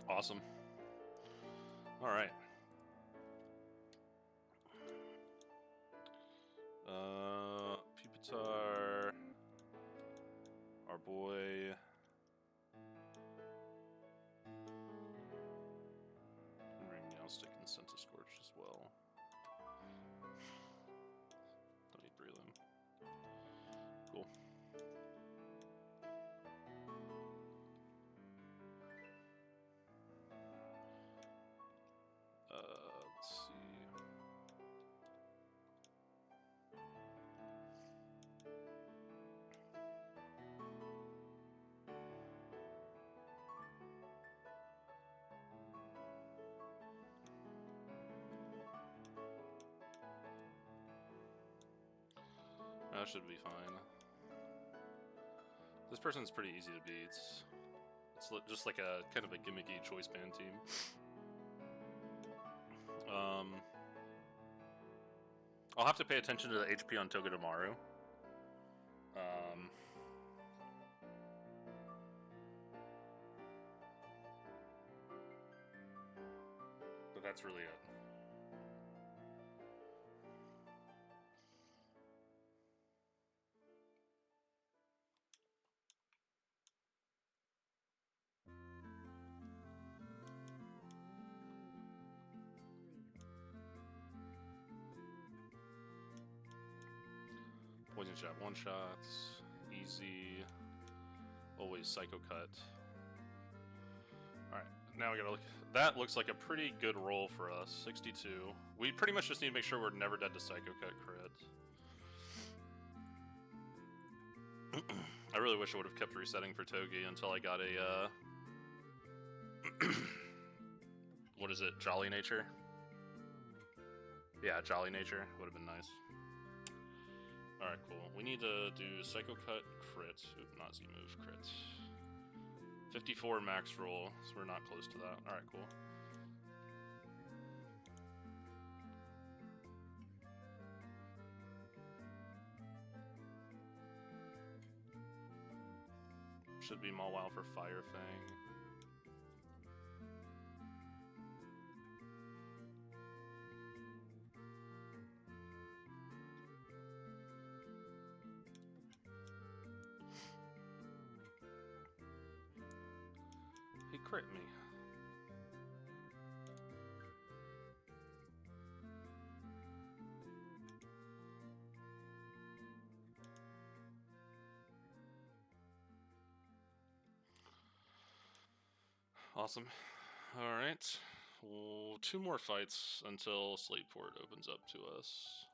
Awesome. All right. Pupitar, our boy. Ring Meowstick and Scentiscorch as well. Don't need Breloom. Cool. Let's see. That should be fine. This person's pretty easy to beat. It's just like a kind of a gimmicky choice band team. I'll have to pay attention to the HP on Togedemaru. But that's really it. Poison shot, one shots, easy, always Psycho Cut. Alright, now we gotta look. That looks like a pretty good roll for us, 62. We pretty much just need to make sure we're never dead to Psycho Cut crit. I really wish I would have kept resetting for Togi until I got a, what is it, Jolly Nature? Yeah, Jolly Nature would have been nice. Alright, cool. We need to do Psycho Cut, crit. Oop, not Z-move, crit. 54 max roll, so we're not close to that. Alright, cool. Should be Mawile for Fire Fang. He crit me. Awesome. Alright. Well, 2 more fights until Slateport opens up to us.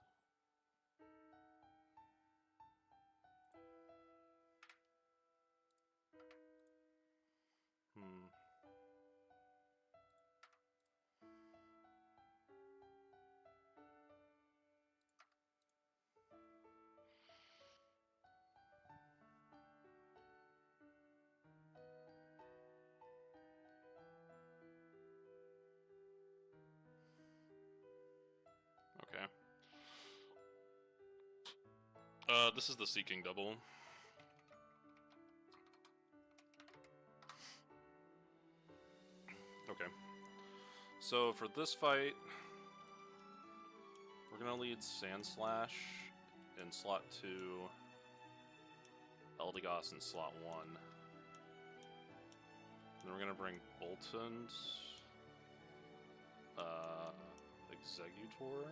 Okay. This is the Seeking double. Okay. So for this fight, we're gonna lead Sandslash in slot 2, Eldegoss in slot 1. Then we're gonna bring Boltund, Executor,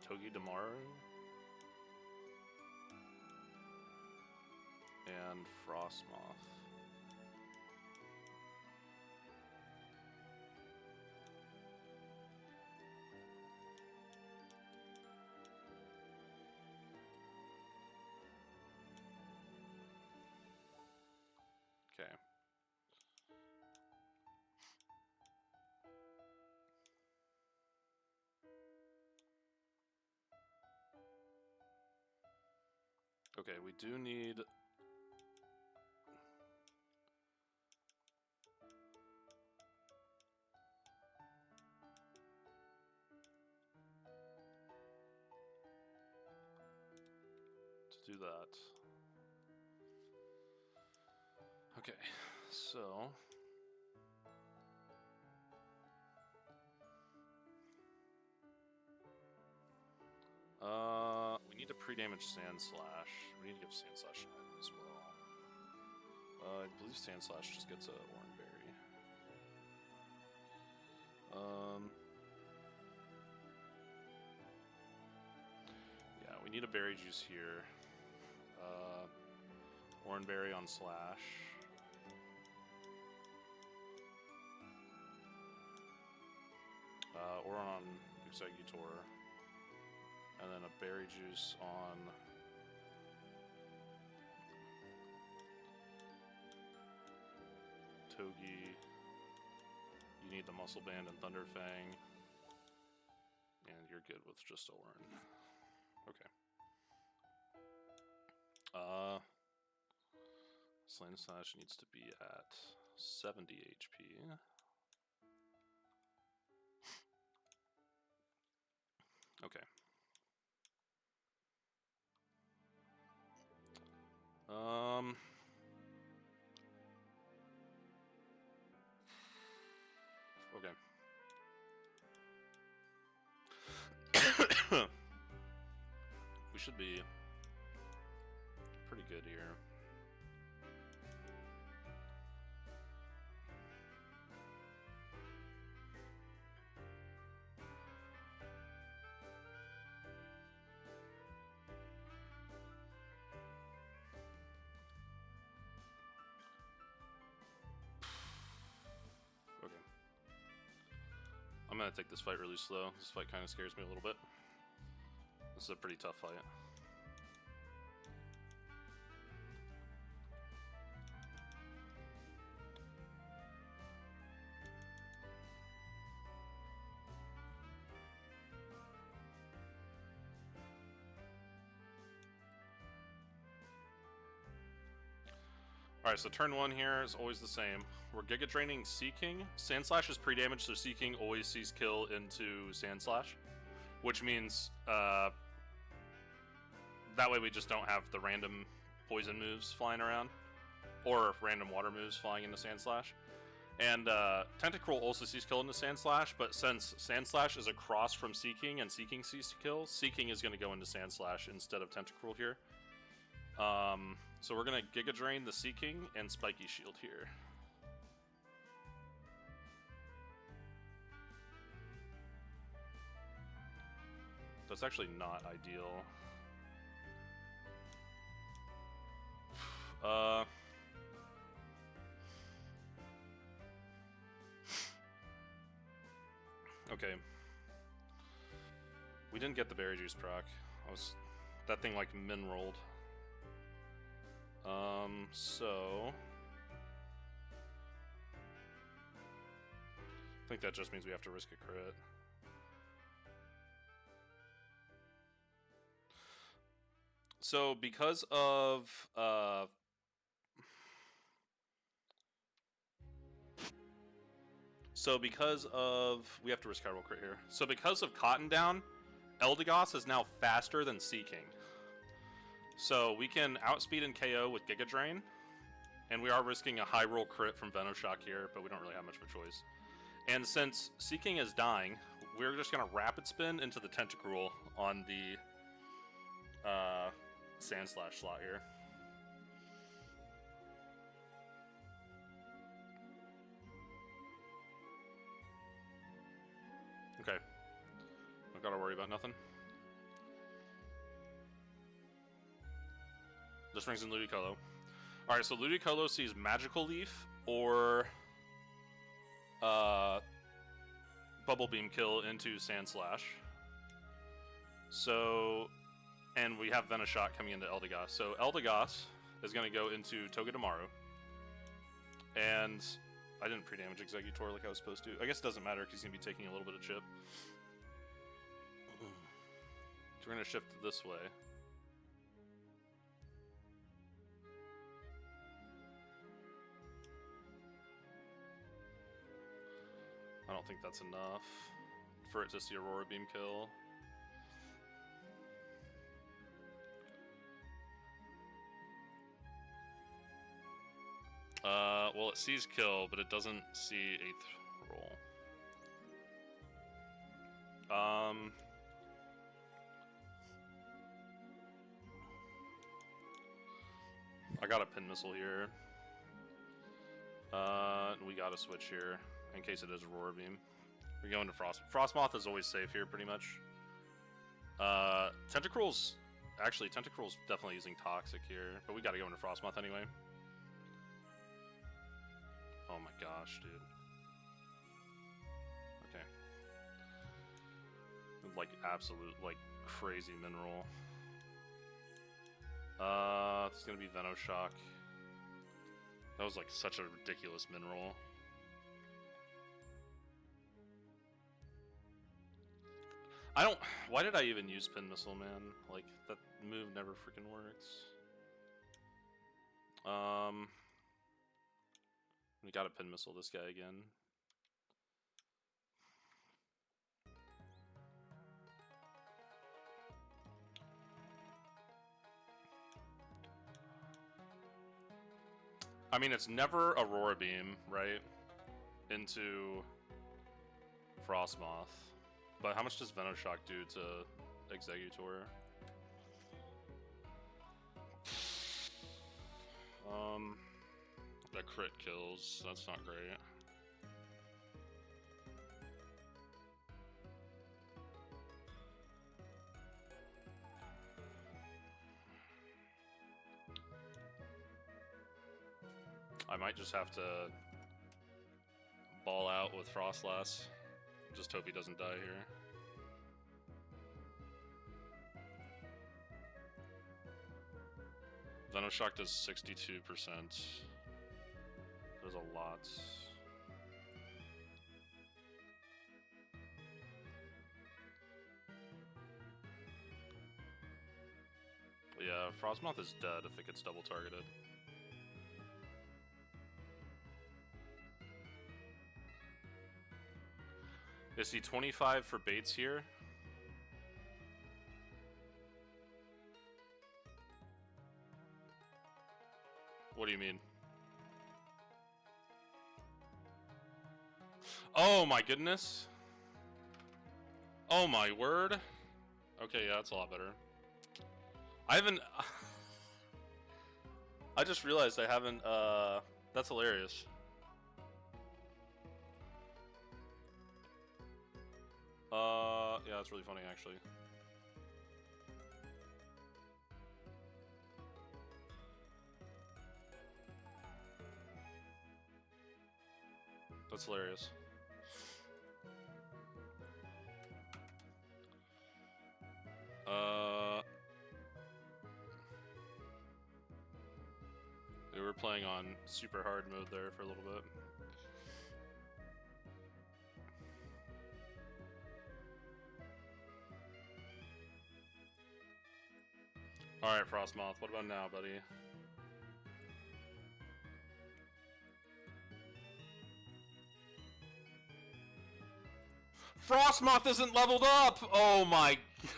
Togedemaru, and Frostmoth. Okay. Okay, we do need... to do that. Okay, so... We need to pre-damage Sand Slash. We need to give Sand Slash an item as well. I believe Sand Slash just gets a Orange Berry. Yeah, we need a Berry Juice here. Orange Berry on Slash. Or on Executor. And then a Berry Juice on Togi. You need the Muscle Band and Thunder Fang. And you're good with just a Orange. Okay. Slam Slash needs to be at 70 HP. Okay. Okay. We should be pretty good here. Okay. I'm gonna take this fight really slow. This fight kind of scares me a little bit. This is a pretty tough fight. Alright, so turn 1 here is always the same. We're Giga Draining Sea King. Sand Slash is pre-damage, so Sea King always sees kill into Sand Slash. Which means, that way we just don't have the random poison moves flying around. Or random water moves flying into Sand Slash. And, Tentacruel also sees kill into Sand Slash, but since Sand Slash is across from Sea King and Sea King sees kill, Sea King is going to go into Sand Slash instead of Tentacruel here. So we're gonna Giga Drain the Sea King and Spiky Shield here. That's actually not ideal. Okay. We didn't get the Berry Juice proc. That thing like min-rolled. So I think that just means we have to risk a crit. So because of we have to risk high roll crit here. So because of Cotton Down, Eldegoss is now faster than Sea King. So we can outspeed and KO with Giga Drain, and we are risking a high roll crit from Venoshock here, but we don't really have much of a choice. And since Sea King is dying, we're just going to Rapid Spin into the Tentacruel on the Sand Slash slot here. Okay. Don't gotta worry about nothing. This brings in Ludicolo. Alright, so Ludicolo sees Magical Leaf or Bubble Beam kill into Sand Slash. So, and we have Venoshock coming into Eldegoss. So Eldegoss is going to go into Togedemaru. And I didn't pre-damage Executor like I was supposed to. I guess it doesn't matter because he's going to be taking a little bit of chip. So we're going to shift this way. I don't think that's enough for it to see Aurora Beam kill. Well, it sees kill, but it doesn't see 8th roll. I got a pin missile here. We got a switch here in case it is Aurora Beam. We go into Frostmoth is always safe here, pretty much. Tentacruel's definitely using Toxic here, but we gotta go into Frostmoth anyway. Oh my gosh, dude. Okay. Like, absolute, like, crazy mineral. It's gonna be Venoshock. That was, like, such a ridiculous mineral. Why did I even use Pin Missile, man? Like, that move never freaking works. We gotta Pin Missile this guy again. I mean, it's never Aurora Beam, right? Into Frostmoth. But how much does Venoshock do to Executor? That crit kills. That's not great. I might just have to ball out with Frostlass. Just hope he doesn't die here. Venoshock does 62%. There's a lot. Yeah, Frostmoth is dead if it gets double targeted. Is he 25 for baits here? What do you mean? Oh my goodness. Oh my word. Okay, yeah, that's a lot better. I haven't... I just realized I haven't, that's hilarious. Yeah, that's really funny, actually. That's hilarious. We were playing on super hard mode there for a little bit. Alright, Frostmoth, what about now, buddy? Frostmoth isn't leveled up! Oh my gosh.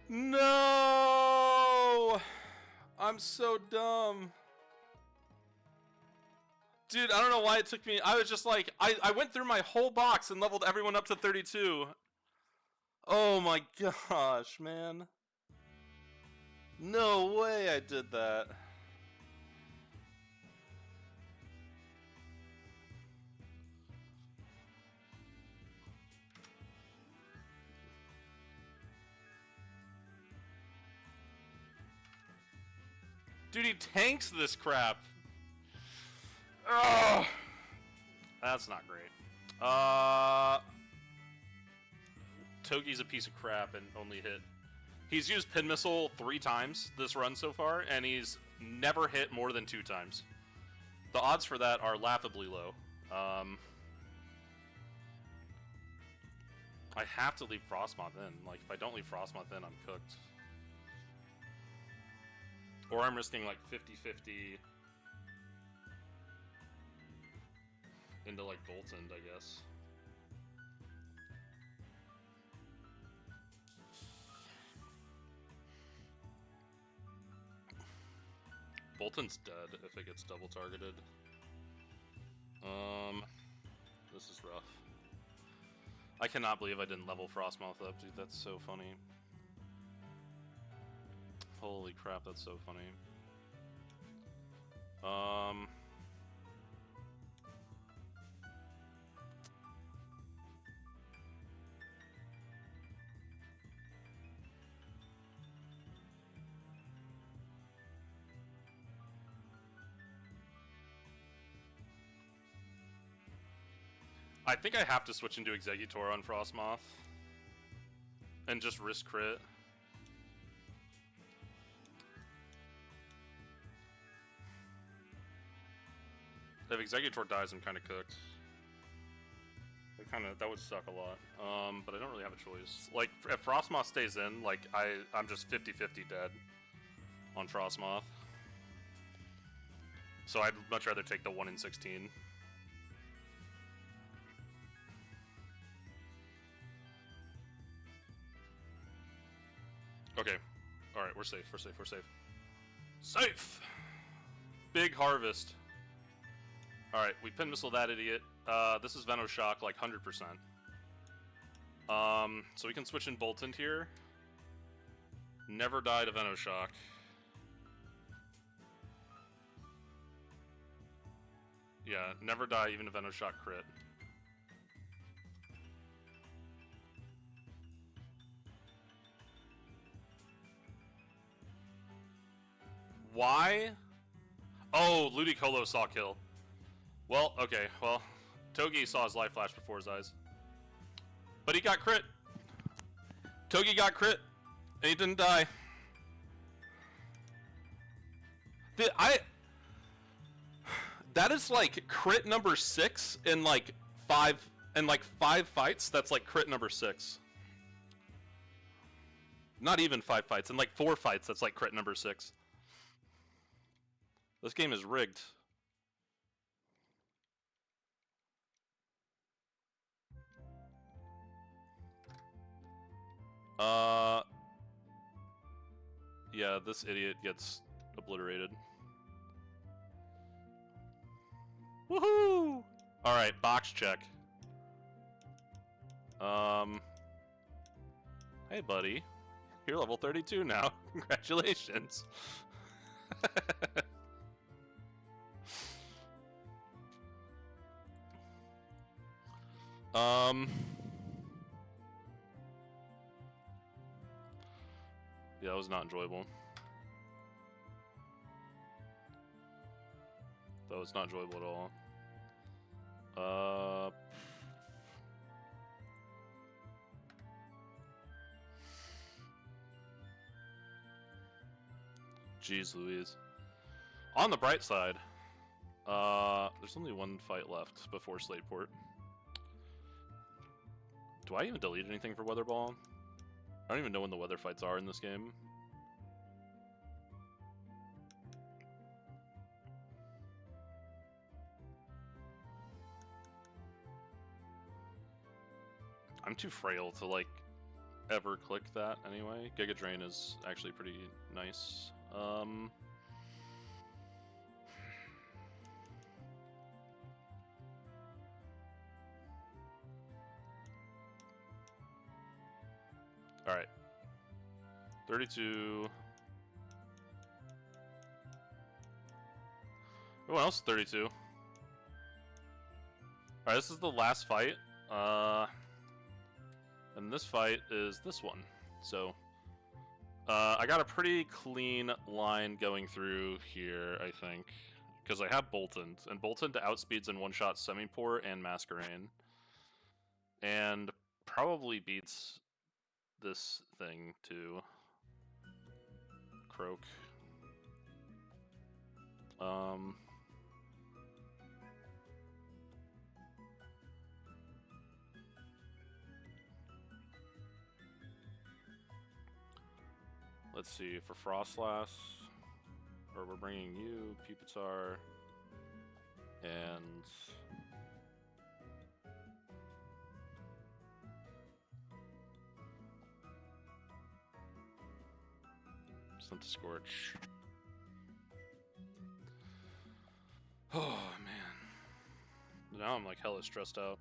No! I'm so dumb. Dude, I don't know why it took me... I was just like... I went through my whole box and leveled everyone up to 32. Oh my gosh, man. No way I did that. Dude, he tanks this crap. Ugh. That's not great. Togi's a piece of crap and only hit. He's used Pin Missile 3 times this run so far, and he's never hit more than 2 times. The odds for that are laughably low. I have to leave Frostmoth in. Like, if I don't leave Frostmoth in, I'm cooked. Or I'm risking like 50-50 into like Boltund, I guess. Boltund's dead if it gets double targeted. This is rough. I cannot believe I didn't level Frostmoth up, dude. That's so funny. Holy crap, that's so funny. I think I have to switch into Executor on Frostmoth. And just risk crit. If Executor dies, I'm kind of cooked. That would suck a lot. But I don't really have a choice. Like, if Frostmoth stays in, like, I'm just 50-50 dead on Frostmoth. So I'd much rather take the 1 in 16. Okay. Alright, we're safe, we're safe, we're safe. Safe! Big harvest. Alright, we pin missile that idiot. This is Venoshock, like 100%. So we can switch in Boltund here. Never die to Venoshock. Yeah, never die even to Venoshock crit. Why? Oh, Ludicolo saw kill. Well, okay, well, Togi saw his life flash before his eyes. But he got crit. Togi got crit, and he didn't die. That is like crit number 6 in like 5 fights. That's like crit number 6. Not even 5 fights. In like 4 fights, that's like crit number 6. This game is rigged. Yeah, this idiot gets obliterated. Woohoo! Alright, box check. Hey buddy. You're level 32 now. Congratulations. Yeah, that was not enjoyable. That was not enjoyable at all. Jeez Louise. On the bright side, there's only 1 fight left before Slateport. Do I even delete anything for Weather Ball? I don't even know when the weather fights are in this game. I'm too frail to, like, ever click that anyway. Giga Drain is actually pretty nice. Alright. 32. Everyone else is 32. Alright, this is the last fight. And this fight is this one. So, I got a pretty clean line going through here, I think. Because I have Boltund. And Boltund outspeeds in one-shot Semiport and Masquerain. And probably beats this thing too. Croak. Let's see, for Frostlass, or we're bringing you, Pupitar, and Sent to Scorch. Oh man. Now I'm like hella stressed out.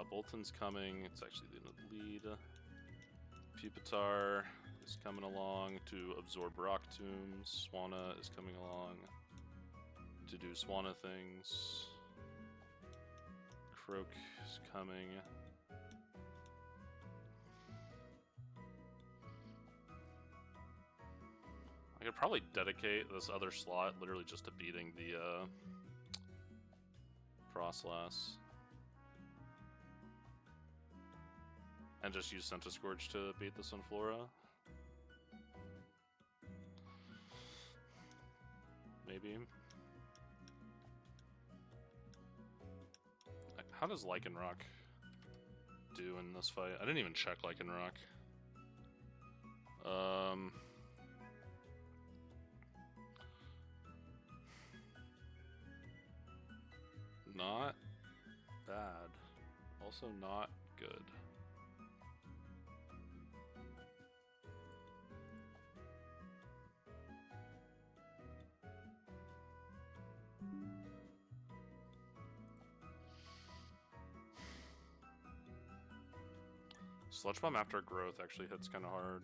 Bolton's coming. It's actually the lead. Pupitar is coming along to absorb Rock Tombs. Swanna is coming along to do Swanna things. Croak is coming. I could probably dedicate this other slot literally just to beating the Frostlass. And just use Centiscourge to beat this on Flora. Maybe. How does Lycanroc do in this fight? I didn't even check Lycanroc. Not bad. Also not good. Sludge Bomb after growth actually hits kind of hard.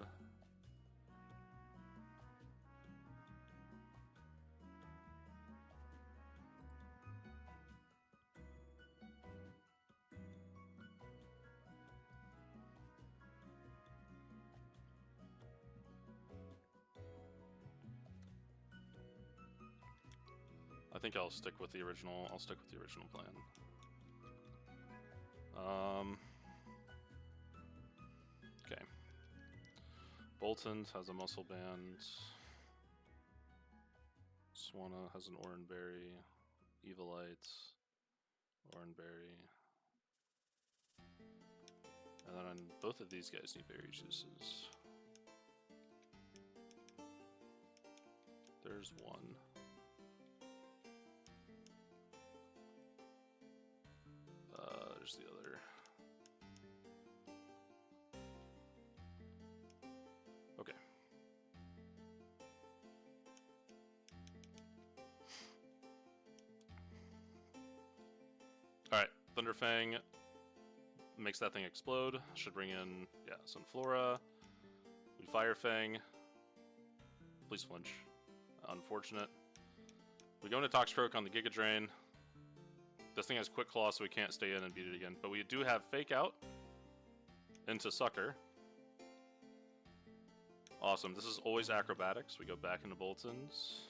I think I'll stick with the original. I'll stick with the original plan. Okay. Bolton has a Muscle Band. Swanna has an Oran Berry. Evilite. Oran Berry. And then both of these guys need berry juices. There's one. There's the other. Okay. Alright, Thunderfang makes that thing explode. Should bring in, yeah, Sunflora. We Fire Fang. Please flinch. Unfortunate. We go into Toxicroak on the Giga Drain. This thing has Quick Claw, so we can't stay in and beat it again. But we do have Fake Out into Sucker. Awesome. This is always Acrobatics. We go back into Boltons.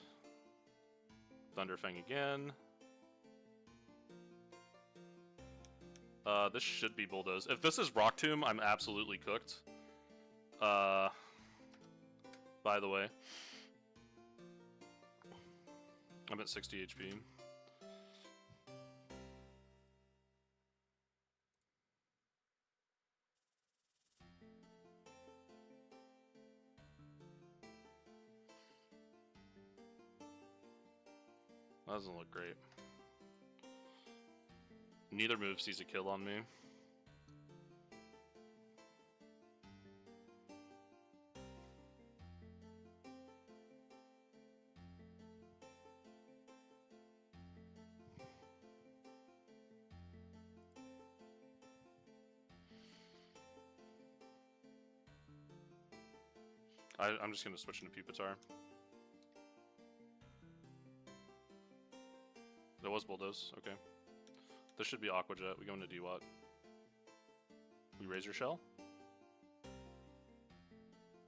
Thunderfang again. This should be Bulldoze. If this is Rock Tomb, I'm absolutely cooked. By the way. I'm at 60 HP. That doesn't look great. Neither move sees a kill on me. I'm just going to switch into Pupitar. That was Bulldoze, okay. This should be Aqua Jet. We go into DWAT. We Razor Shell.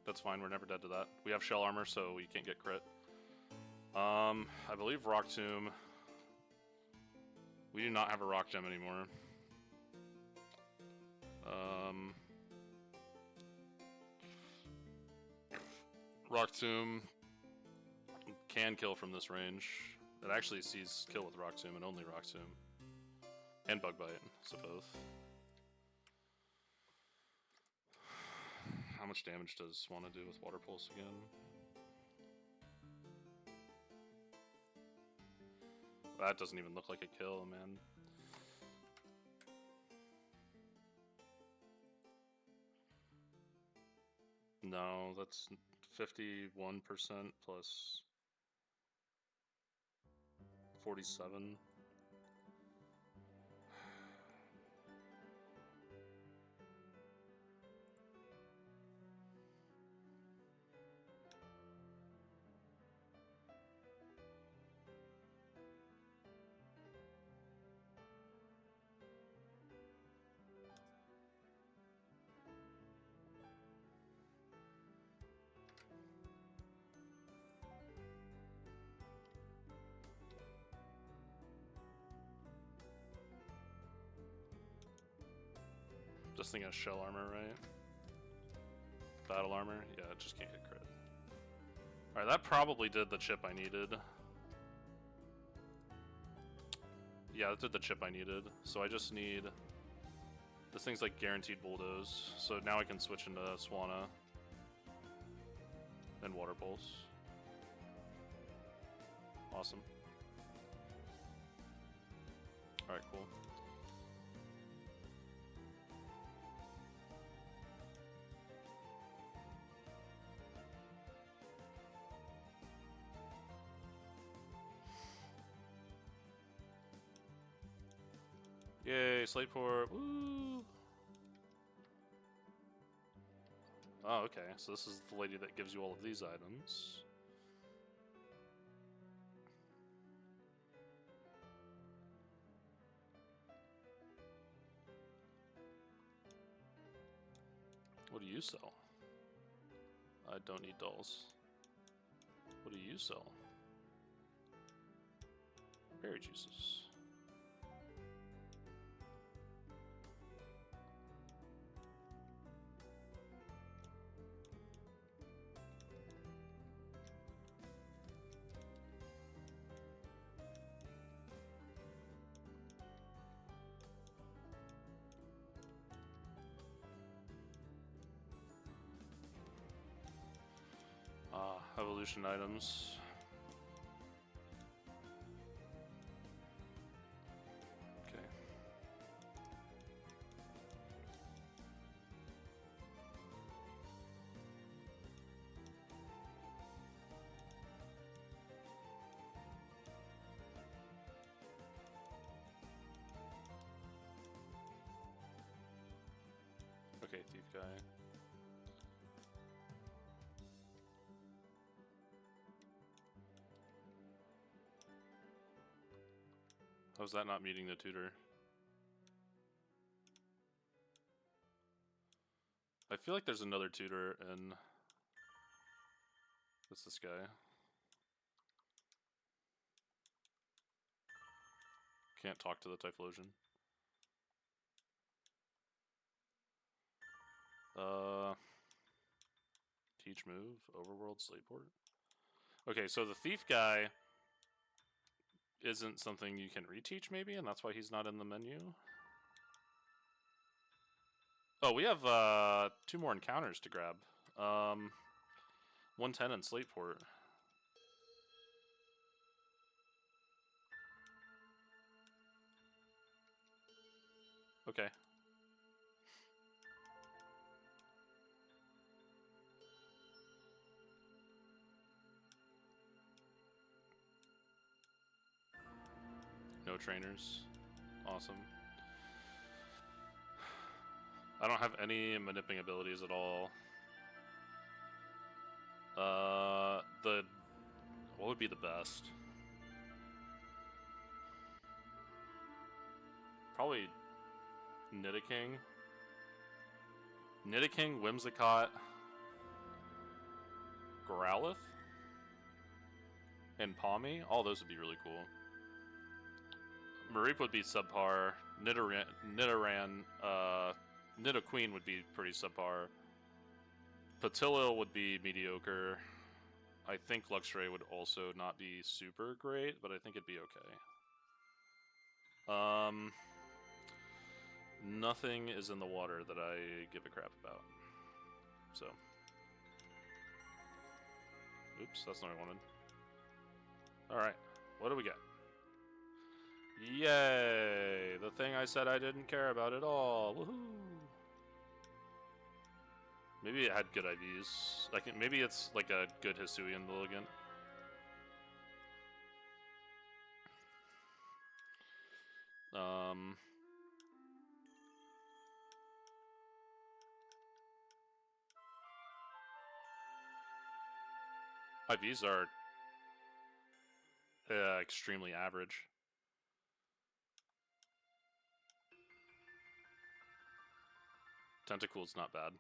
That's fine, we're never dead to that. We have Shell Armor, so we can't get crit. I believe Rock Tomb. We do not have a Rock Gem anymore. Rock Tomb can kill from this range. It actually sees kill with Rock Tomb and only Rock Tomb. And Bug Bite, so both. How much damage does Swanna do with Water Pulse again? That doesn't even look like a kill, man. No, that's 51% plus 47. Just thinking of shell armor, right? Battle armor? Yeah, it just can't hit crit. Alright, that probably did the chip I needed. Yeah, that did the chip I needed. So I just need... This thing's like guaranteed bulldoze. So now I can switch into Swanna. And Water Pulse. Awesome. Alright, cool. Yay, Slateport, woo! Oh, okay, so this is the lady that gives you all of these items. What do you sell? I don't need dolls. What do you sell? Berry juices. Evolution items. Okay. Okay, thief guy. How's that not meeting the tutor? I feel like there's another tutor in... What's this guy? Can't talk to the Typhlosion. Teach move, Overworld, Slateport. Okay, so the thief guy isn't something you can reteach, maybe, and that's why he's not in the menu. Oh, we have 2 more encounters to grab. 110 and Slateport. Okay. No trainers. Awesome. I don't have any manipulating abilities at all. What would be the best? Probably Nidoking. Nidoking, Whimsicott, Growlithe, and Palmy. All those would be really cool. Mareep would be subpar. Nidoran, Nidoqueen would be pretty subpar. Patilil would be mediocre. I think Luxray would also not be super great, but I think it'd be okay. Nothing is in the water that I give a crap about. So. Oops, that's not what I wanted. Alright, what do we get? Yay! The thing I said I didn't care about at all. Woohoo! Maybe it had good IVs. Like, maybe it's like a good Hisuian Lilligant. IVs are extremely average. Tentacle's not bad.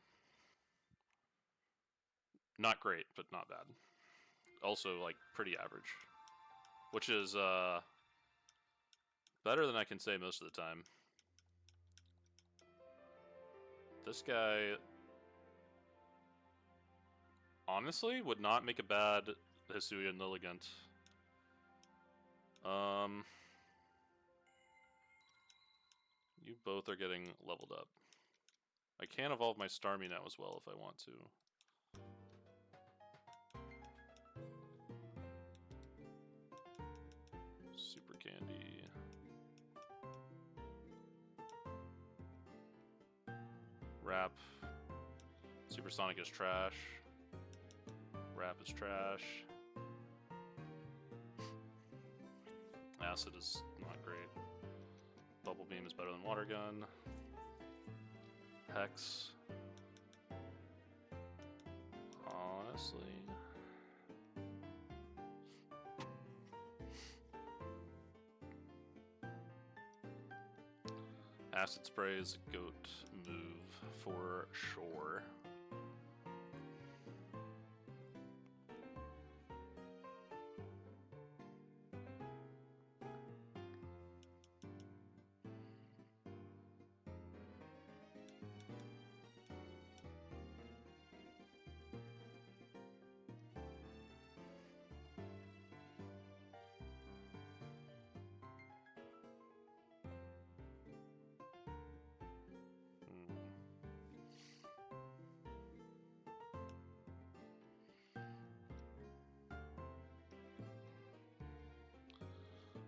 Not great, but not bad. Also, like, pretty average. Which is, better than I can say most of the time. This guy, honestly, would not make a bad Hisuian Lilligant. You both are getting leveled up. I can evolve my Starmie now as well if I want to. Super Candy. Wrap. Supersonic is trash. Wrap is trash. Acid is not great. Bubble Beam is better than Water Gun. Hex. Honestly. Acid Spray is a goat move for sure.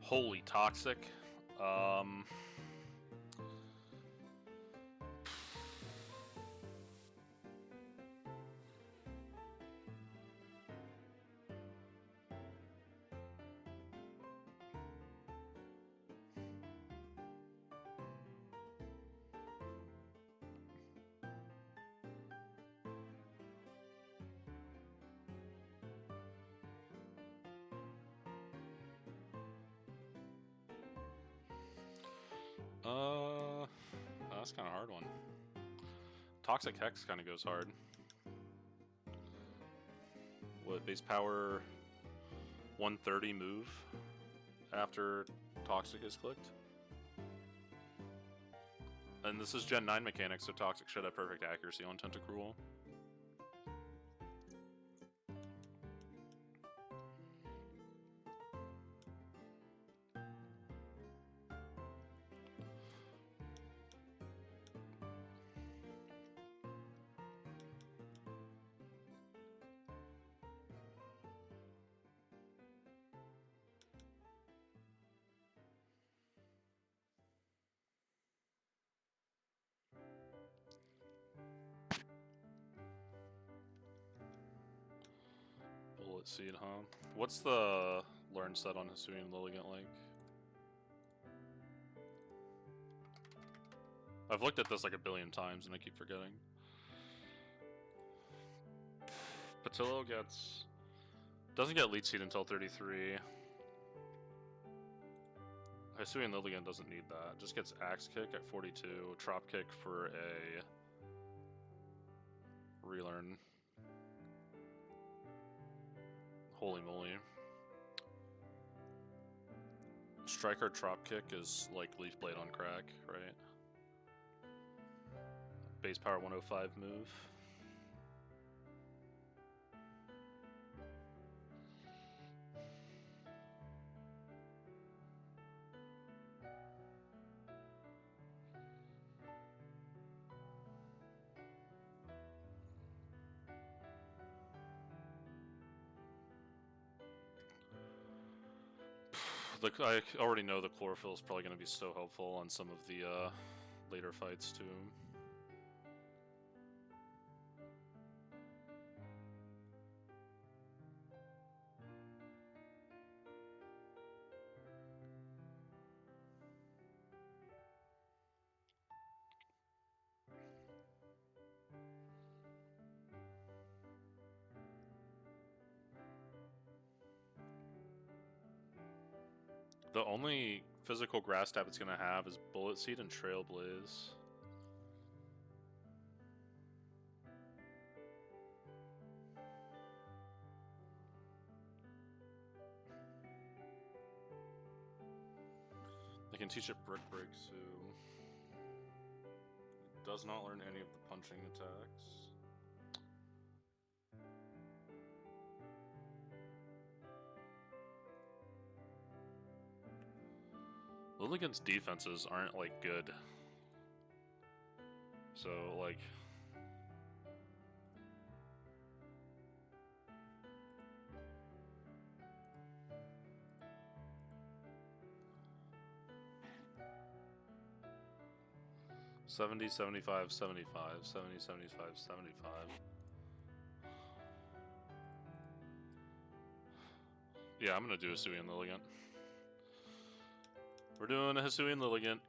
Holy Toxic. That's kind of a hard one. Toxic Hex kind of goes hard. What, base power 130 move after Toxic is clicked? And this is Gen 9 mechanics, so Toxic should have perfect accuracy on Tentacruel. Bullet Seed, huh? What's the learn set on Hisuian Lilligant like? I've looked at this like a billion times and I keep forgetting. Patillo doesn't get Leech Seed until 33. Hisuian Lilligant doesn't need that. Just gets Axe Kick at 42, Trop Kick for a relearn. Holy moly. Striker Trop Kick is like Leaf Blade on crack, right? Base power 105 move. I already know the Chlorophyll is probably going to be so helpful on some of the later fights too. The only physical grass type it's going to have is Bullet Seed and Trailblaze. They can teach it Brick Break, so it does not learn any of the punching attacks. Lilligant's defenses aren't, like, good. So, like... $70, $75, $75, $70, $75, $75. Yeah, I'm gonna do Hisui and Lilligant. We're doing a Hisui and Lilligant.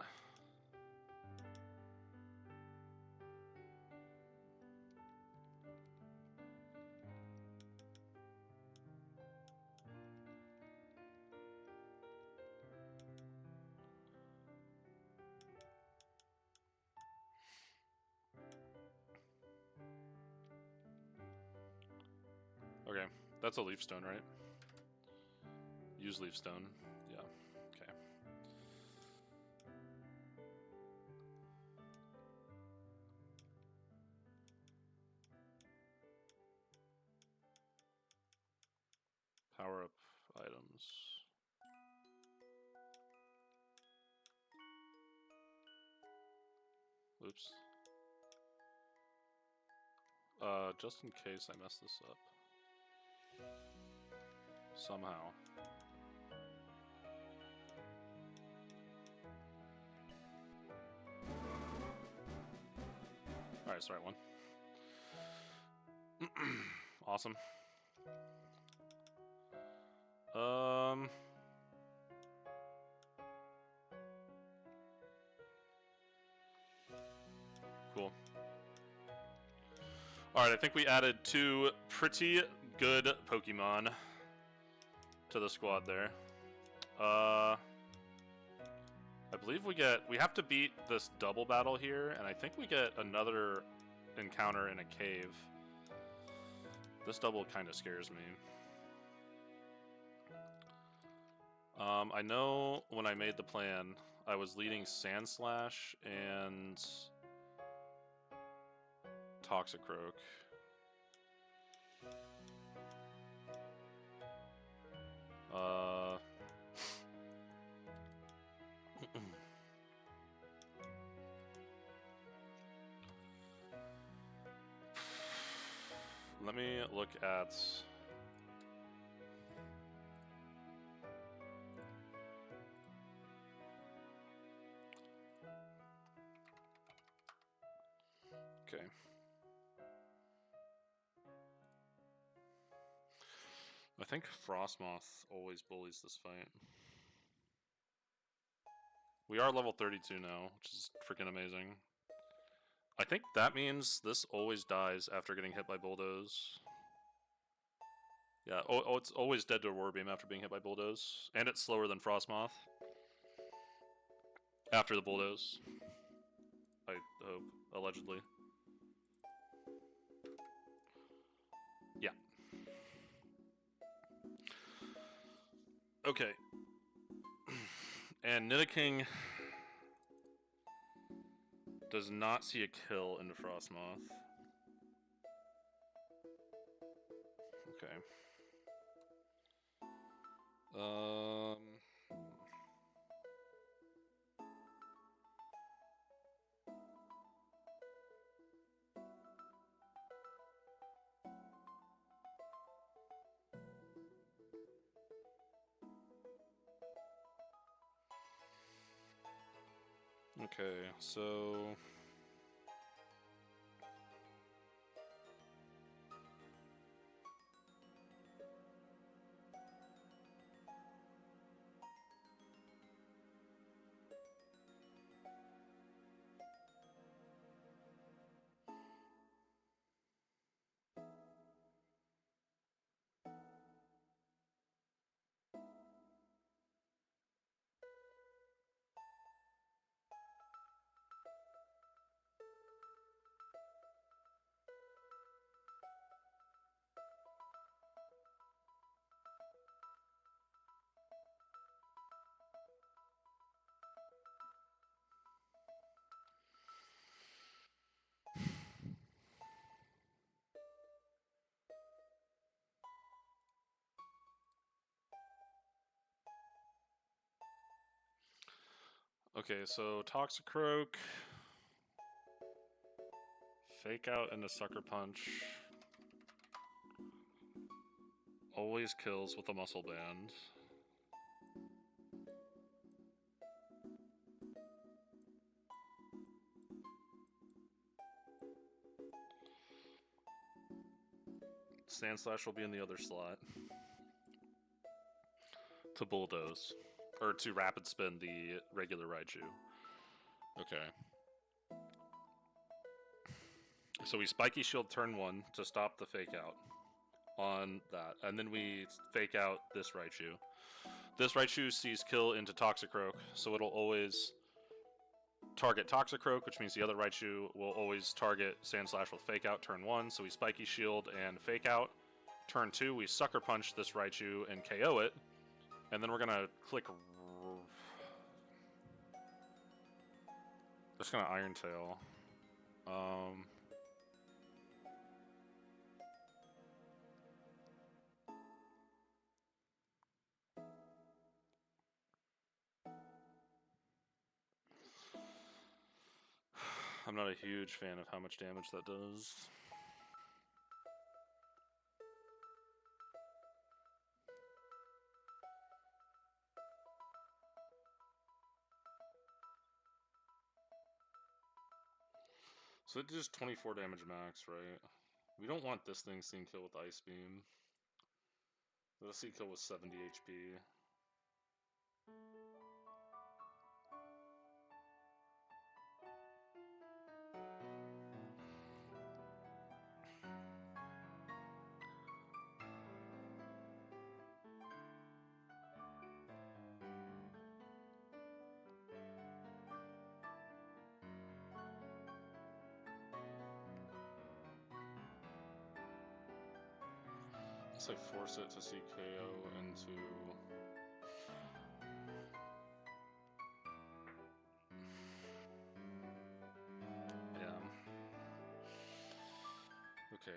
Okay, that's a leaf stone, right? Use leaf stone. Yeah. Okay. Power up items. Oops. Just in case I mess this up. Somehow. Alright, sorry, one. Awesome. Cool. Alright, I think we added 2 pretty good Pokemon to the squad there. I believe we have to beat this double battle here, and I think we get another encounter in a cave. This double kind of scares me. I know when I made the plan, I was leading Sandslash and Toxicroak. Let me look at... Okay. I think Frostmoth always bullies this fight. We are level 32 now, which is freaking amazing. I think that means this always dies after getting hit by Bulldoze. Yeah, oh, it's always dead to a Warbeam after being hit by Bulldoze. And it's slower than Frostmoth. After the Bulldoze. I hope, allegedly. Yeah. Okay. And Nidoking does not see a kill into Frostmoth. Okay. Okay, so... Okay, so Toxicroak, Fake Out into Sucker Punch. Always kills with a Muscle Band. Sand Slash will be in the other slot. To Bulldoze. Or to Rapid Spin the regular Raichu. Okay. So we Spiky Shield turn 1 to stop the Fake Out on that. And then we Fake Out this Raichu. This Raichu sees kill into Toxicroak, so it'll always target Toxicroak, which means the other Raichu will always target Sand Slash with Fake Out turn 1, so we Spiky Shield and Fake Out. Turn 2, we Sucker Punch this Raichu and KO it. And then we're gonna click... Just gonna Iron Tail. I'm not a huge fan of how much damage that does. So it does 24 damage max, right? We don't want this thing seeing kill with Ice Beam. Let's see kill with 70 HP. Let's like force it to see KO into... Yeah. Okay.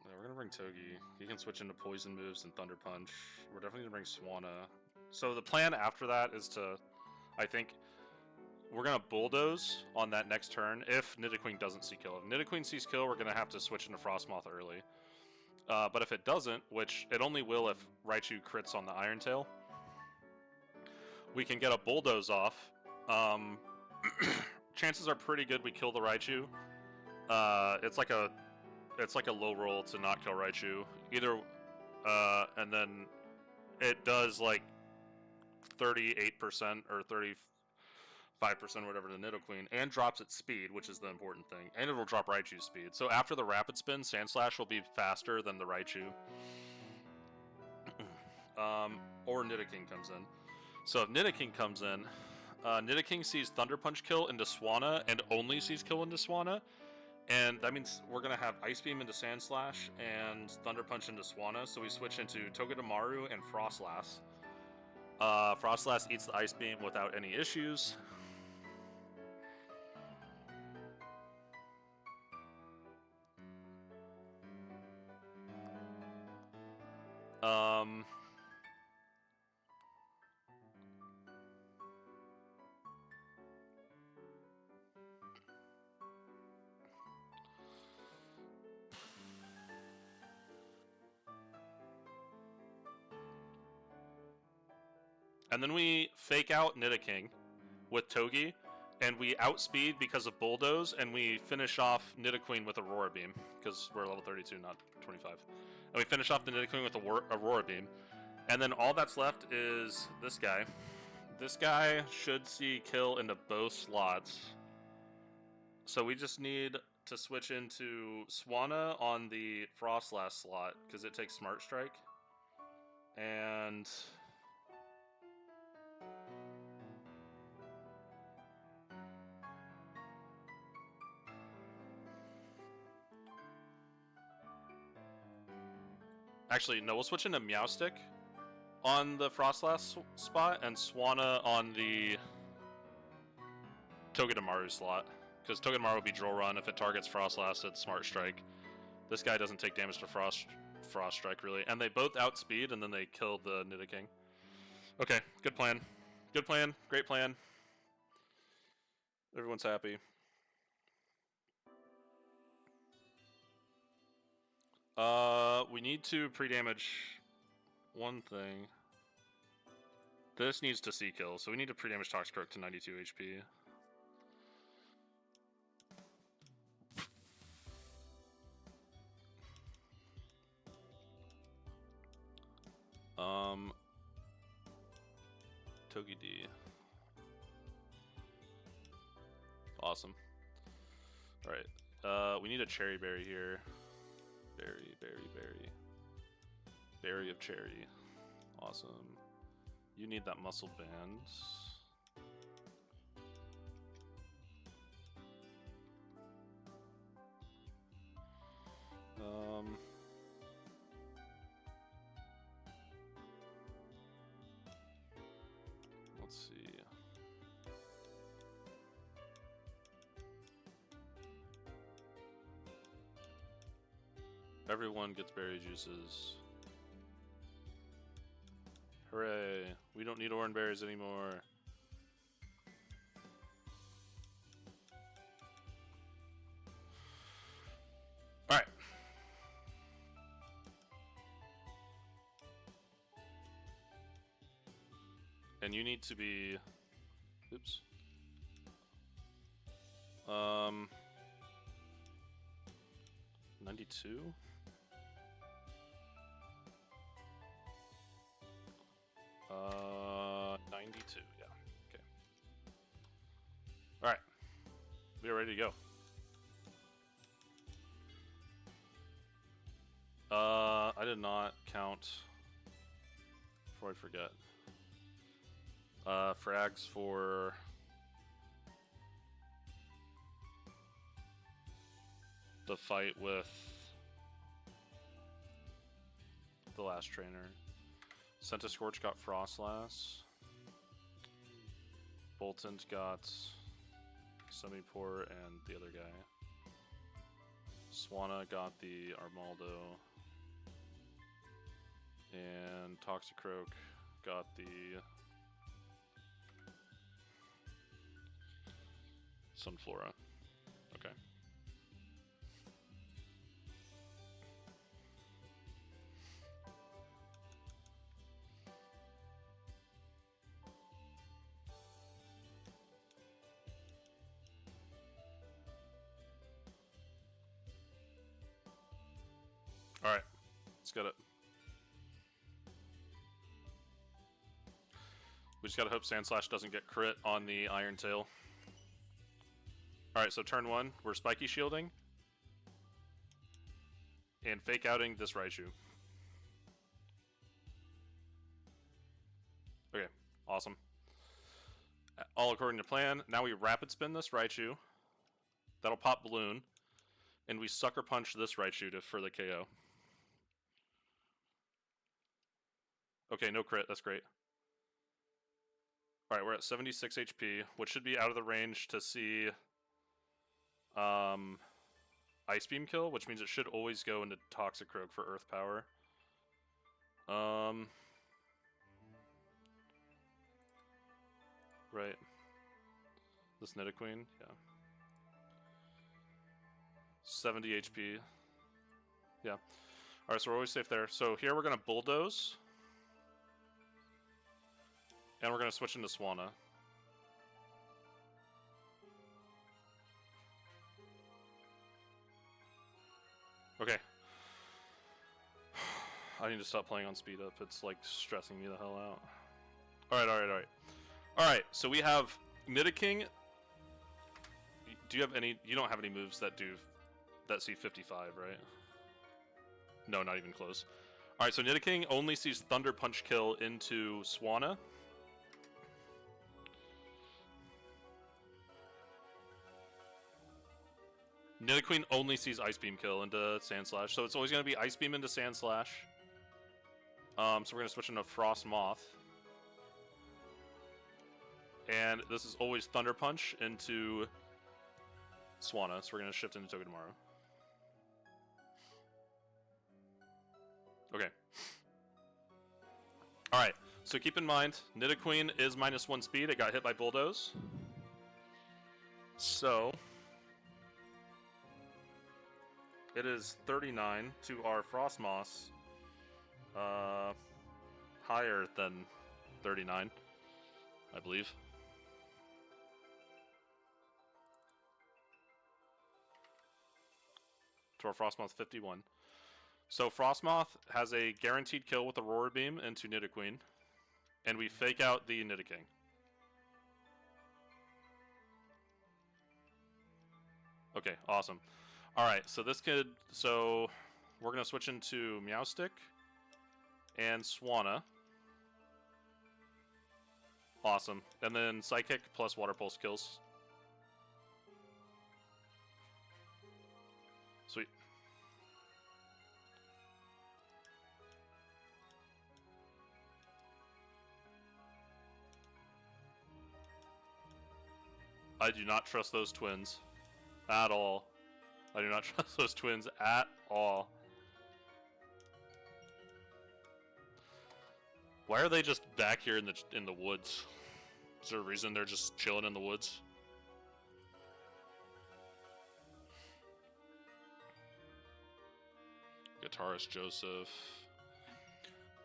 Yeah, we're gonna bring Togi. He can switch into poison moves and Thunder Punch. We're definitely gonna bring Swanna. So the plan after that is to, I think, we're gonna Bulldoze on that next turn if Nidoqueen doesn't see kill. If Nidoqueen sees kill, we're gonna have to switch into Frostmoth early. But if it doesn't, which it only will if Raichu crits on the Iron Tail, we can get a Bulldoze off. Chances are pretty good we kill the Raichu. It's like a low roll to not kill Raichu. Either, and then it does like 38% or 35%, whatever, to Nidoqueen, and drops its speed, which is the important thing. And it will drop Raichu's speed. So after the Rapid Spin, Sand Slash will be faster than the Raichu. Or Nidoking comes in. So if Nidoking comes in, Nidoking sees Thunder Punch kill into Swanna and only sees kill into Swanna. And that means we're going to have Ice Beam into Sand Slash and Thunder Punch into Swanna. So we switch into Togedemaru and Frostlass. Frostlass eats the Ice Beam without any issues. And then we Fake Out Nidoking with Togi, and we outspeed because of Bulldoze, and we finish off Nidoqueen with Aurora Beam, because we're level 32, not 25. And we finish off the Nidoqueen with Aurora Beam. And then all that's left is this guy. This guy should see kill into both slots. So we just need to switch into Swanna on the Frostlass slot, because it takes Smart Strike. And... Actually, no, we'll switch into Meowstick on the Frostlass spot and Swanna on the Togedemaru slot. Because Togedemaru will be Drill Run. If it targets Frostlass, it's Smart Strike. This guy doesn't take damage to Frost Strike, really. And they both outspeed, and then they kill the Nidoking. Okay, good plan. Good plan. Great plan. Everyone's happy. We need to pre-damage one thing. This needs to C-kill, so we need to pre-damage Toxicroak to 92 HP. Togi D. Awesome. Alright. We need a cherry berry here. Berry. Berry of cherry. Awesome. You need that muscle band. Let's see. Everyone gets berry juices. Hooray! We don't need orange berries anymore. Alright. And you need to be... Oops. 92? Uh, 92, yeah. Okay. Alright. We are ready to go. I did not count before I forget. Frags for the fight with the last trainer. Centiscorch got Frostlass. Bolton got Semi-Port and the other guy. Swanna got the Armaldo. And Toxicroak got the Sunflora. Okay. Alright, let's get it. We just gotta hope Sandslash doesn't get crit on the Iron Tail. Alright, so turn 1, we're spiky shielding. And fake outing this Raichu. Okay, awesome. All according to plan. Now we rapid spin this Raichu. That'll pop Balloon. And we sucker punch this Raichu for the KO. Okay, no crit, that's great. Alright, we're at 76 HP, which should be out of the range to see Ice Beam kill, which means it should always go into Toxicroak for Earth Power. Right. This Nidoqueen, yeah. 70 HP. Yeah. Alright, so we're always safe there. So here we're going to Bulldoze. And we're going to switch into Swanna. Okay. I need to stop playing on speed up. It's like stressing me the hell out. Alright. Alright, so we have Nidoking. Do you have any... You don't have any moves that see 55, right? No, not even close. Alright, so Nidoking only sees Thunder Punch kill into Swanna. Nidoqueen only sees Ice Beam kill into Sandslash, so it's always going to be Ice Beam into Sandslash. So we're going to switch into Frost Moth. And this is always Thunder Punch into Swanna, so we're going to shift into Togedemaru. Okay. Alright, so keep in mind, Nidoqueen is -1 speed, it got hit by Bulldoze. So it is 39 to our Frostmoss. Higher than 39, I believe. To our Frostmoth 51. So Frostmoth has a guaranteed kill with Aurora Beam into Nidoqueen, and we fake out the Nidoking. Okay, awesome. Alright, so this kid, so we're going to switch into Meowstick and Swanna. Awesome. And then Psychic plus Water Pulse kills. Sweet. I do not trust those twins. At all. I do not trust those twins at all. Why are they just back here in the woods? Is there a reason they're just chilling in the woods? Guitarist Joseph.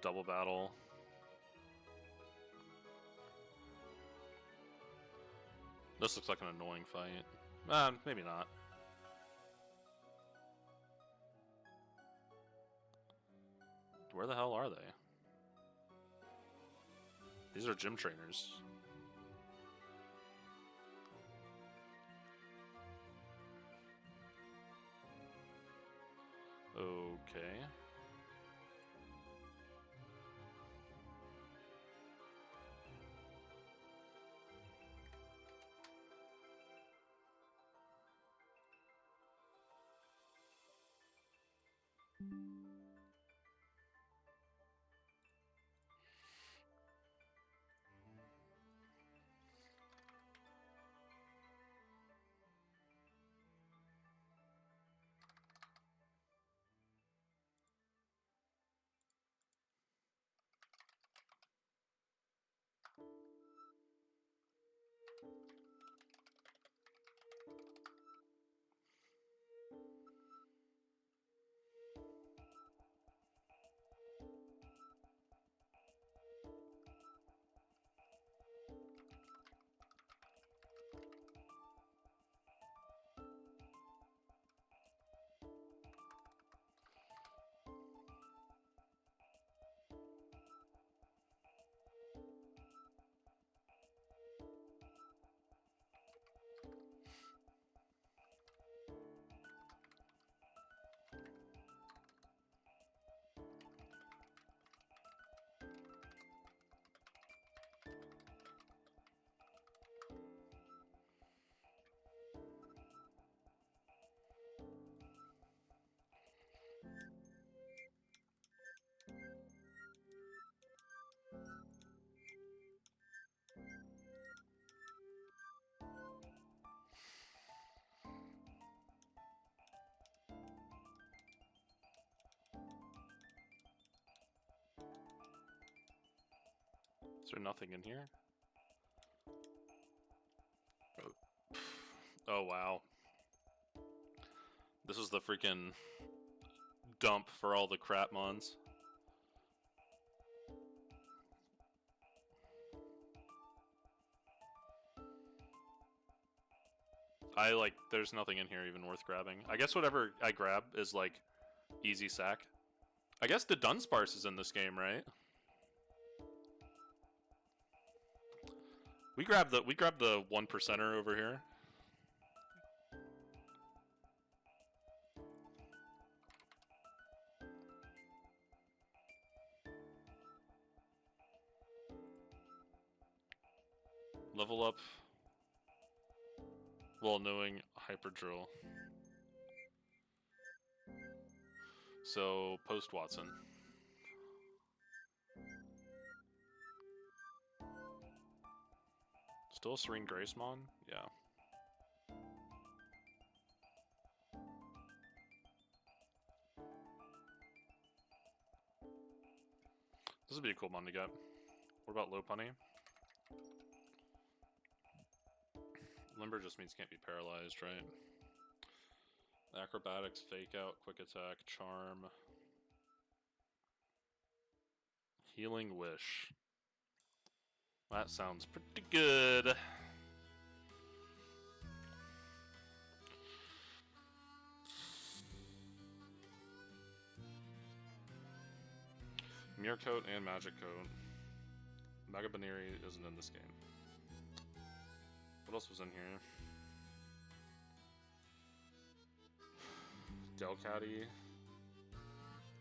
Double battle. This looks like an annoying fight. Maybe not. Where the hell are they? These are gym trainers. Okay. Is there nothing in here? Oh wow. This is the freaking dump for all the crap mons. There's nothing in here even worth grabbing. I guess whatever I grab is like easy sack. I guess the Dunsparce is in this game, right? We grab the 1%er over here. Level up while knowing Hyper Drill. So post Watson. Still a Serene Gracemon? Yeah. This would be a cool mon to get. What about Lopunny? Limber just means can't be paralyzed, right? Acrobatics, fake out, quick attack, charm. Healing wish. That sounds pretty good. Mirror Coat and Magic Coat. Mega Baneri isn't in this game. What else was in here? Delcatty.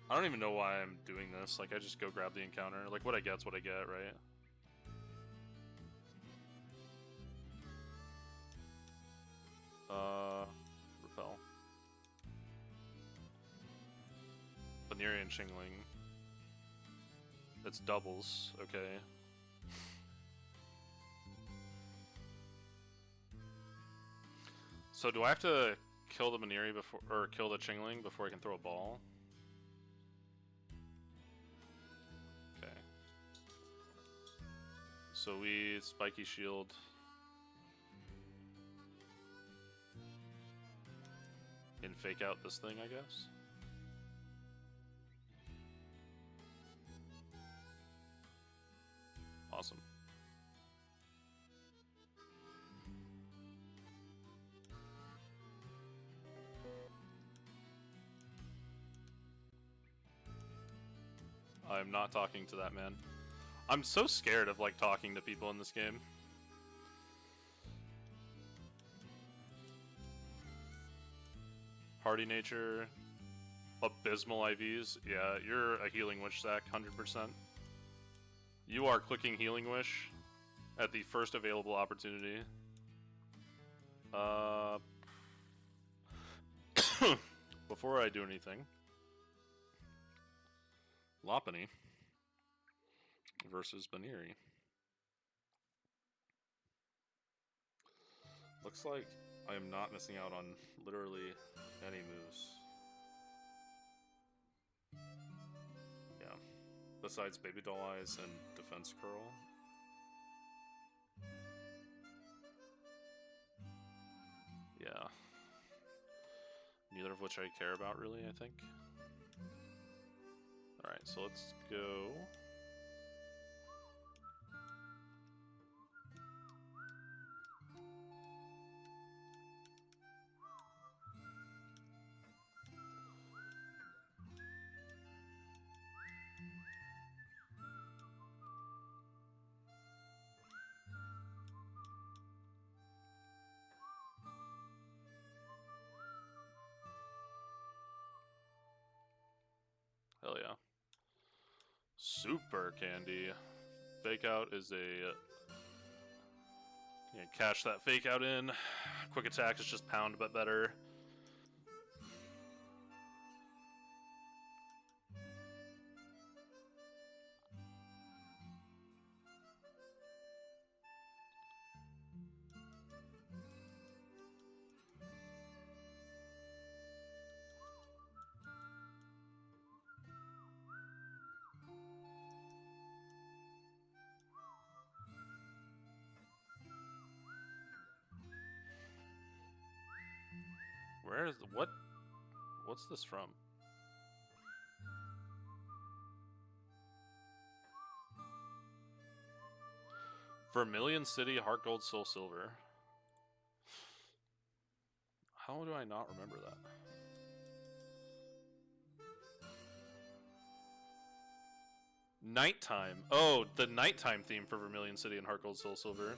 I don't even know why I'm doing this. Like, I just go grab the encounter. Like, what I get's what I get, right? Repel. Baneri and Shingling. It's doubles, okay. So do I have to kill the Baneri before, or kill the Chingling before I can throw a ball? Okay. So we spiky shield. And fake out this thing, I guess. Awesome. I'm not talking to that man. I'm so scared of like talking to people in this game. Hardy nature, abysmal IVs. Yeah, you're a healing wish sack, 100%. You are clicking healing wish at the first available opportunity. Before I do anything, Lopunny versus Baneri. Looks like I am not missing out on literally any moves. Yeah. Besides Baby Doll Eyes and Defense Curl. Yeah. Neither of which I care about really, I think. Alright, so let's go. Hell yeah. Super Candy. Fake out is a... yeah, cash that fake out in. Quick attack is just pound, but better. Where is the... what? What's this from? Vermilion City, Heart Gold, Soul Silver. How do I not remember that? Nighttime. Oh, the nighttime theme for Vermilion City and Heart Gold, Soul Silver.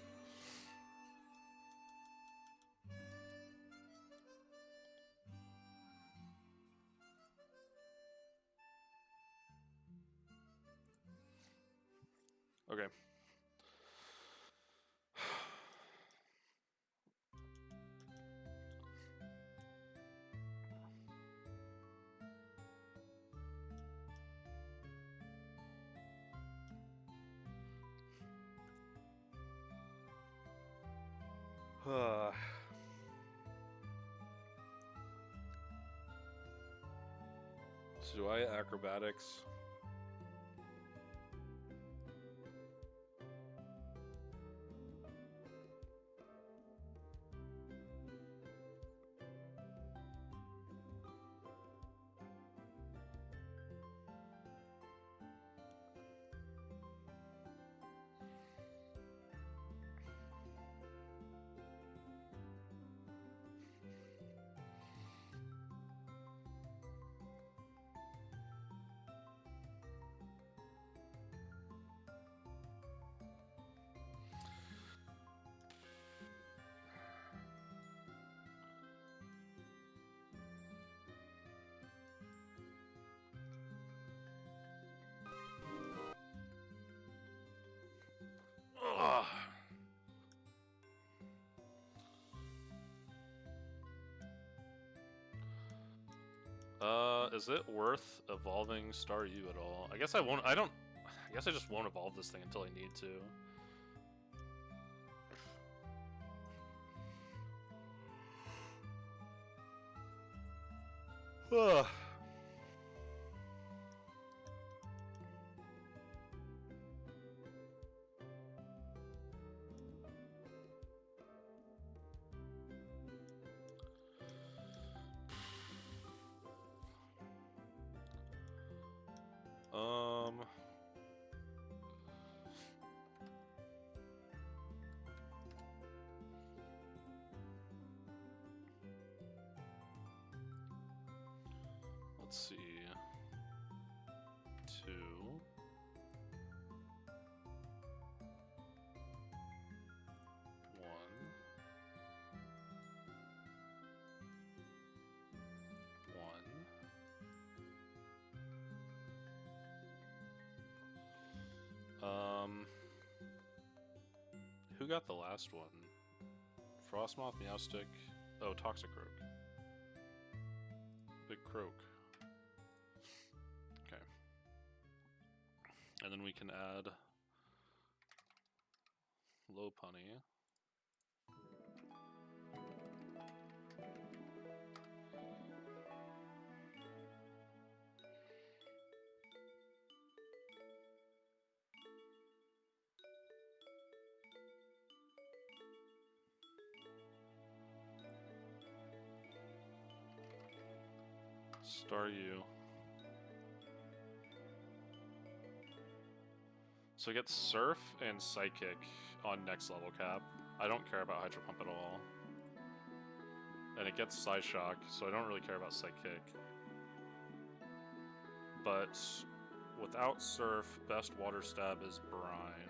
Okay. So do I acrobatics? Is it worth evolving Staryu at all? I guess I won't. I guess I just won't evolve this thing until I need to. Ugh. Let's see. 2. 1. 1. Who got the last one? Frostmoth, Meowstick. Oh, Toxicroak. Big Croak. Okay. And then we can add Lopunny. Staryu. So it gets Surf and Psychic on next level cap. I don't care about Hydro Pump at all. And it gets Psyshock, so I don't really care about Psychic. But without Surf, best Water Stab is Brine.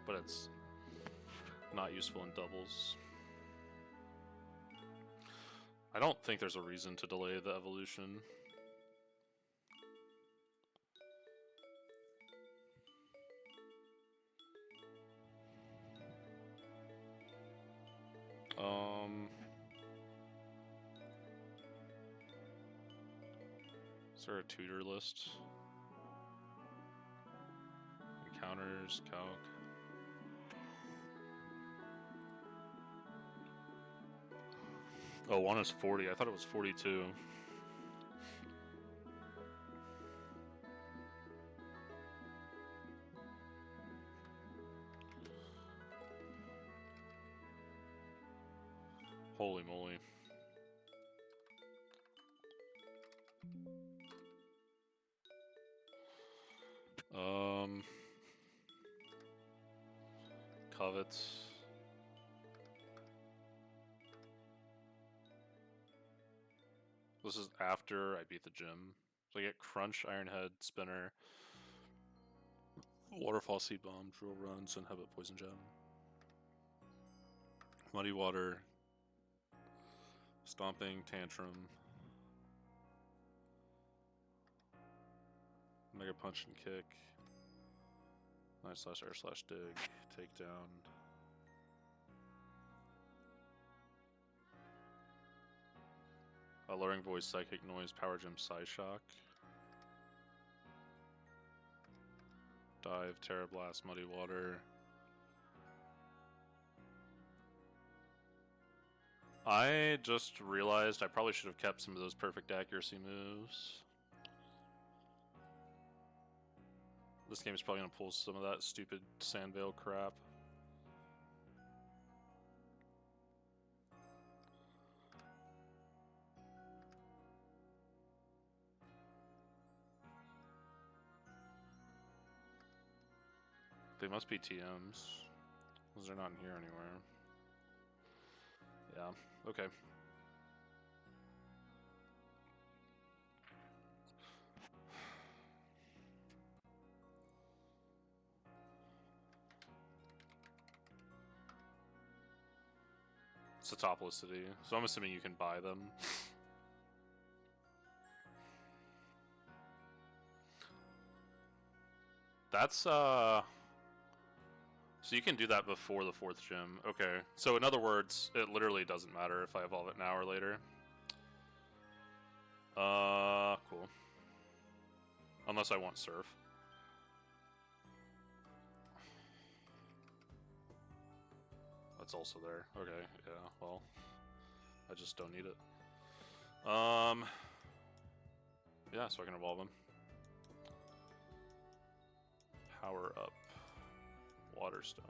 But it's not useful in doubles. I don't think there's a reason to delay the evolution. Is there a tutor list? Encounters, calc. Oh, one is 40. I thought it was 42. Holy moly. Covet. This is after I beat the gym. So I get Crunch, Iron Head, Spinner, Waterfall, Seed Bomb, Drill Run, Sun Habit, Poison Gem. Muddy Water, Stomping, Tantrum, Mega Punch and Kick, Night Slash, Air Slash, Dig, Takedown. Alluring Voice, Psychic Noise, Power Gem, Psyshock. Dive, Terra Blast, Muddy Water. I just realized I probably should have kept some of those perfect accuracy moves. This game is probably going to pull some of that stupid Sandvale crap. They must be TMs, because they're not in here anywhere. Yeah, okay. It's a topless city, so I'm assuming you can buy them. That's, So you can do that before the 4th gym. Okay. So in other words, it literally doesn't matter if I evolve it now or later. Cool. Unless I want Surf. That's also there. Okay, yeah, well, I just don't need it. Yeah, so I can evolve him. Power up. Waterstone.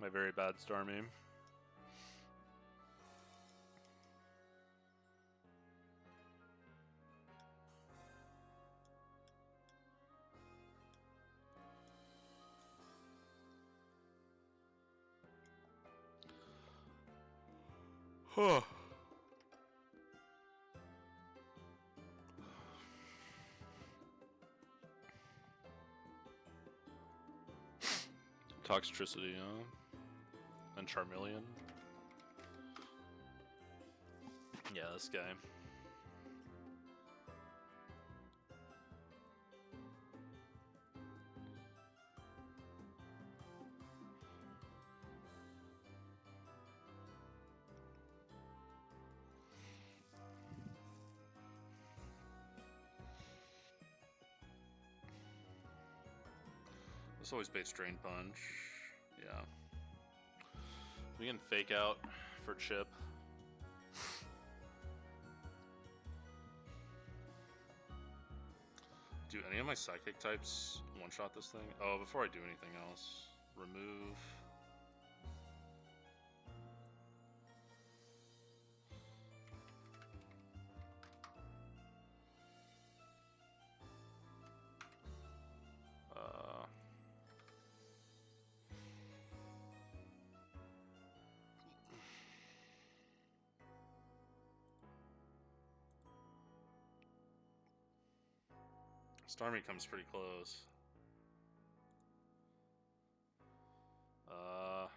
My very bad Starmie. Huh. Toxicity, huh? And Charmeleon. Yeah, this guy. This always baits Drain Punch. Yeah. We can fake out for Chip. Do any of my psychic types one-shot this thing? Oh, before I do anything else, remove. Starmie comes pretty close. Oh,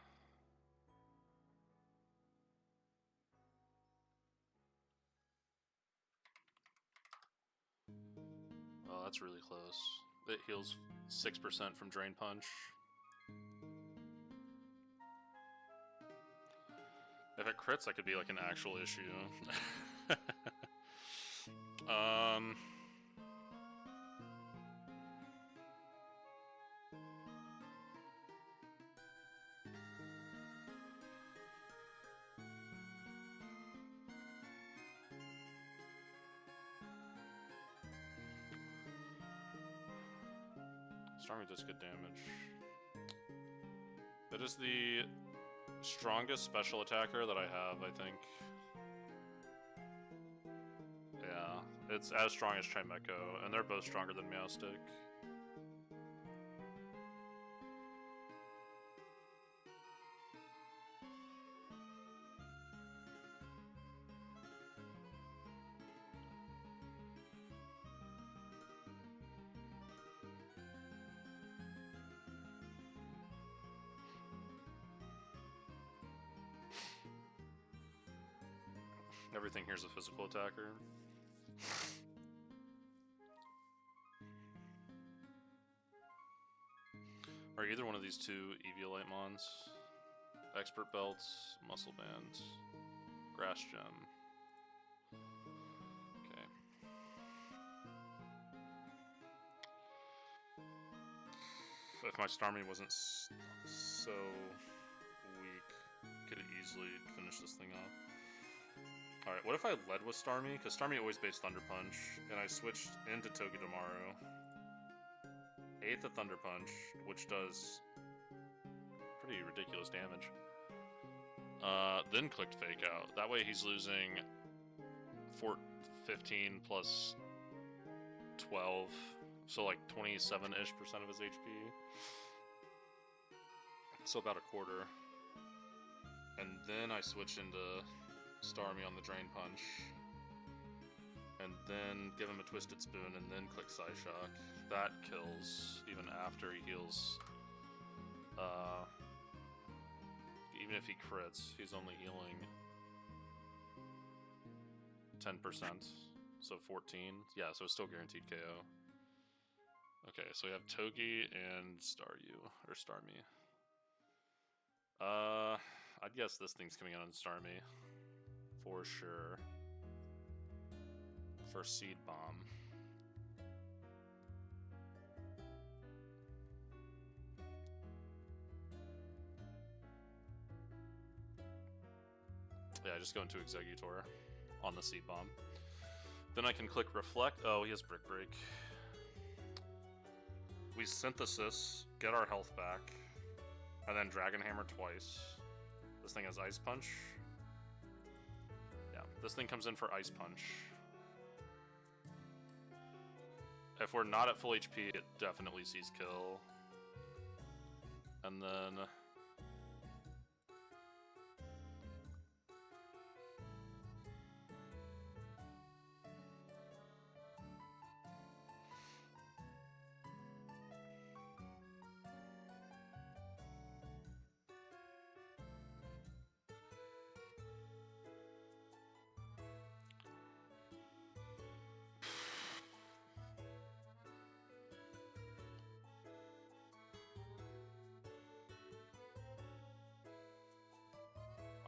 that's really close. It heals 6% from Drain Punch. If it crits, that could be like an actual issue. Starmie does good damage. It is the strongest special attacker that I have, I think. Yeah, it's as strong as Chimecho, and they're both stronger than Meowstic. Everything here's a physical attacker. Are either one of these two Eviolite Mons? Expert Belts, Muscle Band, Grass Gem. Okay. If my Starmie wasn't so weak, could have easily finished this thing off. Alright, what if I led with Starmie? Because Starmie always baits Thunder Punch, and I switched into Togedemaru. 8th of Thunder Punch, which does pretty ridiculous damage. Then clicked Fake Out. That way he's losing 15 plus 12, so like 27-ish% of his HP. So about a quarter. And then I switch into Star me on the Drain Punch. And then give him a Twisted Spoon, and then click Psyshock. That kills, even after he heals. Even if he crits, he's only healing 10%, so 14. Yeah, so it's still guaranteed KO. Okay, so we have Togi and Star You, or Star Me. I'd guess this thing's coming out on Star Me. For sure. For Seed Bomb. Yeah, just go into Executor on the Seed Bomb. Then I can click Reflect. Oh, he has Brick Break. We Synthesis, get our health back, and then Dragon Hammer twice. This thing has Ice Punch. Yeah, this thing comes in for Ice Punch. If we're not at full HP, it definitely sees kill. And then...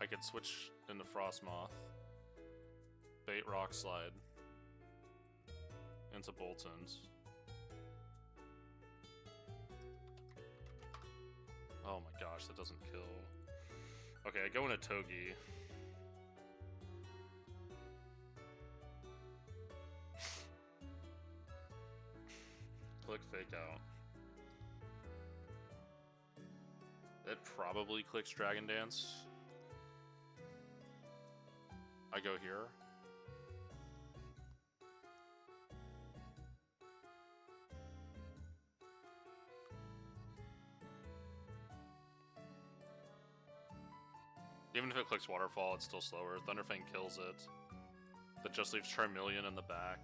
I could switch into Frostmoth, bait Rock Slide, into Boltons. Oh my gosh, that doesn't kill. Okay, I go into Togi. Click Fake Out. It probably clicks Dragon Dance. I go here. Even if it clicks Waterfall, it's still slower. Thunderfang kills it. That just leaves Charmeleon in the back.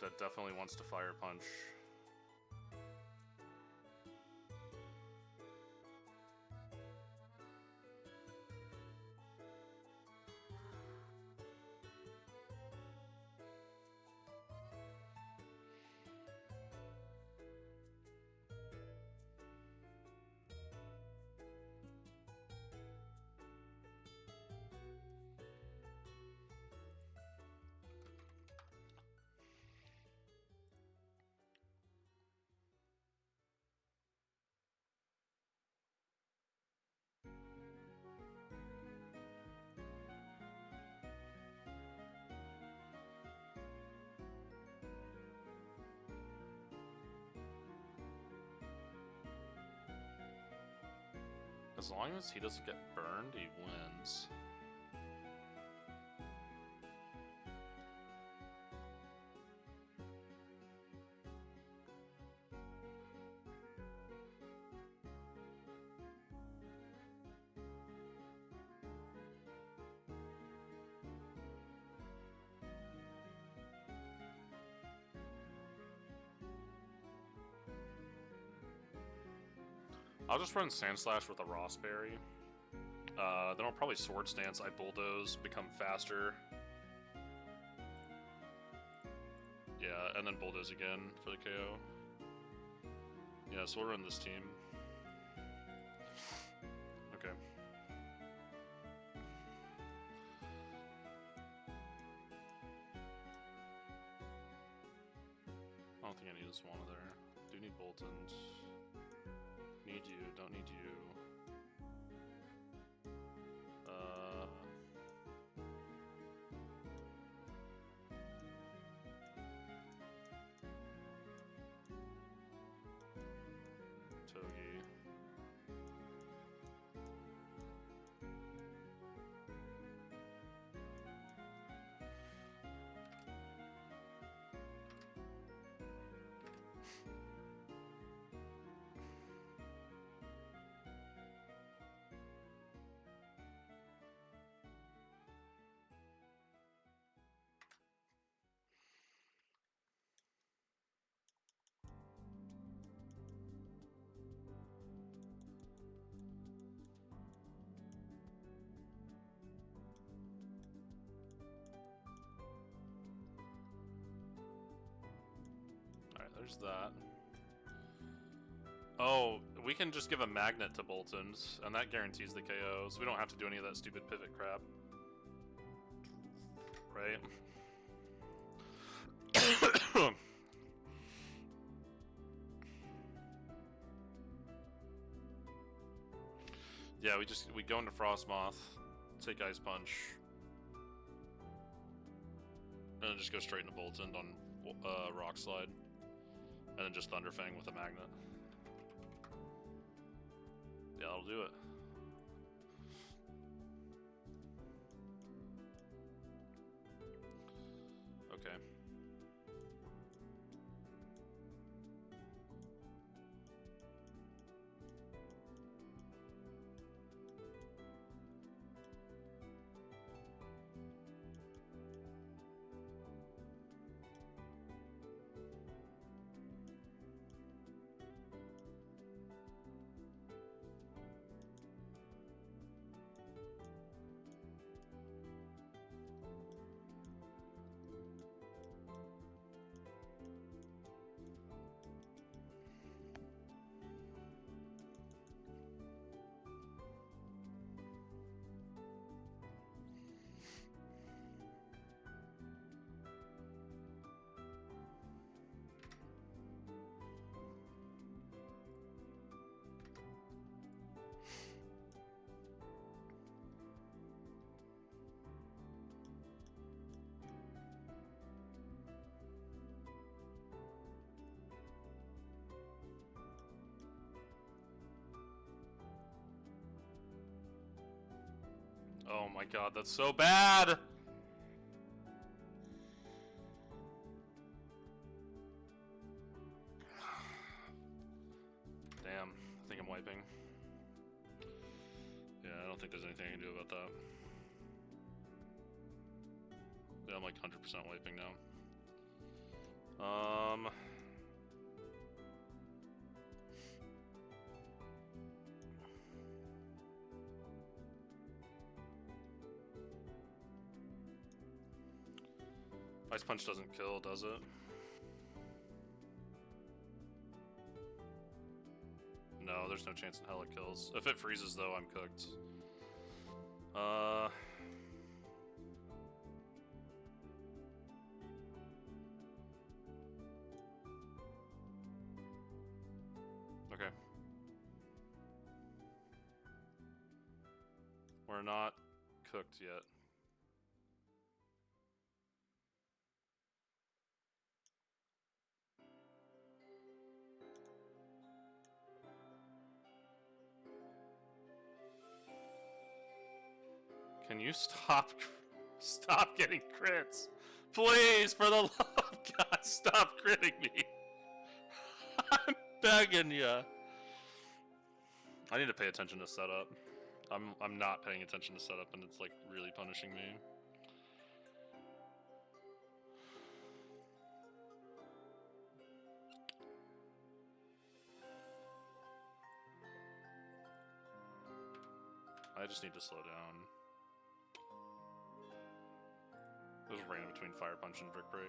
That definitely wants to Fire Punch. As long as he doesn't get burned, he wins. I'll just run Sandslash with a Rossberry. Then I'll probably Sword Stance, I Bulldoze, become faster. Yeah, and then Bulldoze again for the KO. Yeah, so we'll run this team. Okay. I don't think I need this one there. Do need Boltons. Need you, don't need you. Togi. there's that. Oh, we can just give a magnet to Boltons, and that guarantees the KO, so we don't have to do any of that stupid pivot crap. Right? Yeah, we go into Frostmoth, take Ice Punch, and then just go straight into Bolton on Rock Slide, and then just Thunderfang with a magnet. Yeah, that'll do it. Okay. Oh my god, that's so bad! Damn, I think I'm wiping. Yeah, I don't think there's anything I can do about that. Yeah, I'm like 100% wiping now. Ice Punch doesn't kill, does it? No, there's no chance in hell it kills. If it freezes though, I'm cooked. Okay. We're not cooked yet. Can you stop getting crits? Please, for the love of God, stop critting me. I'm begging ya. I need to pay attention to setup. I'm not paying attention to setup, and it's like really punishing me. I just need to slow down. It was random between Fire Punch and Brick Break.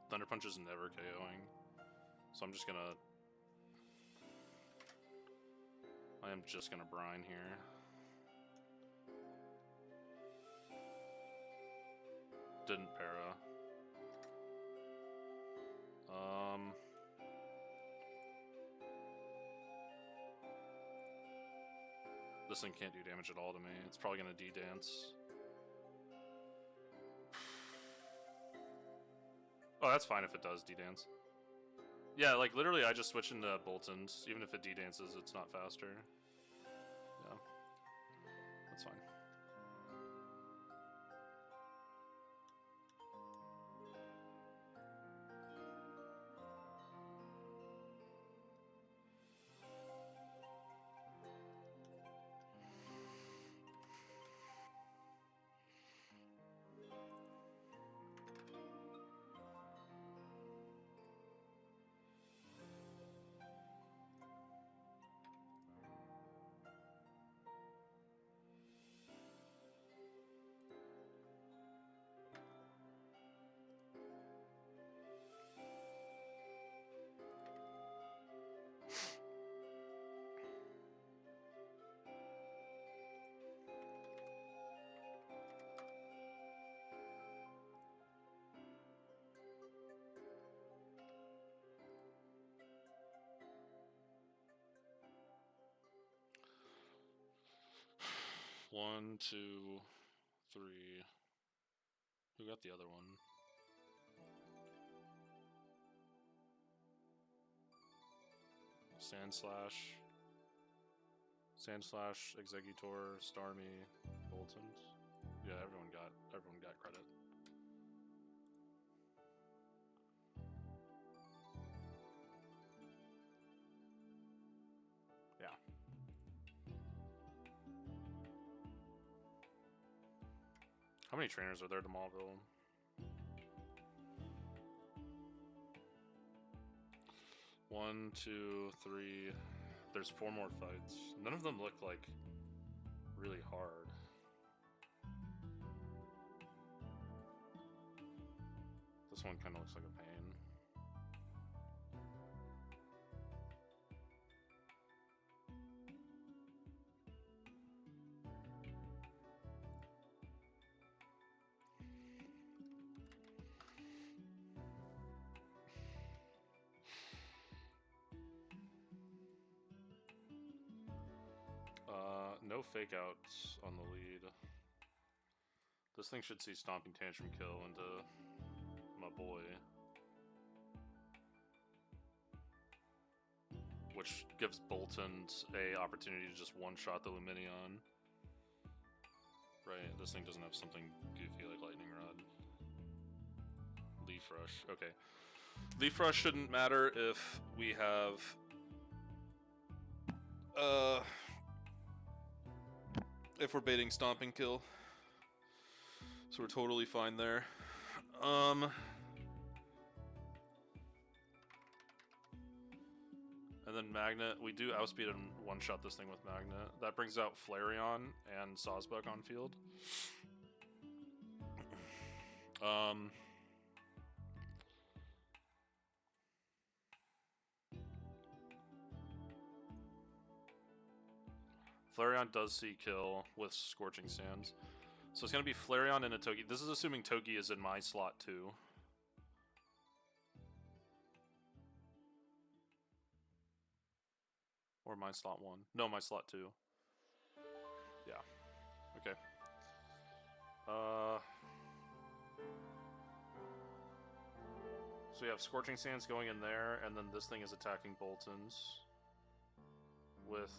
Thunder Punch is never KOing, so I'm just gonna... I am just gonna brine here. Didn't para. This thing can't do damage at all to me. It's probably gonna D-dance. Oh, that's fine if it does D-dance. Yeah, like literally I just switch into Boltons. Even if it D-dances, it's not faster. Yeah. That's fine. 1, 2, 3. Who got the other one? Sandslash, Executor, Starmie, Boltons. Yeah, everyone got credit. Yeah. How many trainers are there to Mauville? One, two, three. There's 4 more fights. None of them look like really hard. This one kind of looks like a pain. No fake outs on the lead. This thing should see Stomping Tantrum kill into my boy. Which gives Boltons a opportunity to just one-shot the Luminion. Right, this thing doesn't have something goofy like Lightning Rod. Leaf Rush, okay. Leaf Rush shouldn't matter if we have... if we're baiting Stomping Kill. So we're totally fine there. And then Magnet, we do outspeed and one-shot this thing with Magnet. That brings out Flareon and Sawsbuck on field. Flareon does see kill with Scorching Sands. So it's going to be Flareon and a Toki. This is assuming Toki is in my slot too. Or my slot 1. No, my slot 2. Yeah. Okay. So we have Scorching Sands going in there, and then this thing is attacking Boltons. With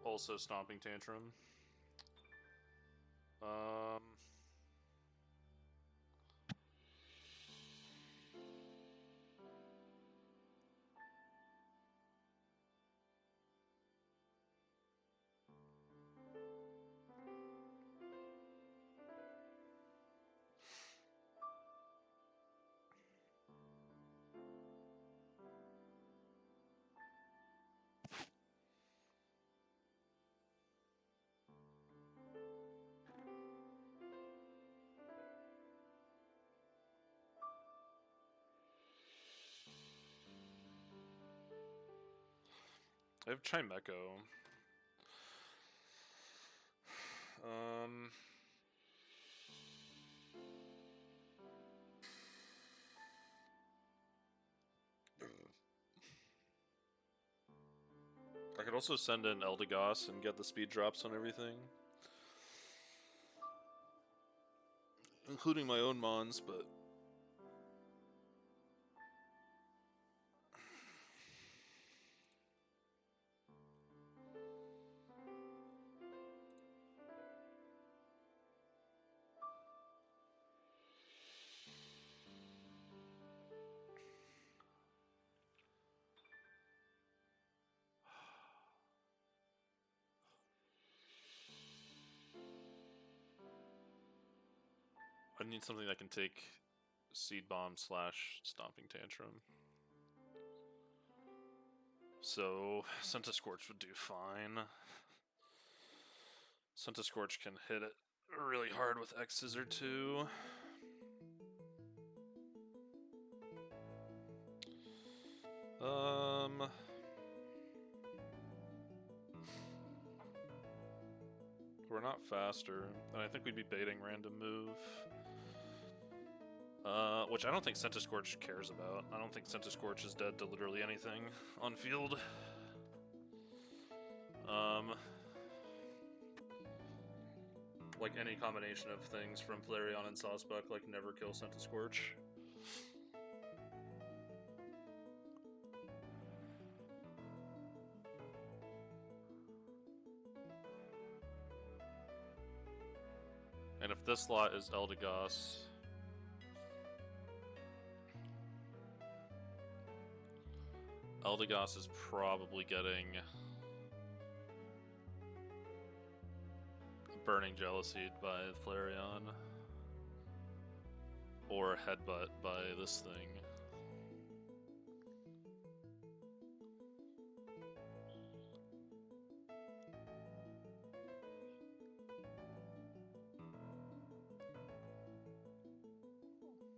also Stomping Tantrum. I have Chimecho. I could also send in Eldegoss and get the speed drops on everything. Including my own Mons, but... I need something that can take Seed Bomb / Stomping Tantrum. So, Centiskorch would do fine. Centiskorch can hit it really hard with X-Scissor too. We're not faster, and I think we'd be baiting random move. Which I don't think Centiskorch cares about. I don't think Centiskorch is dead to literally anything on field. like any combination of things from Flareon and Sawsbuck, like never kill Scentiscorch. And if this slot is Eldegoss, Eldegoss is probably getting Burning Jealousy by Flareon or Headbutt by this thing.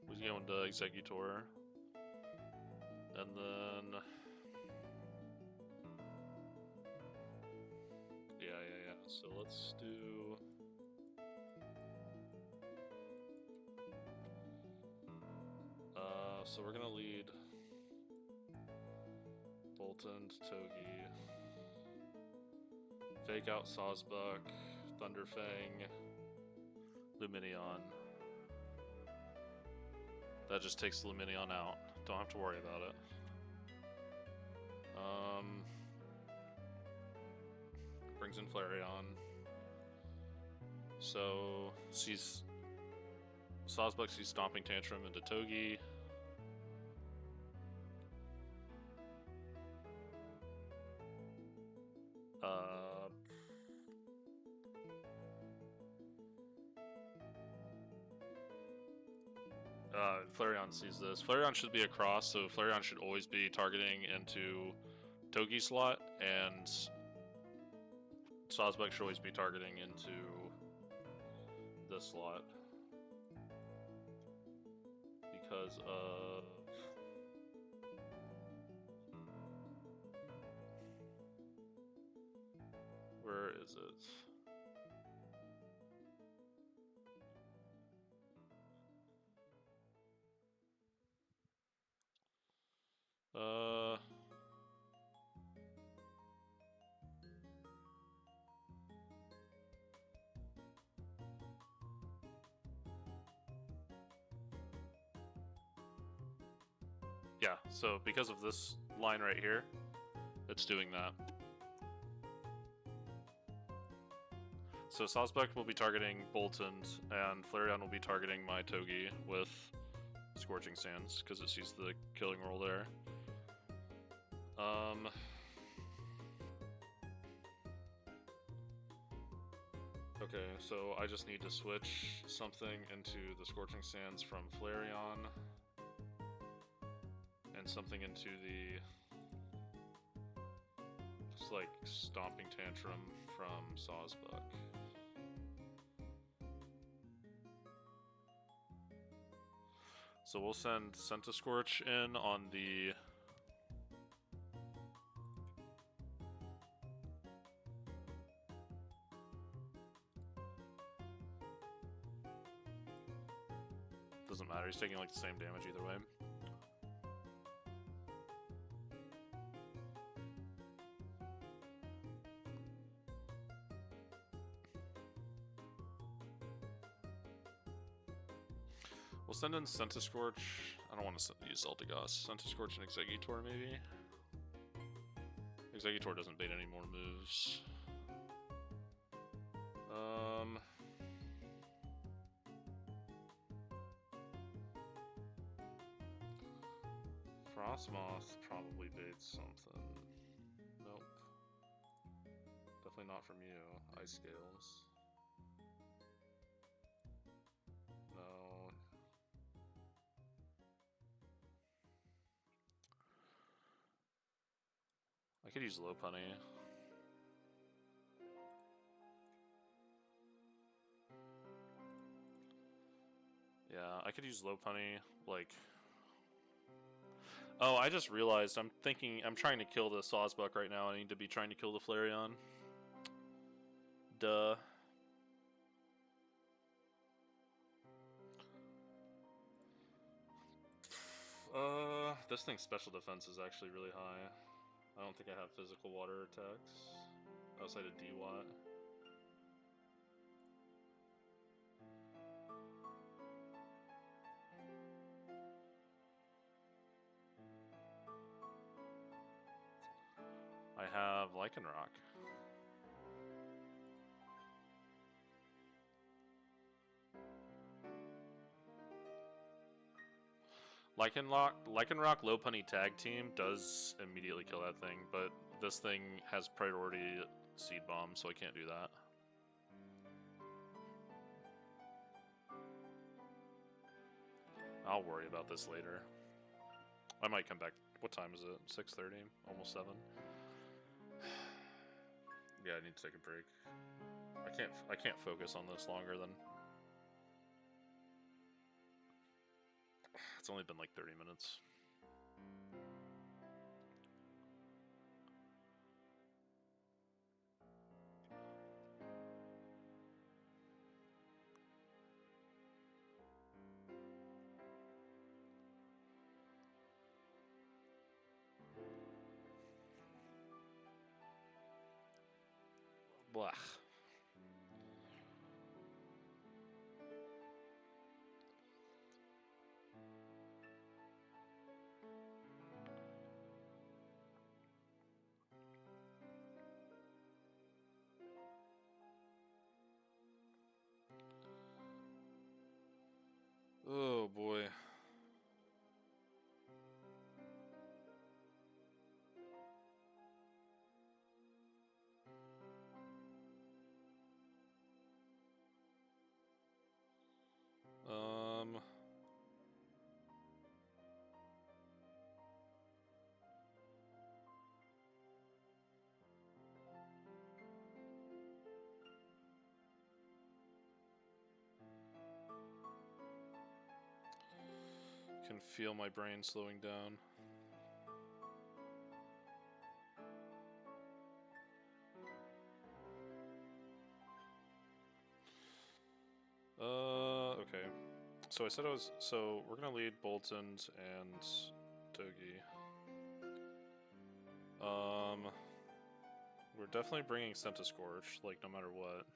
We're going to Exeggutor. And then... Yeah. So let's do... So we're gonna lead Bolton to Togi. Fake out Sawsbuck, Thunderfang, Lumineon. That just takes Lumineon out. Don't have to worry about it. Brings in Flareon. So sees Sawsbuck sees Stomping Tantrum into Togi. Flareon sees this. Flareon should be across, so Flareon should always be targeting into Togi slot, and Sawsbuck should always be targeting into this slot. Because of... Where is it? Yeah, so because of this line right here, it's doing that. So Sawsbuck will be targeting Bolton, and Flareon will be targeting my Togi with Scorching Sands, because it sees the killing roll there. Okay, so I just need to switch something into the Scorching Sands from Flareon, and something into the just like Stomping Tantrum from Sawsbuck. So we'll send Scentiscorch in on the doesn't matter, he's taking like the same damage either way. We'll send in Scentiscorch. I don't want to use Eldegoss. Scentiscorch and Exeggutor, maybe? Exeggutor doesn't bait any more moves. Frostmoth probably baits something. Nope. Definitely not from you. Ice Scales. No. I could use Lopunny. Yeah, I could use Lopunny, like... Oh, I just realized I'm trying to kill the Sawsbuck right now. I need to be trying to kill the Flareon. Duh. This thing's special defense is actually really high. I don't think I have physical water attacks outside of D-Watt. Lycanroc. Lycanroc low punny tag team does immediately kill that thing, but this thing has priority seed bomb, so I can't do that. I'll worry about this later. I might come back. What time is it? 6:30? Almost 7. Yeah, I need to take a break. I can't focus on this longer than. It's only been like 30 minutes. Blah. Oh boy. Can feel my brain slowing down. Okay. So I said so we're gonna lead Bolton and Togi. We're definitely bringing Scentiscorch, like, no matter what.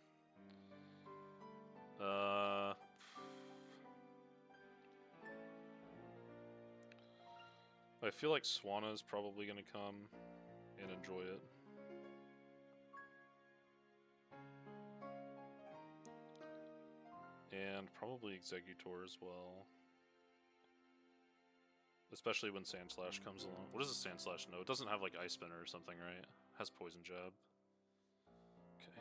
I feel like Swana's probably gonna come and enjoy it. And probably Exeggutor as well. Especially when Sandslash comes along. What does a Sandslash know? It doesn't have like Ice Spinner or something, right? It has Poison Jab. Okay.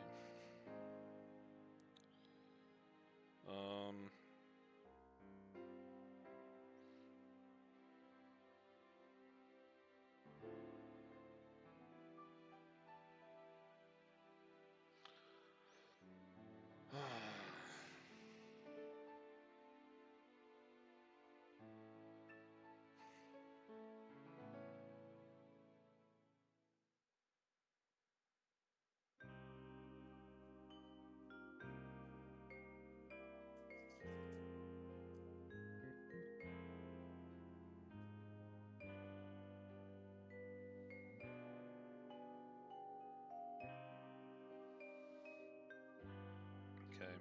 Okay.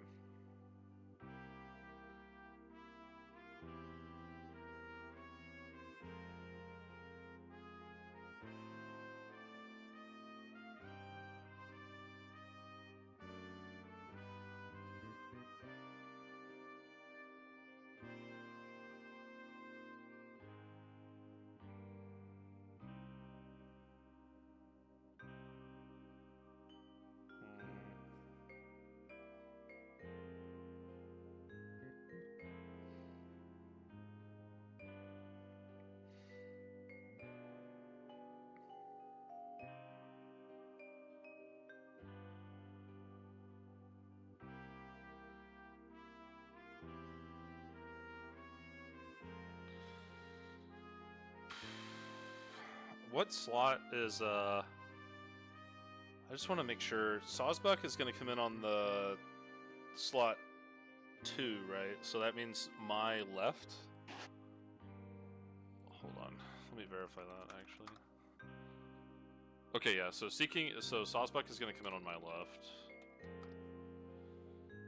What slot is, I just want to make sure. Sawsbuck is going to come in on the slot 2, right? So that means my left? Hold on. Let me verify that, actually. Okay, yeah, so Sawsbuck is going to come in on my left.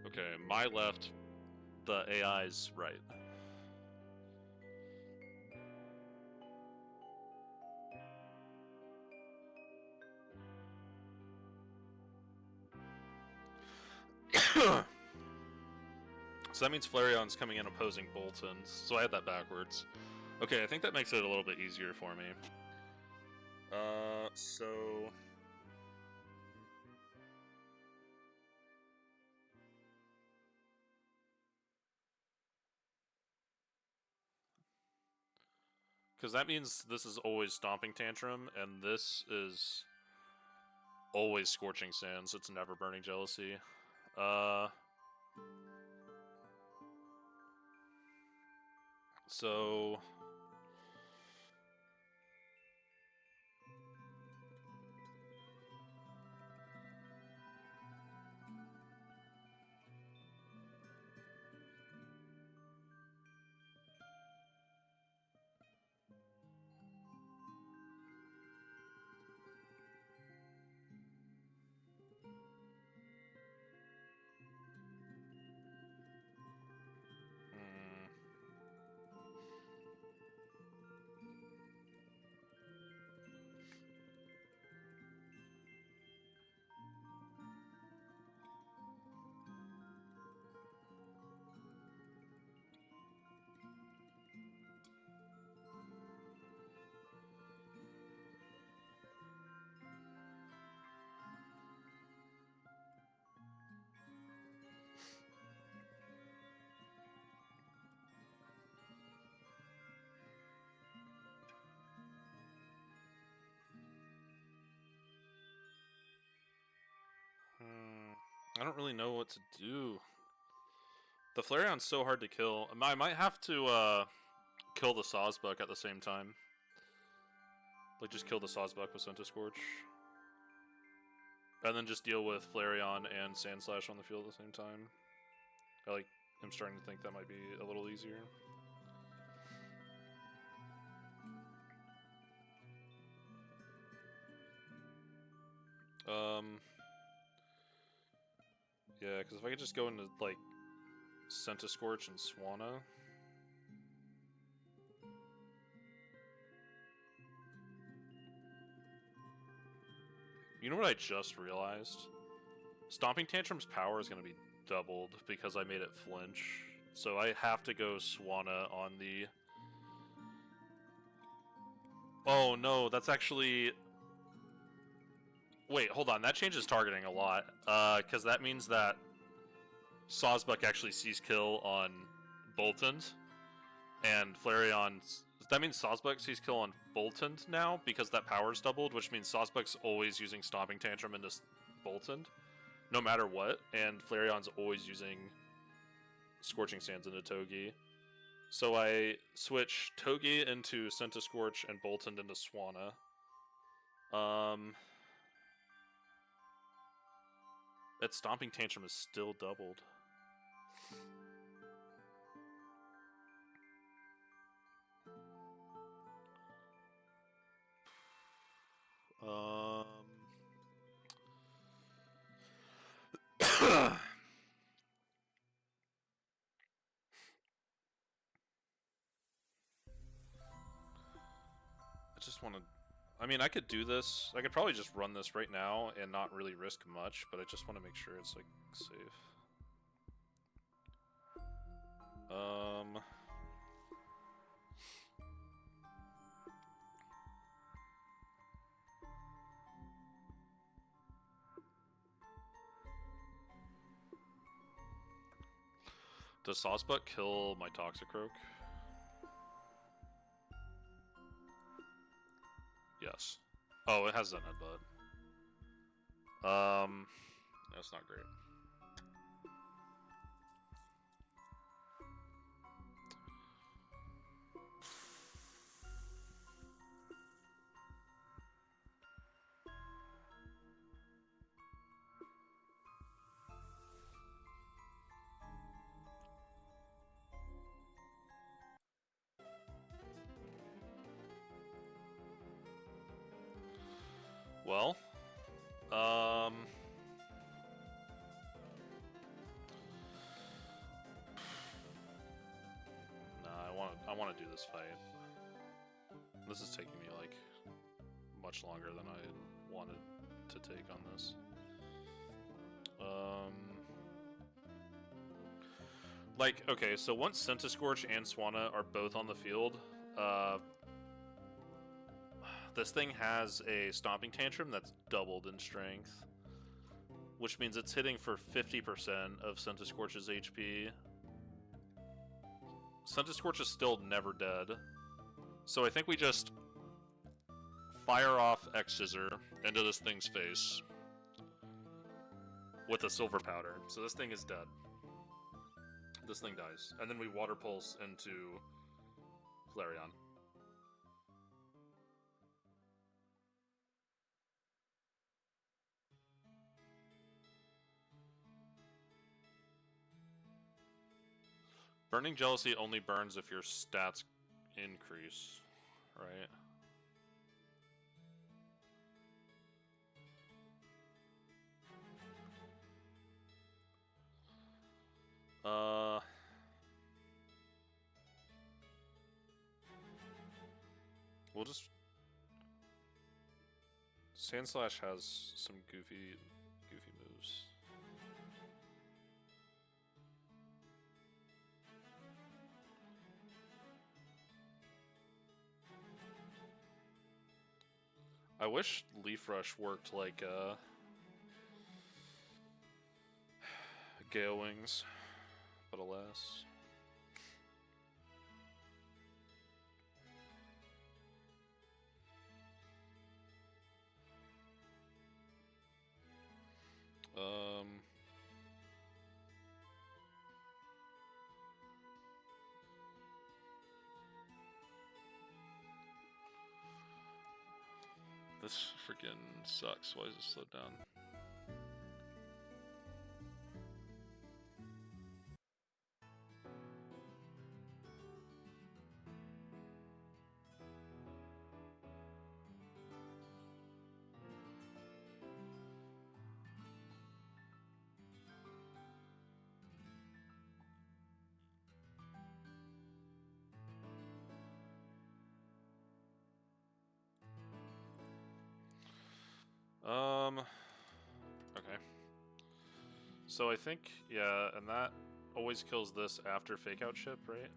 Okay, my left, the AI's right. So that means Flareon's coming in opposing Boltons. So I had that backwards. Okay, I think that makes it a little bit easier for me. So... Because that means this is always Stomping Tantrum, and this is always Scorching Sands. It's never Burning Jealousy. So... I don't really know what to do. The Flareon's so hard to kill. I might have to kill the Sawsbuck at the same time. Like, just kill the Sawsbuck with Centiscorch. And then just deal with Flareon and Sandslash on the field at the same time. I'm starting to think that might be a little easier. Yeah, because if I could just go into, like, Centiscorch and Swanna. You know what I just realized? Stomping Tantrum's power is going to be doubled because I made it flinch. So I have to go Swanna on the... Oh no, that's actually... Wait, hold on, that changes targeting a lot. Because that means that Sawsbuck actually sees kill on Boltons, and Flareon... That means Sawsbuck sees kill on Boltons now, because that power's doubled, which means Sawsbuck's always using Stomping Tantrum into Boltund, no matter what, and Flareon's always using Scorching Sands into Togi. So I switch Togi into Centiscorch and Boltund into Swanna. That Stomping Tantrum is still doubled. I just want to... I mean, I could do this. I could probably just run this right now and not really risk much, but I just want to make sure it's, like, safe. Does Sawsbuck kill my Toxicroak? Yes. Oh, it has Zen Headbutt. That's not great. Well, nah, I want to do this fight. This is taking me like much longer than I wanted to take on this. Like, okay, so once Centiscorch and Swanna are both on the field, this thing has a Stomping Tantrum that's doubled in strength, which means it's hitting for 50% of Centiscorch's HP. Centiscorch is still never dead, so I think we just fire off X-Scissor into this thing's face with a Silver Powder. So this thing is dead. This thing dies. And then we Water Pulse into Flareon. Burning Jealousy only burns if your stats increase, right? We'll just... Sandslash has some goofy moves. I wish Leaf Rush worked like Gale Wings, but alas. This freaking sucks. Why is it slowed down? Okay. So I think, yeah, and that always kills this after Fake Out Chip, right?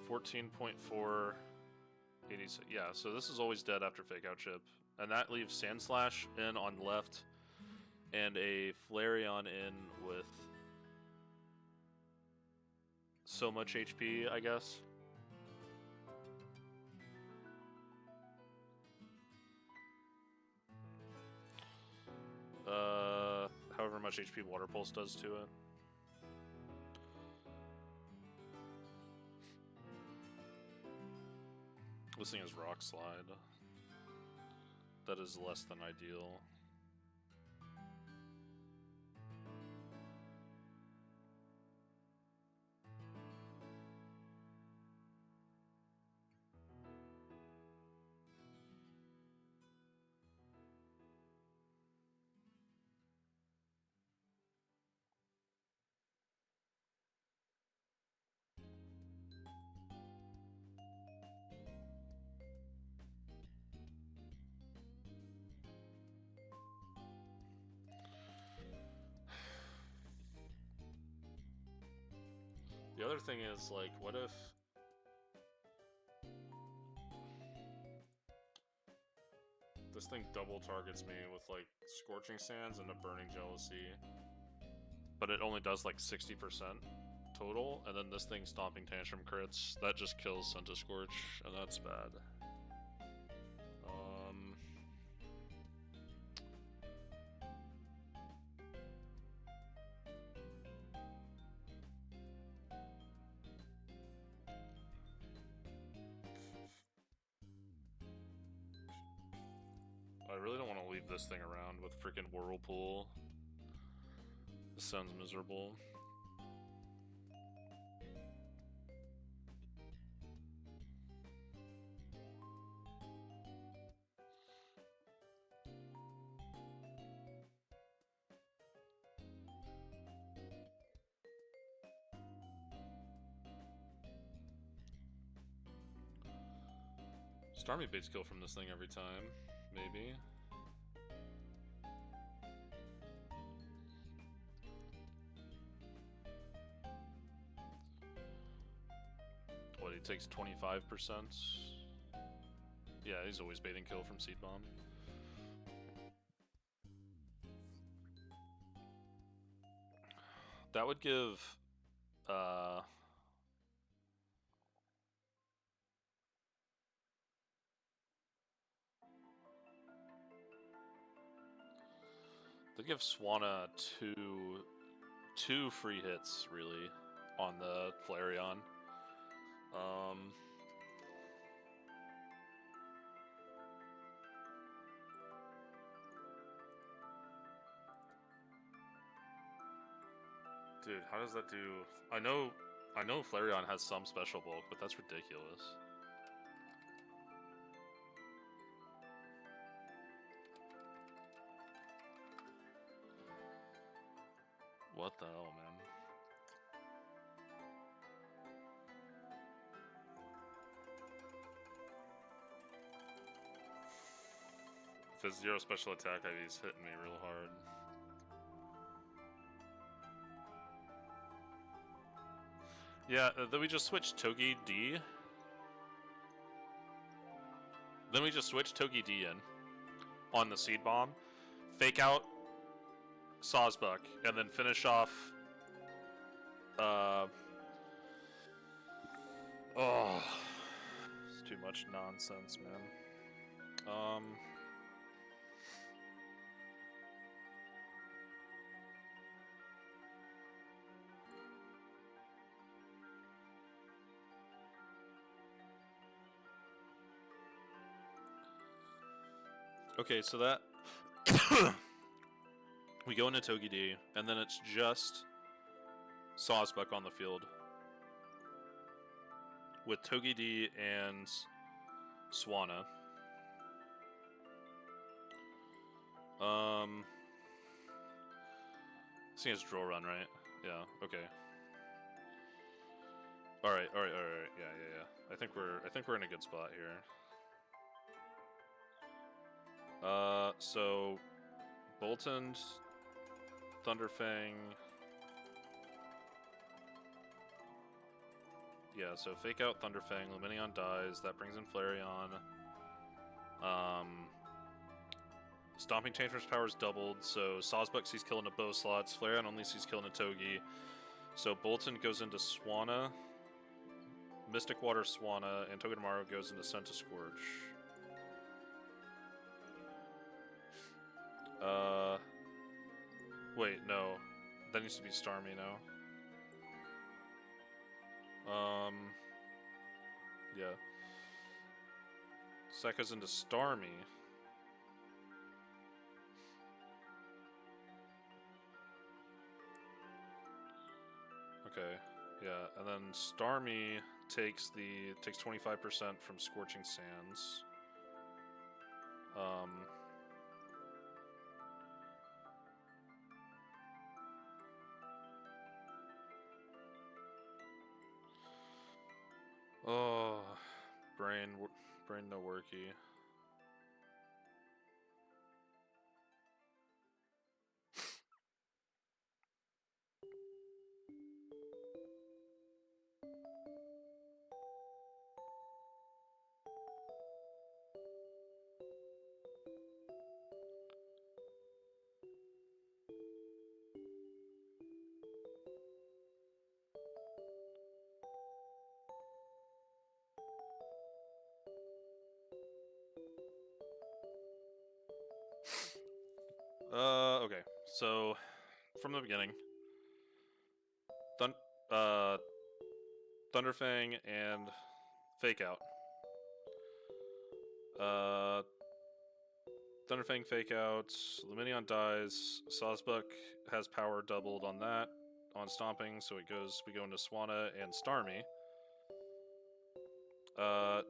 14.4, 86. Yeah, so this is always dead after Fake Out Chip. And that leaves Sandslash in on left and a Flareon in with so much HP, I guess. However much HP Water Pulse does to it. This thing is Rock Slide. That is less than ideal. The other thing is, like, what if... this thing double targets me with, like, Scorching Sands and a Burning Jealousy, but it only does, like, 60% total, and then this thing Stomping Tantrum crits. That just kills Centiscorch, and that's bad. I really don't want to leave this thing around with freaking Whirlpool. This sounds miserable. Starmie base kill from this thing every time, maybe. he takes 25%. Yeah, he's always baiting kill from Seed Bomb. That would give they give Swanna two free hits really on the Flareon. Dude, how does that do? I know Flareon has some special bulk, but that's ridiculous. What the hell, man? If it's 0 special attack, he's hitting me real hard. Yeah, then we just switch Togi D. Then we just switch Togi D in on the Seed Bomb, fake out Sawsbuck, and then finish off. Oh, it's too much nonsense, man. Okay, so that we go into Togi D, and then it's just Sawsbuck on the field with Togi D and Swanna. I think it's draw run, right? Yeah. Okay. All right. Yeah. I think we're in a good spot here. So Boltund, Thunderfang. Yeah, so fake out Thunderfang, Luminion dies, that brings in Flareon. Stomping Tantrum's power is doubled, so Sawsbuck sees kill into both slots, Flareon only sees kill into Togi. So Boltund goes into Swanna, Mystic Water Swanna, and Togedemaru goes into Centiskorch. Wait, no. That needs to be Starmie now. Yeah. So that goes into Starmie. Okay, yeah, and then Starmie takes 25% from Scorching Sands. Oh, brain no worky. Okay, so from the beginning, Thunderfang and Fake Out. Thunderfang Fake Out, Luminion dies, Sawsbuck has power doubled on that, on Stomping, so we go into Swanna and Starmie.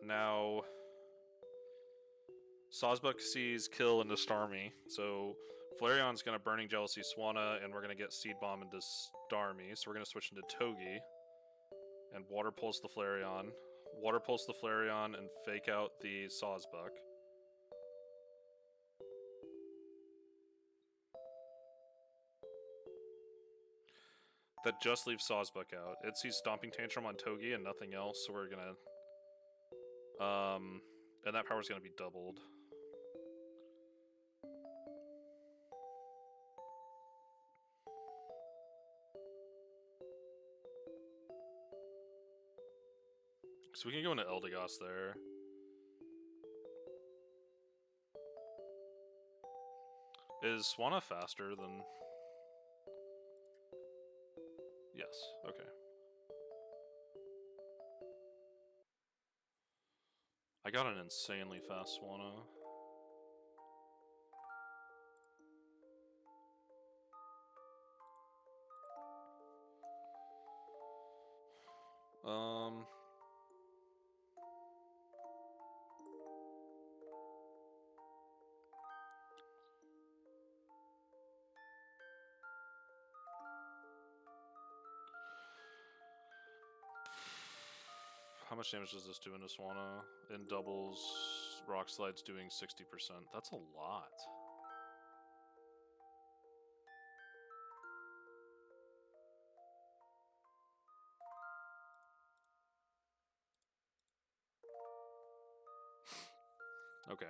Now Sawsbuck sees kill into Starmie, so Flareon's gonna Burning Jealousy Swanna, and we're gonna get Seed Bomb into Starmie, so we're gonna switch into Togi, and Water Pulse the Flareon. Water Pulse the Flareon and fake out the Sawsbuck. that just leaves Sawsbuck out. It sees Stomping Tantrum on Togi and nothing else, so we're gonna... and that power's gonna be doubled. So we can go into Eldegoss there. Is Swanna faster than... Yes, okay. I got an insanely fast Swanna. How much damage does this do into Swanna? In doubles, Rock Slide's doing 60%. That's a lot. Okay.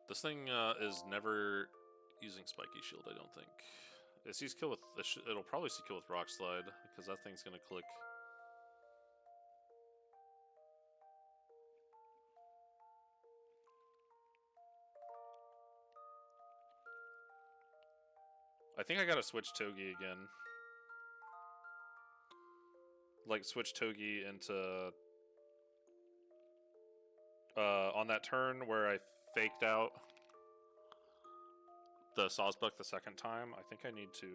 This thing is never using Spiky Shield, I don't think. It sees kill with... It'll probably see kill with Rock Slide, because that thing's gonna click... I think I gotta switch Togi again. Like, switch Togi into... on that turn where I faked out the Sawsbuck the second time, I think I need to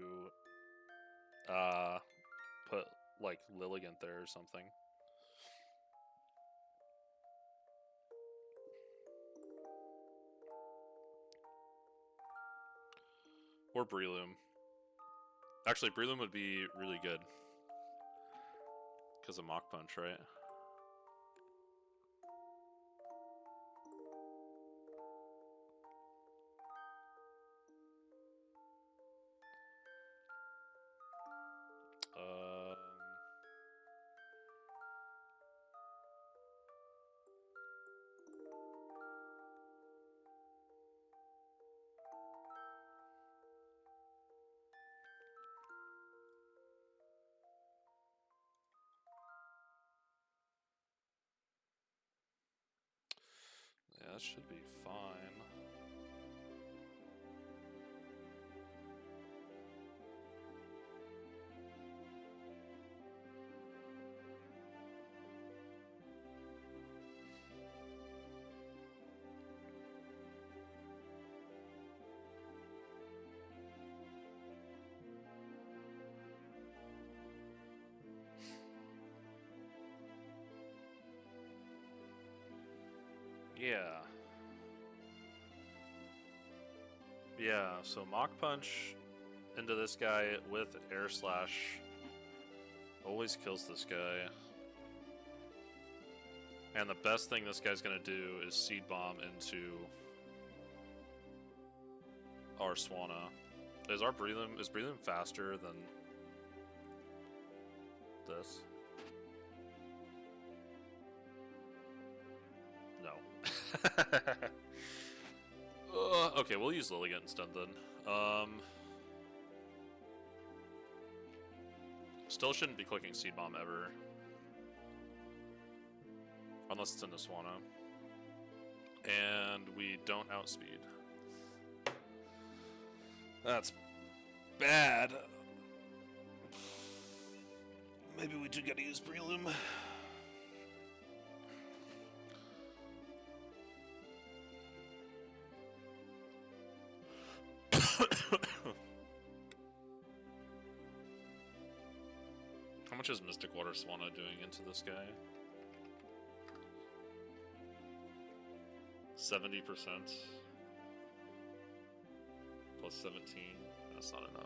put, like, Lilligant there or something. Or Breloom. Actually, Breloom would be really good. Because of Mach Punch, right? Yeah, that should be fine. Yeah. Yeah, so Mach Punch into this guy with Air Slash always kills this guy. And the best thing this guy's gonna do is Seed Bomb into our Swanna. Is Breloom faster than this? No. Okay, we'll use Lilligant instead then. Still shouldn't be clicking Seed Bomb ever. Unless it's in the Swanna. And we don't outspeed. That's bad. Maybe we do gotta use Breloom. How much is Mystic Water Swanna doing into this guy? 70%. Plus 17. That's not enough.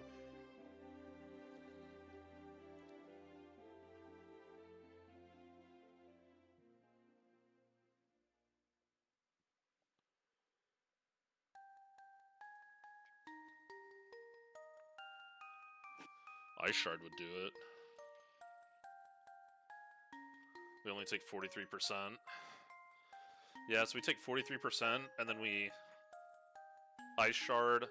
Ice Shard would do it. We only take 43%. Yeah, so we take 43%, and then we Ice Shard.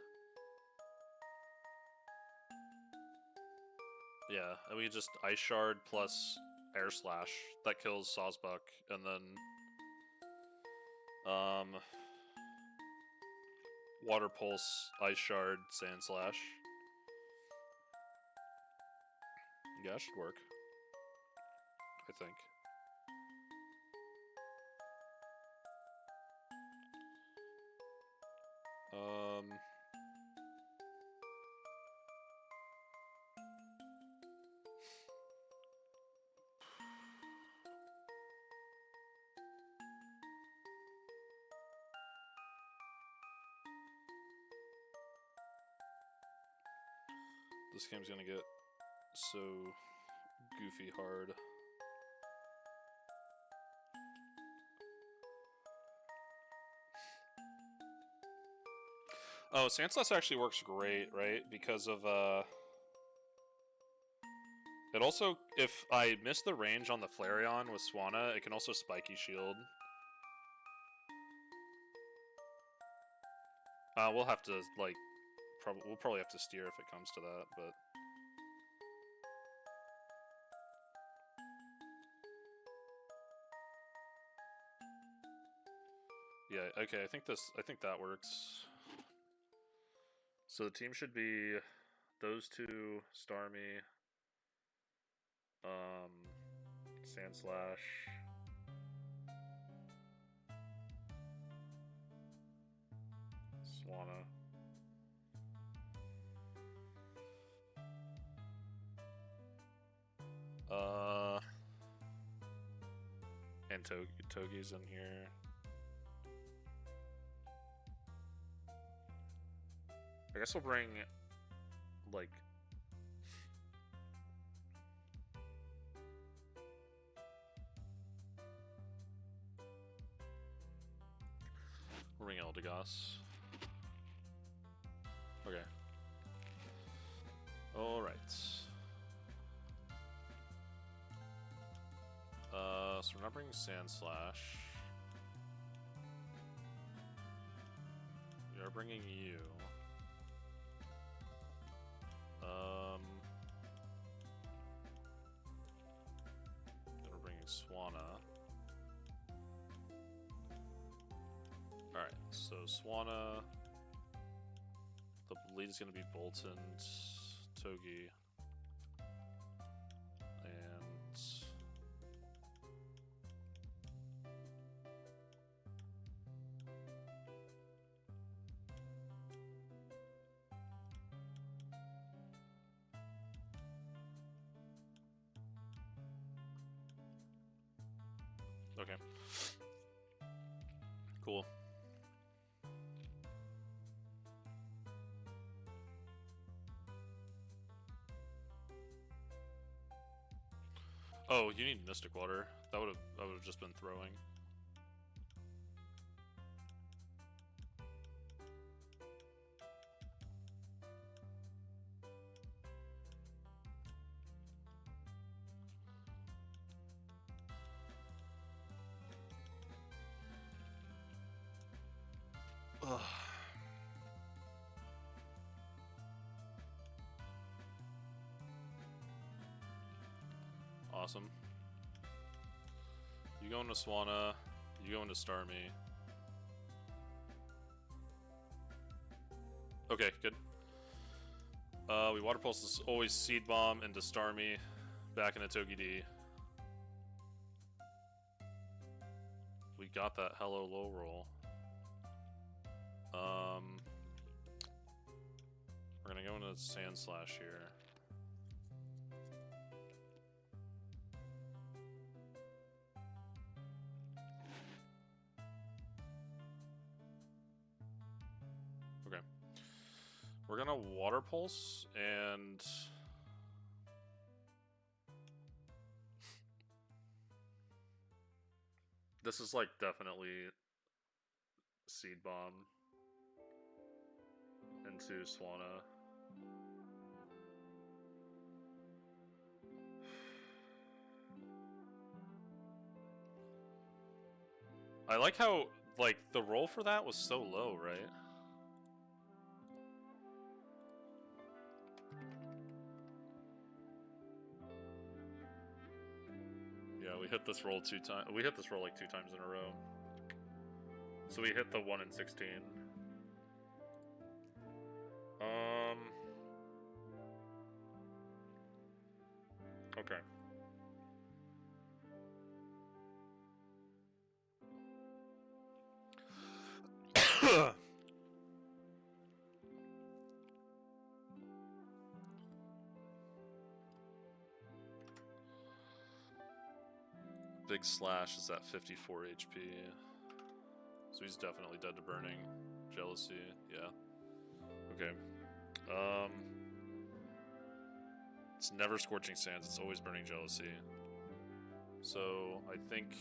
Yeah, and we just Ice Shard plus Air Slash. That kills Sawsbuck, and then Water Pulse, Ice Shard, Sand Slash. Yeah, that should work. I think. This game's gonna get so goofy hard. Oh, Sand Slash actually works great, right? Because of it also, if I miss the range on the Flareon with Swanna, it can also Spiky Shield. We'll have to, like, we'll probably have to steer if it comes to that, but... Yeah, okay, I think that works. So the team should be those two, Starmie, Sand Slash, Swanna. And Togi's in here. I guess we'll bring, like... We'll bring Eldegoss. Okay. Alright. So we're not bringing Sand Slash. We are bringing you. Then we're bringing Swanna. Alright, so Swanna. The lead is going to be Bolton, Togi, and... Okay. Cool. Oh, you need Mystic Water. That would have just been throwing. Ugh. Awesome. You go into Swanna, you go into Starmie. Okay, good. We Water Pulse is always Seed Bomb into Starmie, back into Togi D. We got that hello low roll. We're gonna go into Sand Slash here. Okay. We're gonna Water Pulse and... This is like definitely Seed Bomb into Swanna. I like how, like, the roll for that was so low, right? Yeah, we hit this roll 2 times. We hit this roll like 2 times in a row. So we hit the 1 in 16. Okay. Big Slash is at 54 HP. So he's definitely dead to burning. Jealousy, yeah. Okay. It's never Scorching Sands, it's always Burning Jealousy. So I think,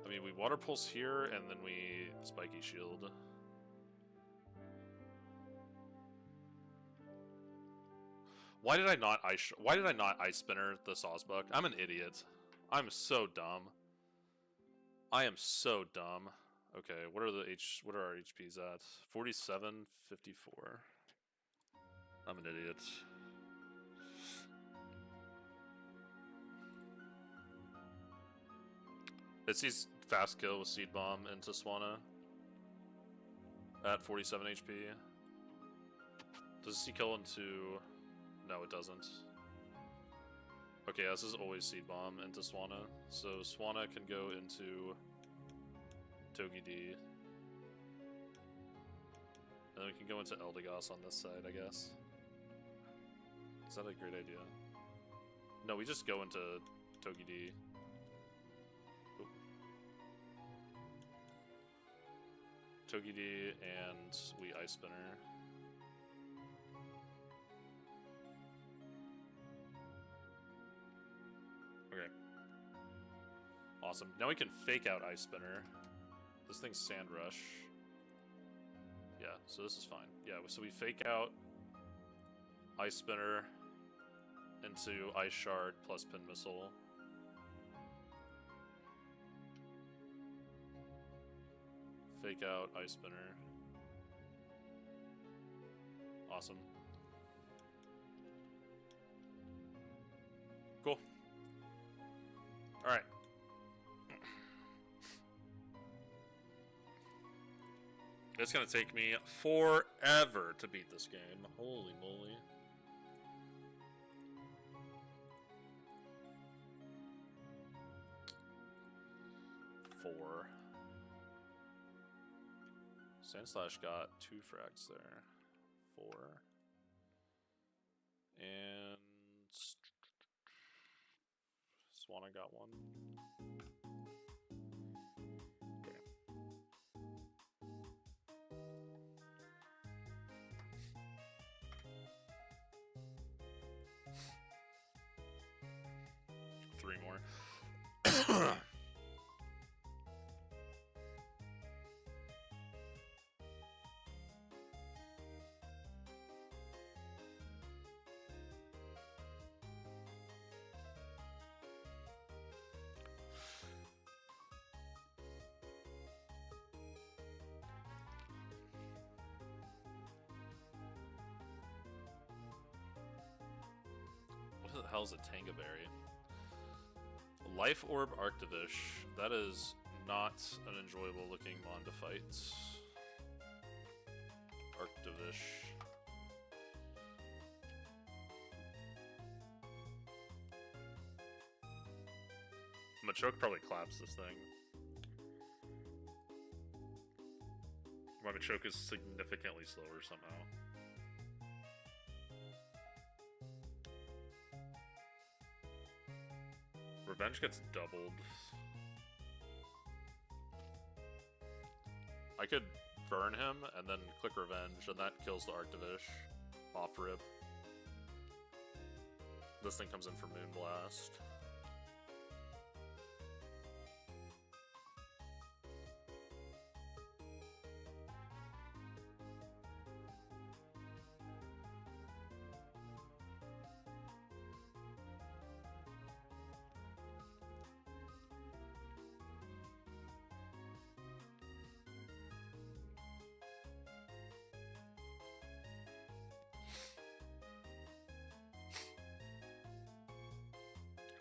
I mean, we Water Pulse here and then we Spiky Shield. Why did I not Ice Spinner the Sawsbuck? I'm an idiot. I'm so dumb. I am so dumb. Okay, what are our HPs at? 47, 54. I'm an idiot. It sees fast kill with Seed Bomb into Swanna at 47 HP. Does it see kill into... No, it doesn't. Okay, this is always Seed Bomb into Swanna. So Swanna can go into Togi D. And then we can go into Eldegoss on this side, I guess. Is that a great idea? No, we just go into Togi D. Oop. Togi D and we Ice Spinner. Okay. Awesome. Now we can fake out Ice Spinner. This thing's Sand Rush. Yeah, so this is fine. Yeah, so we fake out Ice Spinner into Ice Shard plus Pin Missile. Fake out Ice Spinner. Awesome. Cool. Alright. It's gonna take me forever to beat this game. Holy moly. Four. Sandslash got 2 frags there. 4. And Swanna got 1. Okay. 3 more. What the hell is a Tangaberry? Life Orb Arctivish. That is not an enjoyable looking mon to fight. Arctivish. Machoke probably claps this thing. My Machoke is significantly slower somehow. Revenge gets doubled. I could burn him and then click Revenge, and that kills the Arctivish. Off rip. This thing comes in for Moonblast.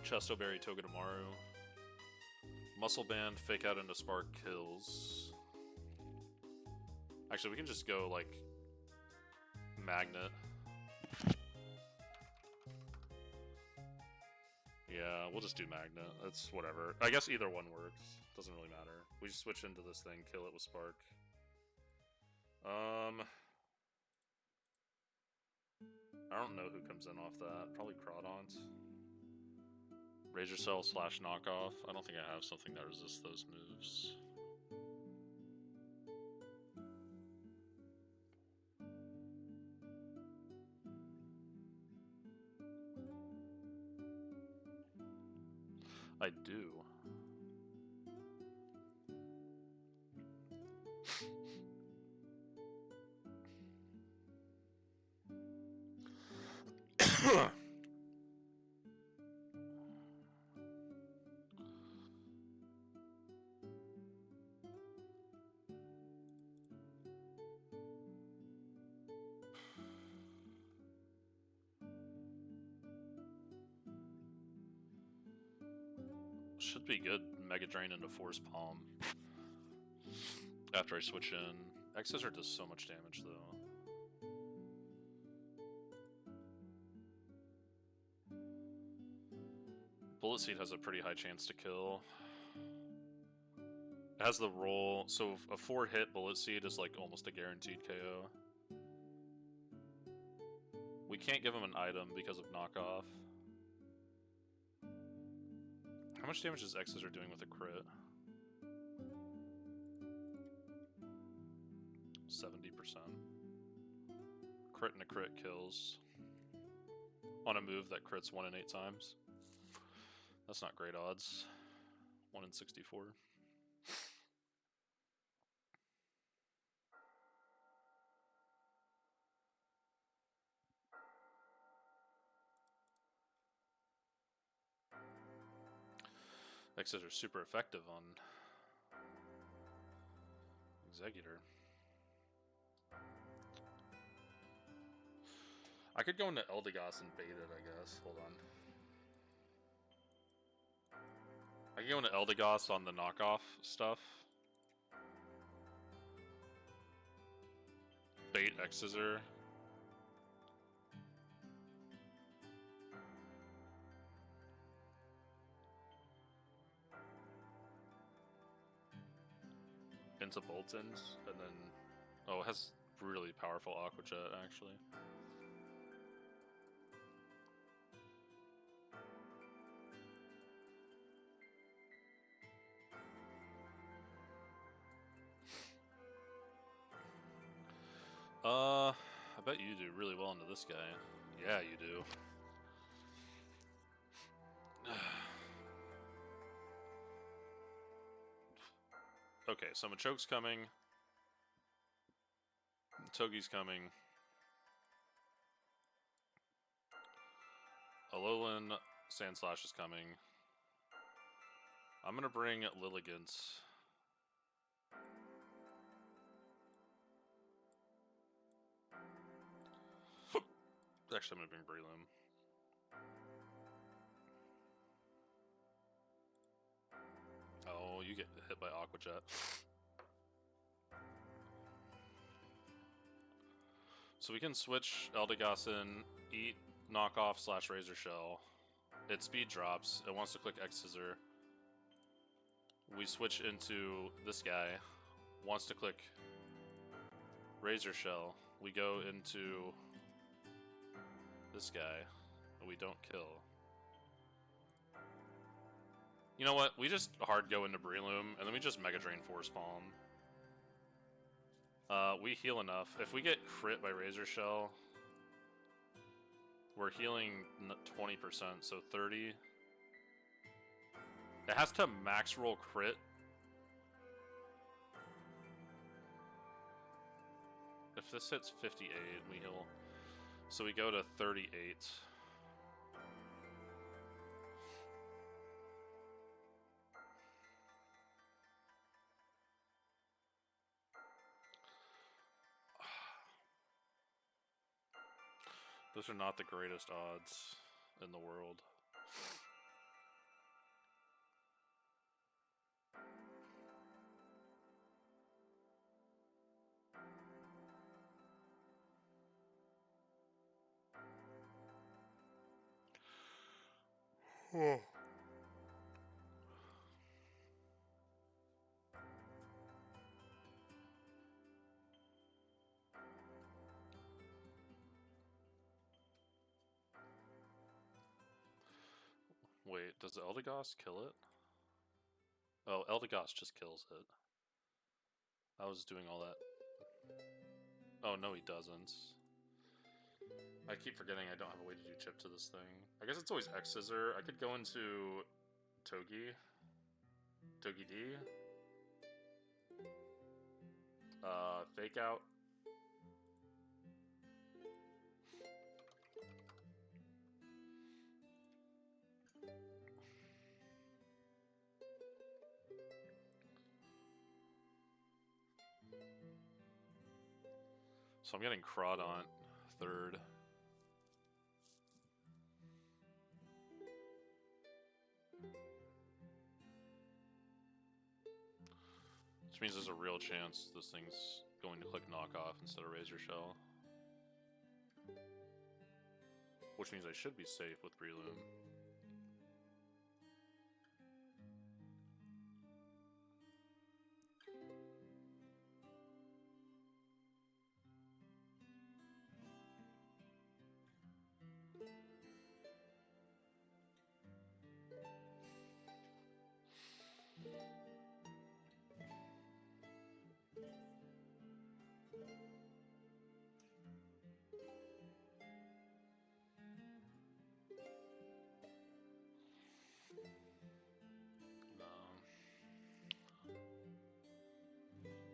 Chestoberry Togedemaru. Muscle Band, Fake Out into Spark kills. Actually, we can just go, like, Magnet. Yeah, we'll just do Magnet. That's whatever. I guess either one works. Doesn't really matter. We just switch into this thing, kill it with Spark. I don't know who comes in off that. Probably Crawdont. Razor Cell / Knockoff. I don't think I have something that resists those moves. I do. Should be good. Mega Drain into Force Palm. After I switch in. X-Scissor does so much damage though. Bullet Seed has a pretty high chance to kill. It has the roll, so a 4-hit Bullet Seed is like almost a guaranteed KO. We can't give him an item because of knockoff. How much damage is X-Scissor doing with a crit? 70%. Crit and a crit kills. On a move that crits 1 in 8 times. That's not great odds. 1 in 64. X-Scissor are super effective on Executor. I could go into Eldegoss and bait it, I guess. Hold on. I can go into Eldegoss on the knockoff stuff. Bait X-Scissor. Into Boltons, and then... Oh, it has really powerful Aqua Jet, actually. I bet you do really well into this guy. Yeah, you do. Okay, so Machoke's coming. Togi's coming. Alolan Sandslash is coming. I'm gonna bring Lilligant. Actually, I'm gonna bring Breloom. Oh, you get hit by Aqua Jet. So we can switch Eldegoss in, eat knockoff / Razor Shell. Its speed drops. It wants to click X-Scissor. We switch into this guy. Wants to click Razor Shell. We go into this guy. And we don't kill. You know what? We just hard go into Breloom, and then we just Mega Drain Force Palm. We heal enough. If we get crit by Razor Shell, we're healing 20%, so 30. It has to max roll crit. If this hits 58, we heal. So we go to 38. Those are not the greatest odds in the world. Oh. Wait, does Eldegoss kill it? Oh, Eldegoss just kills it. I was doing all that. Oh, no, he doesn't. I keep forgetting I don't have a way to do chip to this thing. I guess it's always X Scissor. I could go into Togi. Togi D. Fake out. So I'm getting Crawdaunt third. Which means there's a real chance this thing's going to click knockoff instead of Razor Shell. Which means I should be safe with Breloom.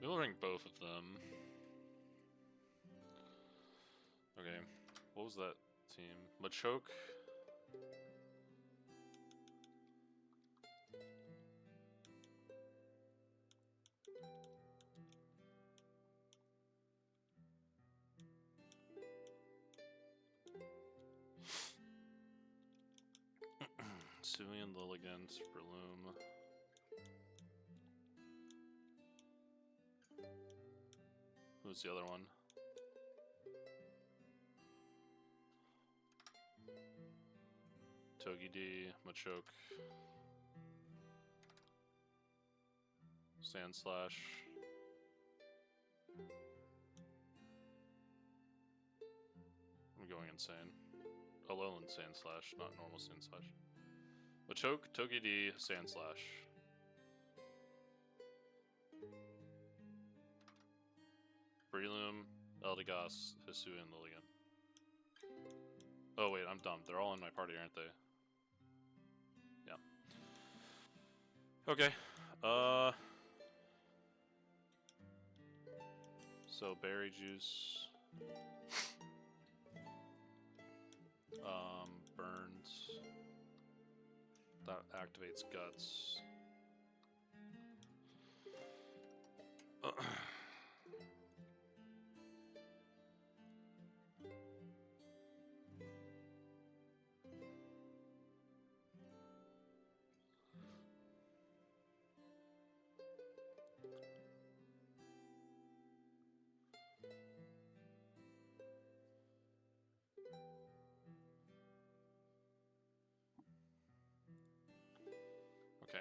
We'll ring both of them. Okay, what was that team? Machoke. Suian, Lilligant, Breloom. Who's the other one? Togi D, Machoke, Sand Slash. I'm going insane. Alolan Sand Slash, not normal Sand Slash. Machoke, Togi D, Sand Slash. Breloom, Eldegoss, Hisuian, Lilligant. Oh wait, I'm dumb. They're all in my party, aren't they? Yeah. Okay. So berry juice. Burns. That activates guts. Okay.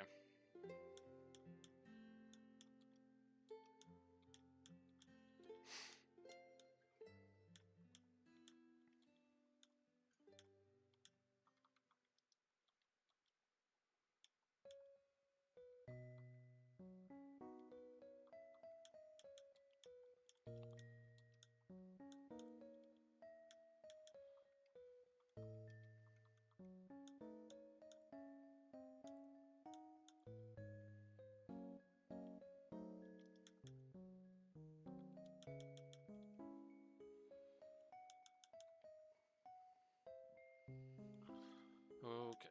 Okay.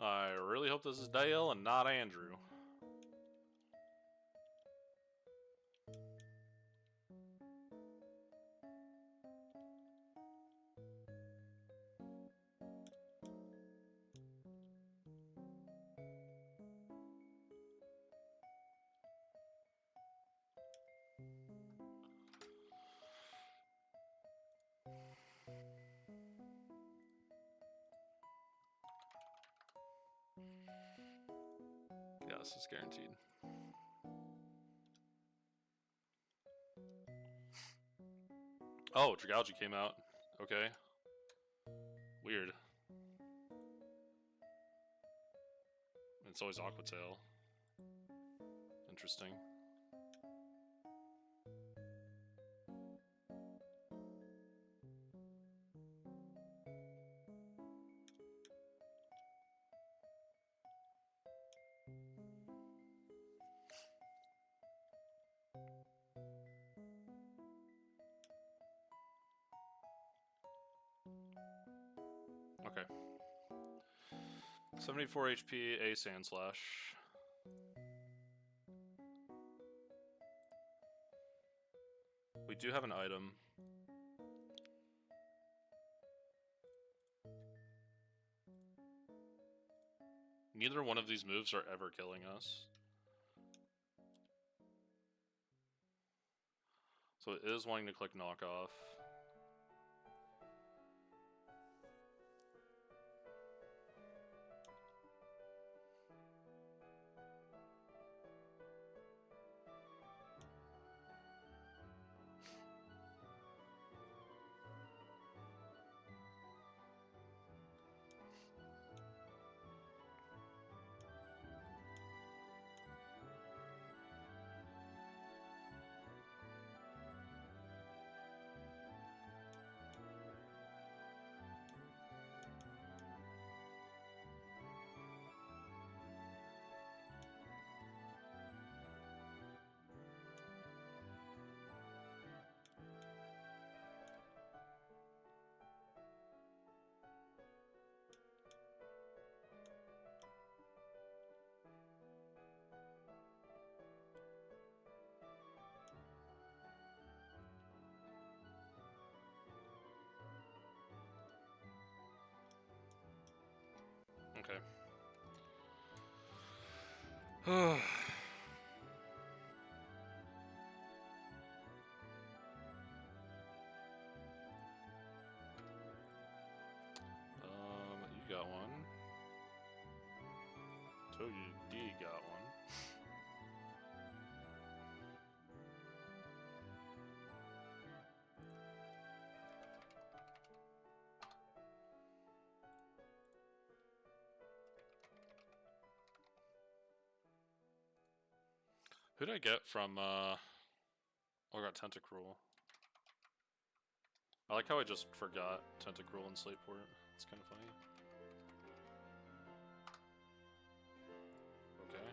I really hope this is Dale and not Andrew. this is guaranteed. Oh, Dragalge came out. Okay. Weird. It's always Aquatail. Interesting. Okay. 74 HP, a Sand Slash. We do have an item. Neither one of these moves are ever killing us. So it is wanting to click knockoff. Okay. You got one. Togepi D got one. Who did I get from, oh, I got Tentacruel. I like how I just forgot Tentacruel in Slateport. It's kind of funny. Okay.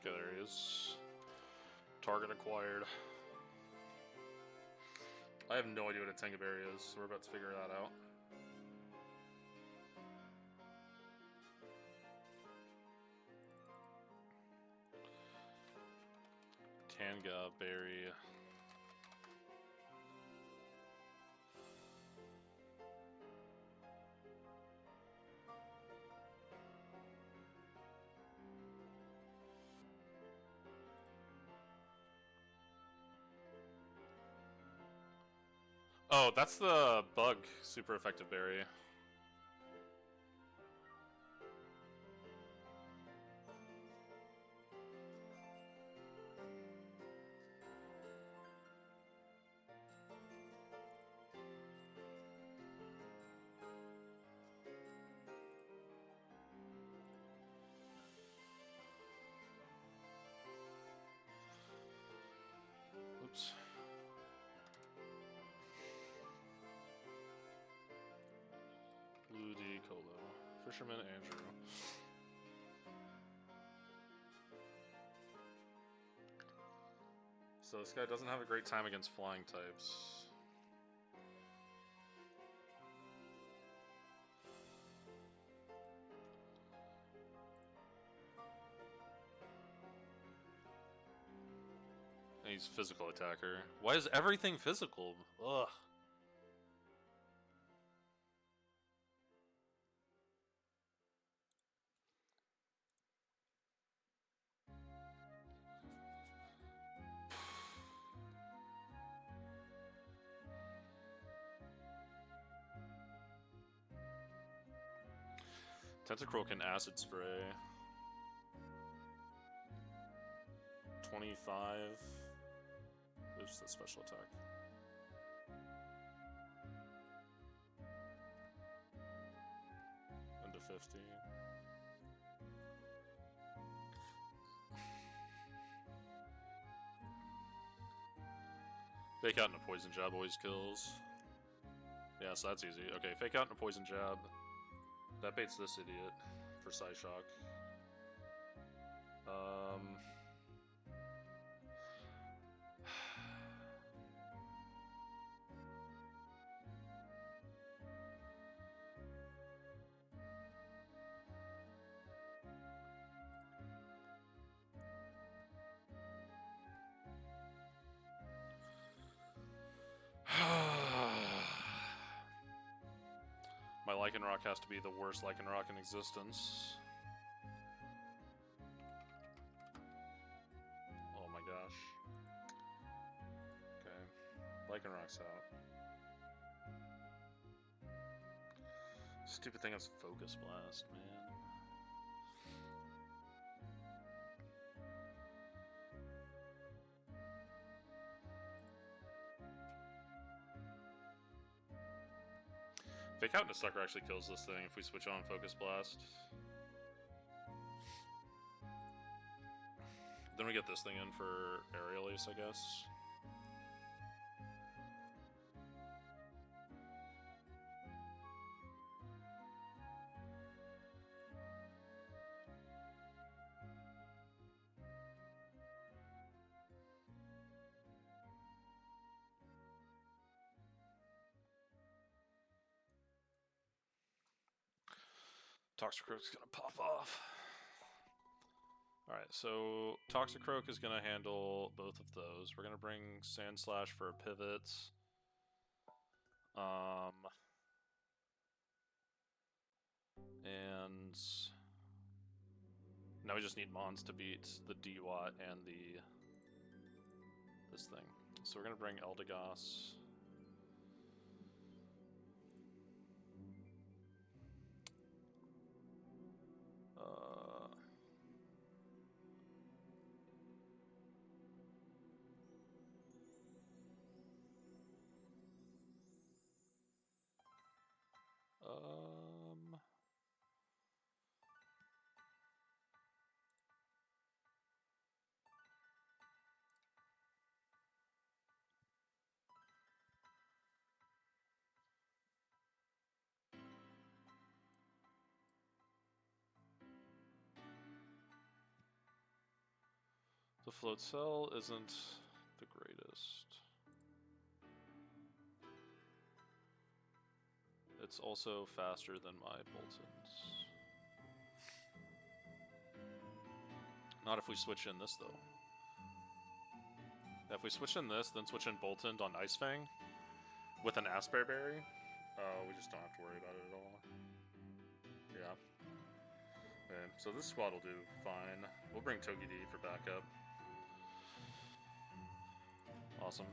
Okay, there he is. Target acquired. I have no idea what a Tangaberry is, so we're about to figure that out. Tangaberry. Oh, that's the bug super effective berry. Oops. Ludicolo. Fisherman Andrew. So this guy doesn't have a great time against flying types. And he's physical attacker. Why is everything physical? Ugh. Tentacruel can acid spray. 25. Oops, that's special attack. Into 50. Fake out and a poison jab always kills. Yeah, so that's easy. Okay, fake out and a poison jab. That baits this idiot for Psyshock. My Lycanroc has to be the worst Lycanroc in existence. Oh my gosh. Okay. Lycanroc's out. Stupid thing has Focus Blast, man. Fake out and a sucker actually kills this thing if we switch on Focus Blast. Then we get this thing in for Aerial Ace, I guess. Toxicroak's gonna pop off. Alright, so Toxicroak is gonna handle both of those. We're gonna bring Sandslash for a pivot. And now we just need Mons to beat the D-Watt and this thing. So we're gonna bring Eldegoss. The Float Cell isn't the greatest. It's also faster than my Boltons. Not if we switch in this, though. If we switch in this, then switch in Bolton on Ice Fang with an Asper Berry, we just don't have to worry about it at all. Yeah. Okay, so this squad will do fine. We'll bring Togepi for backup. Awesome.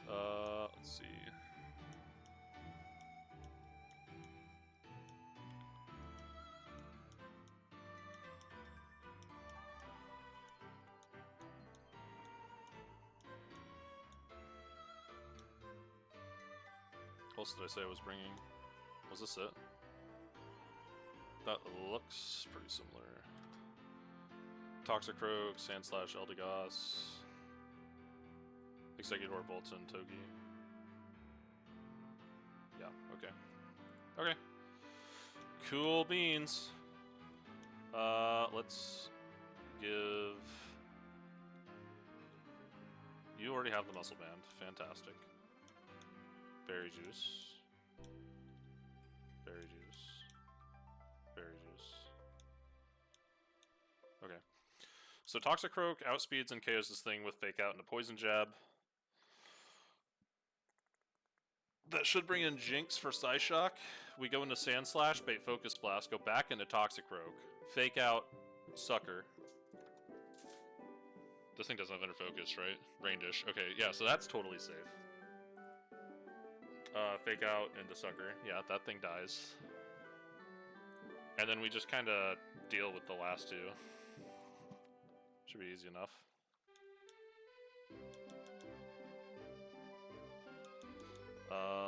Let's see. What else did I say I was bringing? Was this it? That looks pretty similar. Toxicroak, Sandslash, Eldegoss, Executor, Bolton, Togi. Yeah, okay. Okay. Cool beans. Let's give... You already have the Muscle Band. Fantastic. Berry Juice. Berry Juice. Berry Juice. Okay. So Toxicroak outspeeds and KOs this thing with Fake Out and a Poison Jab. That should bring in Jinx for Psyshock. We go into Sand Slash, bait Focus Blast, go back into Toxicroak, Fake Out, Sucker. This thing doesn't have Inner Focus, right? Rain Dish. Okay, yeah, so that's totally safe. Fake Out into Sucker. Yeah, that thing dies. And then we just kind of deal with the last two. Should be easy enough.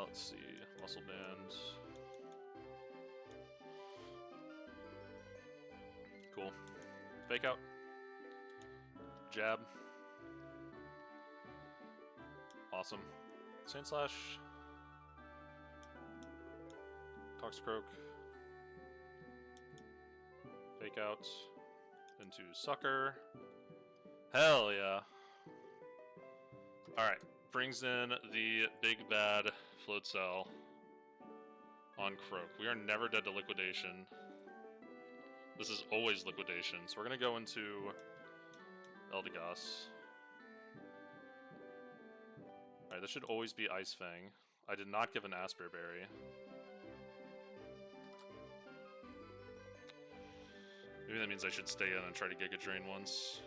Let's see. Muscle Band. Cool. Fake Out. Jab. Awesome. Sand Slash. Toxicroak. Fake Out. Into Sucker. Hell yeah. Alright. Brings in the big bad Float Cell on Croak. We are never dead to Liquidation. This is always Liquidation. So we're going to go into Eldegoss. Alright, this should always be Ice Fang. I did not give an Asper Berry. Maybe that means I should stay in and try to Giga Drain once.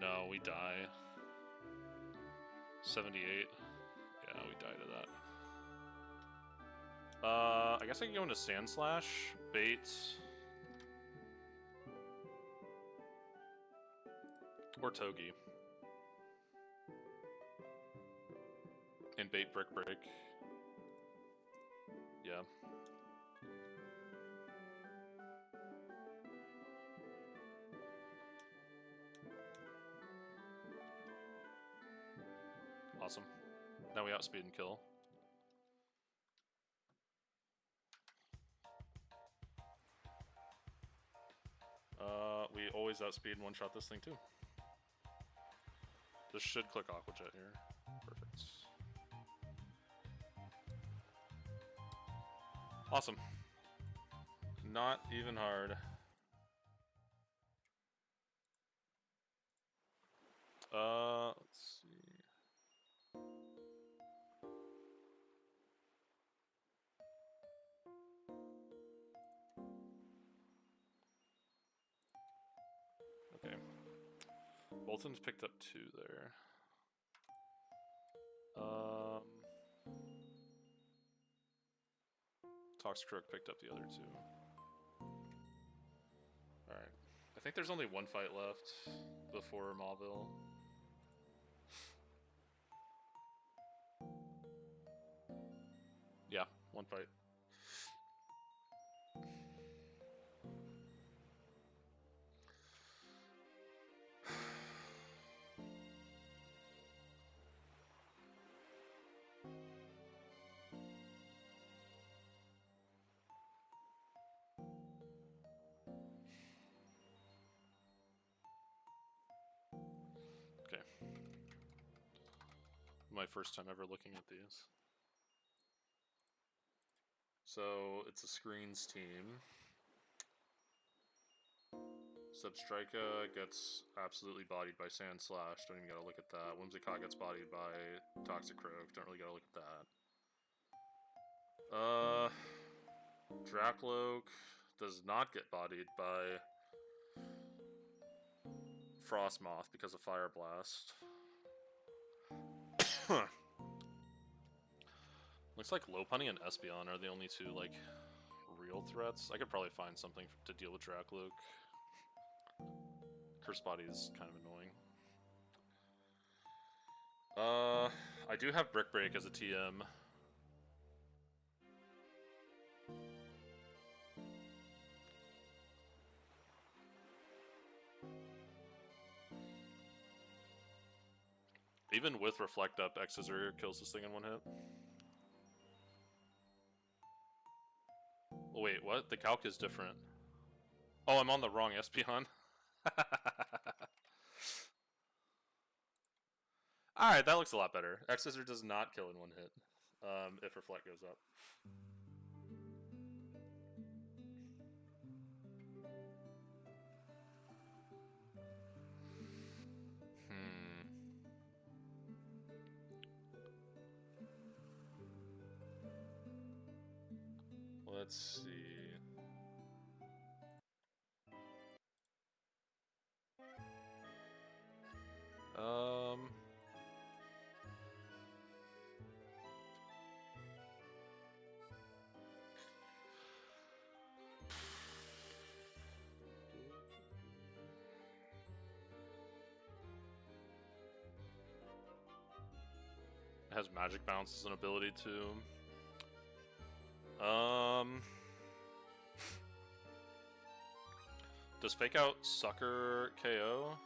No, we die. 78. Yeah, we die to that. I guess I can go into Sand Slash, bait, or Togi, and bait Brick Break. Yeah. Awesome. Now we outspeed and kill. We always outspeed and one-shot this thing too. This should click Aqua Jet here. Perfect. Awesome. Not even hard. Let's see. Okay. Bolton's picked up 2 there. Toxicroak picked up the other 2. Alright. I think there's only one fight left before Mauville. Yeah, one fight. Okay. My first time ever looking at these. So, it's a screens team. Substrika gets absolutely bodied by Sand Slash, don't even gotta look at that. Whimsicott gets bodied by Toxicroak, don't really gotta look at that. Dracloak does not get bodied by Frostmoth because of Fire Blast. Looks like Lopunny and Espeon are the only 2, like, real threats. I could probably find something to deal with Dracloak. Curse Body is kind of annoying. I do have Brick Break as a TM. Even with Reflect Up, X-Scissor kills this thing in one hit. Oh, wait, what? The calc is different. Oh, I'm on the wrong Espeon. Alright, that looks a lot better. X-Scissor does not kill in one hit if Reflect goes up. Let's see. It has magic bounce as an ability too. Does Fake Out Sucker KO?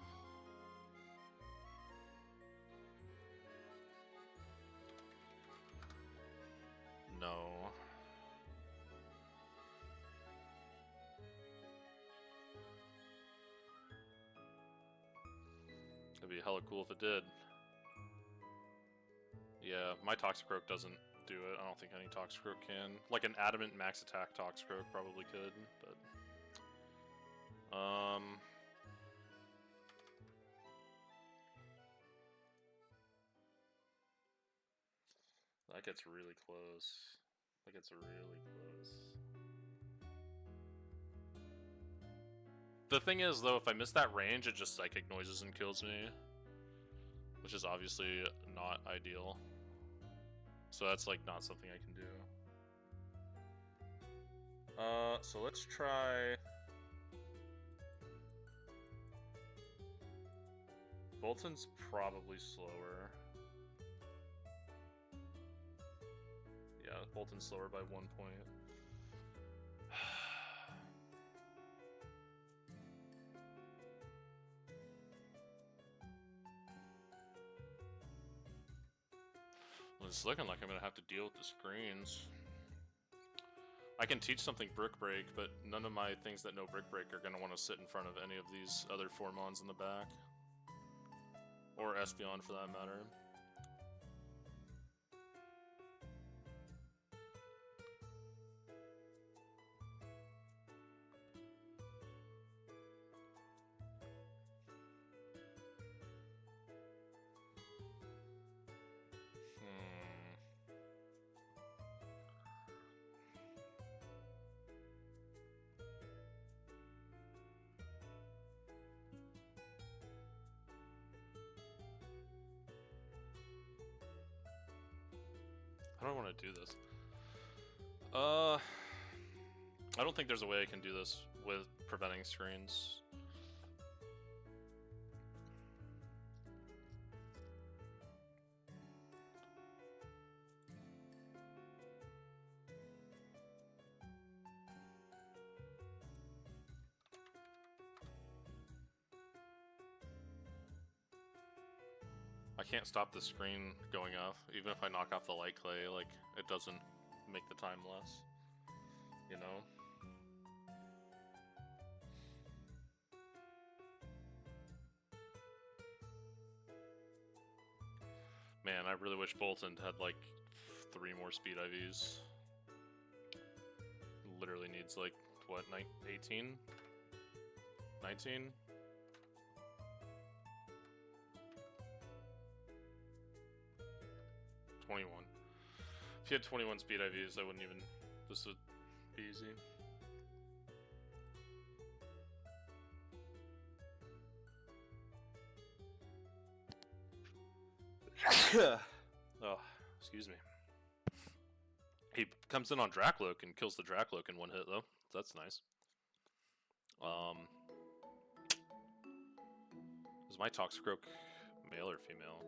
No. It'd be hella cool if it did. Yeah, my Toxicroak doesn't do it. I don't think any Toxicroak can. Like an Adamant max attack Toxicroak probably could, but... That gets really close. That gets really close. The thing is, though, if I miss that range, it just Psychic Noises and kills me. Which is obviously not ideal. So that's, like, not something I can do. So let's try... Bolton's probably slower. Yeah, Bolton's slower by 1 point. Well, it's looking like I'm gonna have to deal with the screens. I can teach something Brick Break, but none of my things that know Brick Break are gonna want to sit in front of any of these other Formons in the back. Or Espeon for that matter. How do I want to do this? I don't think there's a way I can do this with preventing screens. I can't stop the screen going off, even if I knock off the light clay, like, it doesn't make the time less, you know? Man, I really wish Bolton had, like, 3 more speed IVs. Literally needs, like, what, 18? 19? If you had 21 speed IVs, I wouldn't even... This would be easy. Oh, excuse me. He comes in on Dracloak and kills the Dracloak in 1 hit, though. That's nice. Is my Toxicroak male or female?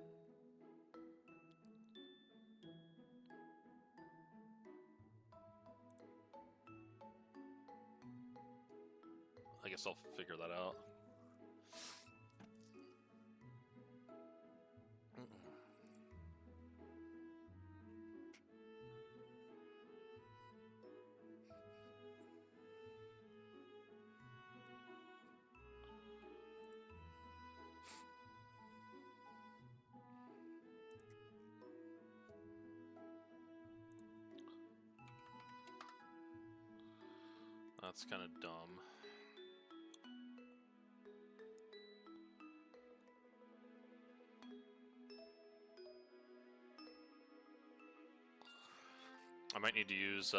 I guess I'll figure that out. That's kind of dumb. I might need to use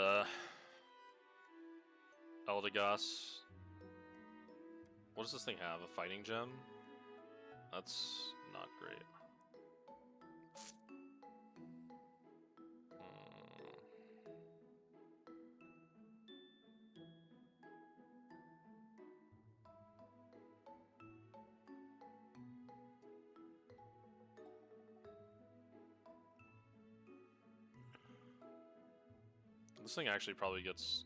Eldegoss. What does this thing have? A fighting gem? That's not great. This thing actually probably gets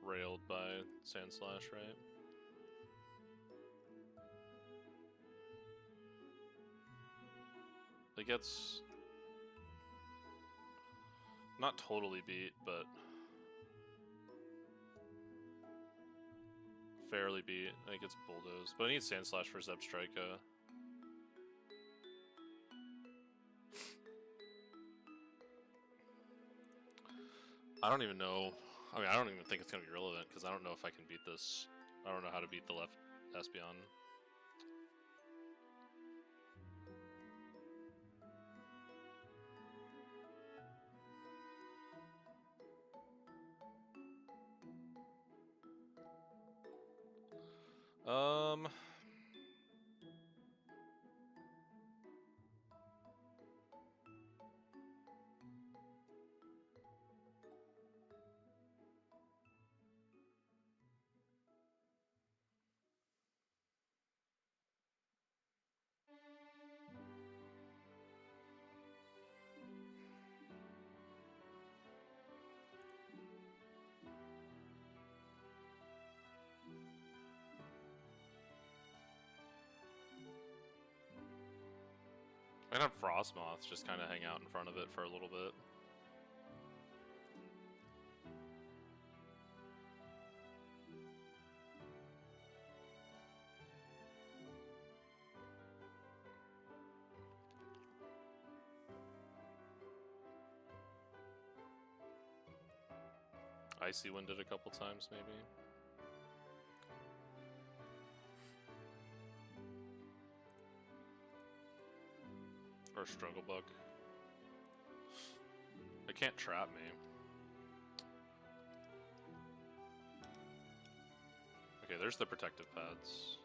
railed by Sandslash, right? It gets not totally beat, but fairly beat. I think it's bulldozed, but I need Sandslash for Zebstrika. I don't even know. I mean, I don't even think it's gonna be relevant because I don't know if I can beat this. I don't know how to beat the left Espeon. I can have Frostmoth just kind of hang out in front of it for a little bit. Icy Wind it a couple times, maybe. Or Struggle Bug. It can't trap me. Okay, there's the protective pads.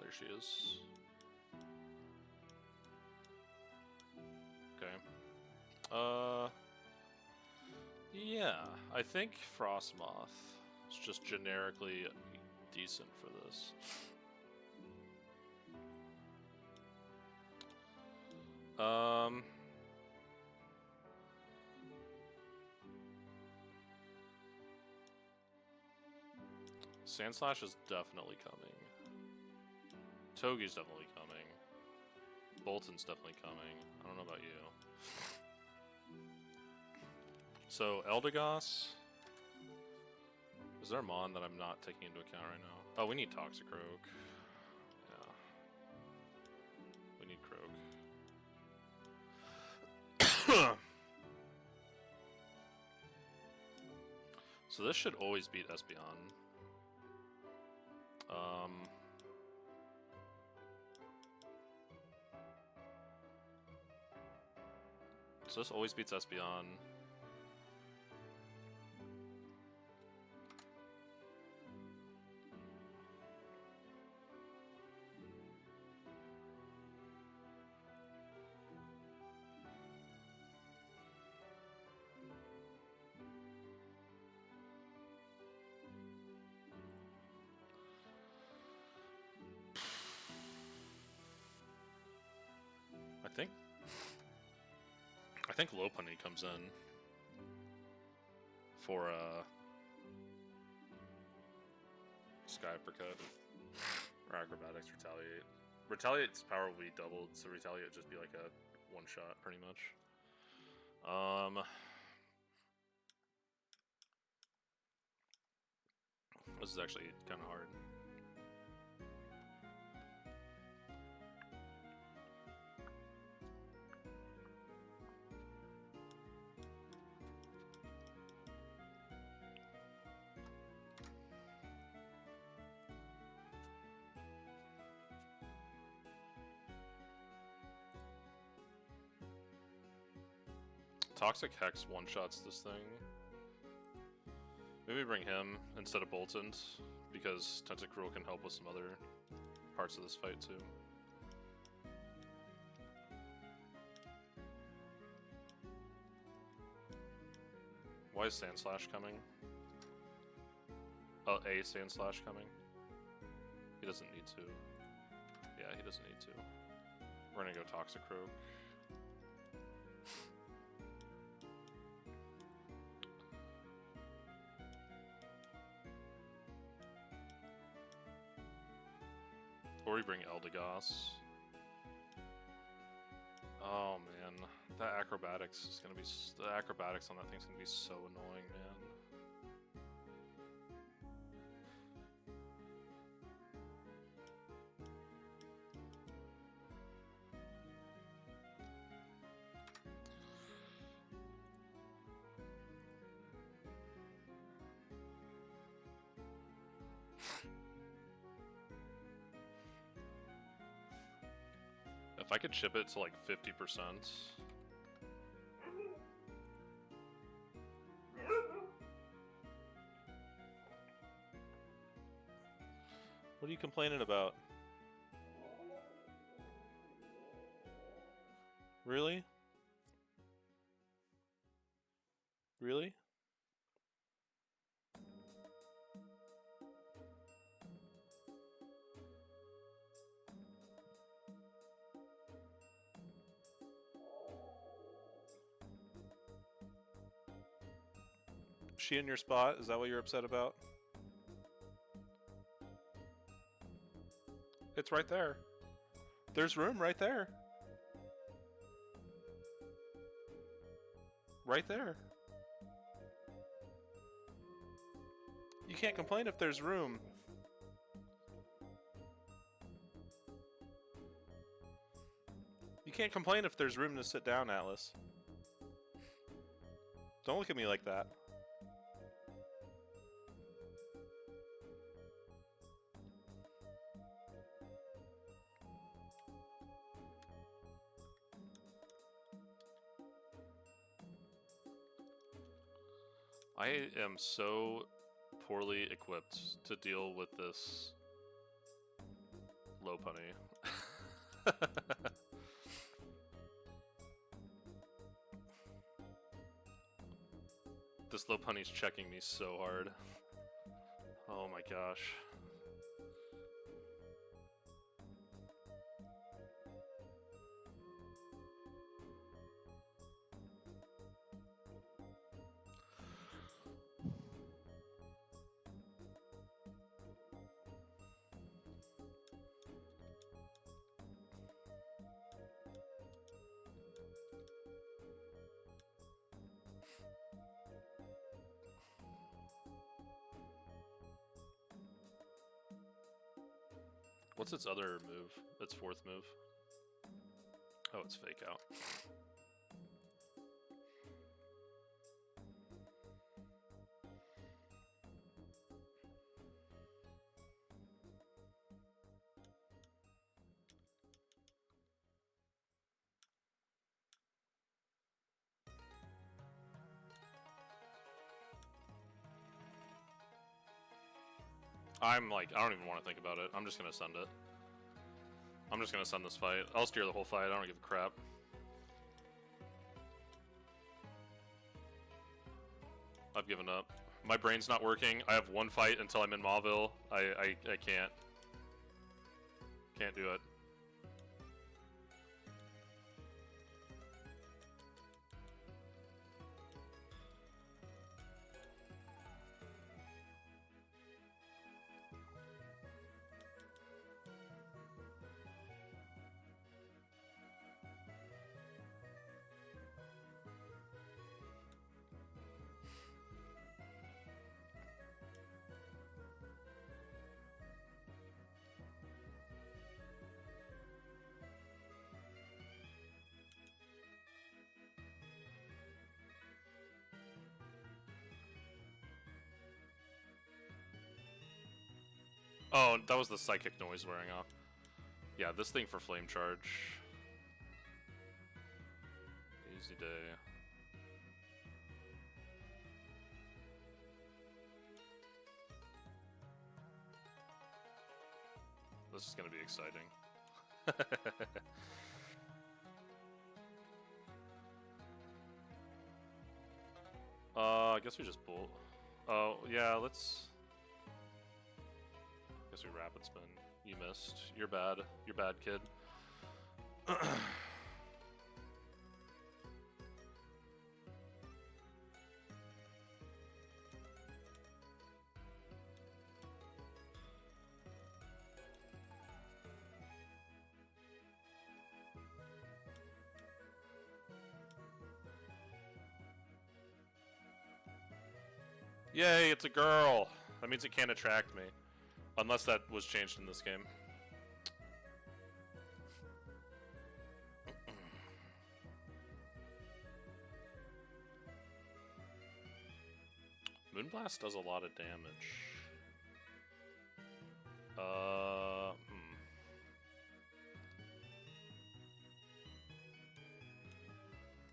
There she is. Okay. Yeah, I think Frostmoth is just generically decent for this. Sandslash is definitely coming. Togi's definitely coming. Bolton's definitely coming. I don't know about you. So, Eldegoss. Is there a Mon that I'm not taking into account right now? Oh, we need Toxicroak. Yeah. We need Croak. So this should always beat Espeon. So this always beats Espeon. I think Lopunny comes in for Sky Uppercut or Acrobatics Retaliate. Retaliate's power will be doubled, so Retaliate would just be like a one shot pretty much. This is actually kind of hard. Toxic Hex one-shots this thing. Maybe bring him instead of Boltons, because Tentacruel can help with some other parts of this fight too. Why is Sandslash coming? Oh, a Sandslash coming? He doesn't need to. Yeah, he doesn't need to. We're gonna go Toxicroak. Or we bring Eldegoss. Oh man, that acrobatics is gonna be the acrobatics on that thing's gonna be so annoying, man. If I could chip it to like 50%. What are you complaining about? Really? Really? She in your spot? Is that what you're upset about? It's right there. There's room right there. Right there. You can't complain if there's room. You can't complain if there's room to sit down, Atlas. Don't look at me like that. I am so poorly equipped to deal with this Lopunny. This Lopunny's checking me so hard. Oh my gosh. What's its other move? Its fourth move? Oh, it's Fake Out. I'm like, I don't even want to think about it. I'm just gonna send it. I'm just gonna send this fight. I'll steer the whole fight. I don't give a crap. I've given up. My brain's not working. I have one fight until I'm in Mauville. I can't. Can't do it. Oh, that was the psychic noise wearing off. Yeah, this thing for flame charge. Easy day. This is gonna be exciting. I guess we just bolt. Oh, yeah, let's... Guess we rapid spin. You missed. You're bad. You're bad, kid. Yay, it's a girl! That means it can't attract me. Unless that was changed in this game. Moonblast does a lot of damage.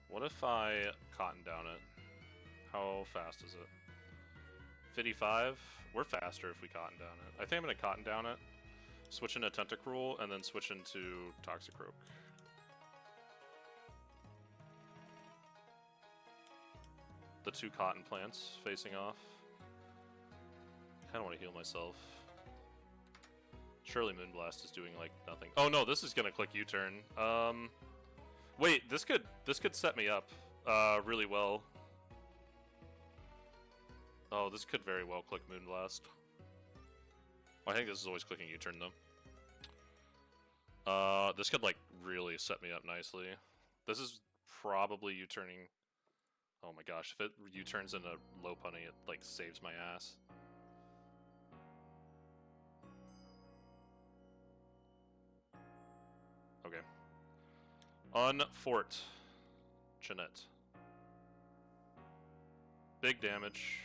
What if I cotton down it? How fast is it? 55? We're faster if we cotton down it. I think I'm gonna cotton down it, switch into Tentacruel, and then switch into Toxicroak. The two cotton plants facing off. Kinda wanna heal myself. Surely Moonblast is doing like nothing. Oh no, this is gonna click U-turn. Wait, this could set me up really well. Oh, this could very well click Moonblast. Well, I think this is always clicking U-turn though. This could like really set me up nicely. This is probably U-turning. Oh my gosh, if it U-turns into low punny, it like saves my ass. Okay. Unfort. Jeanette. Big damage.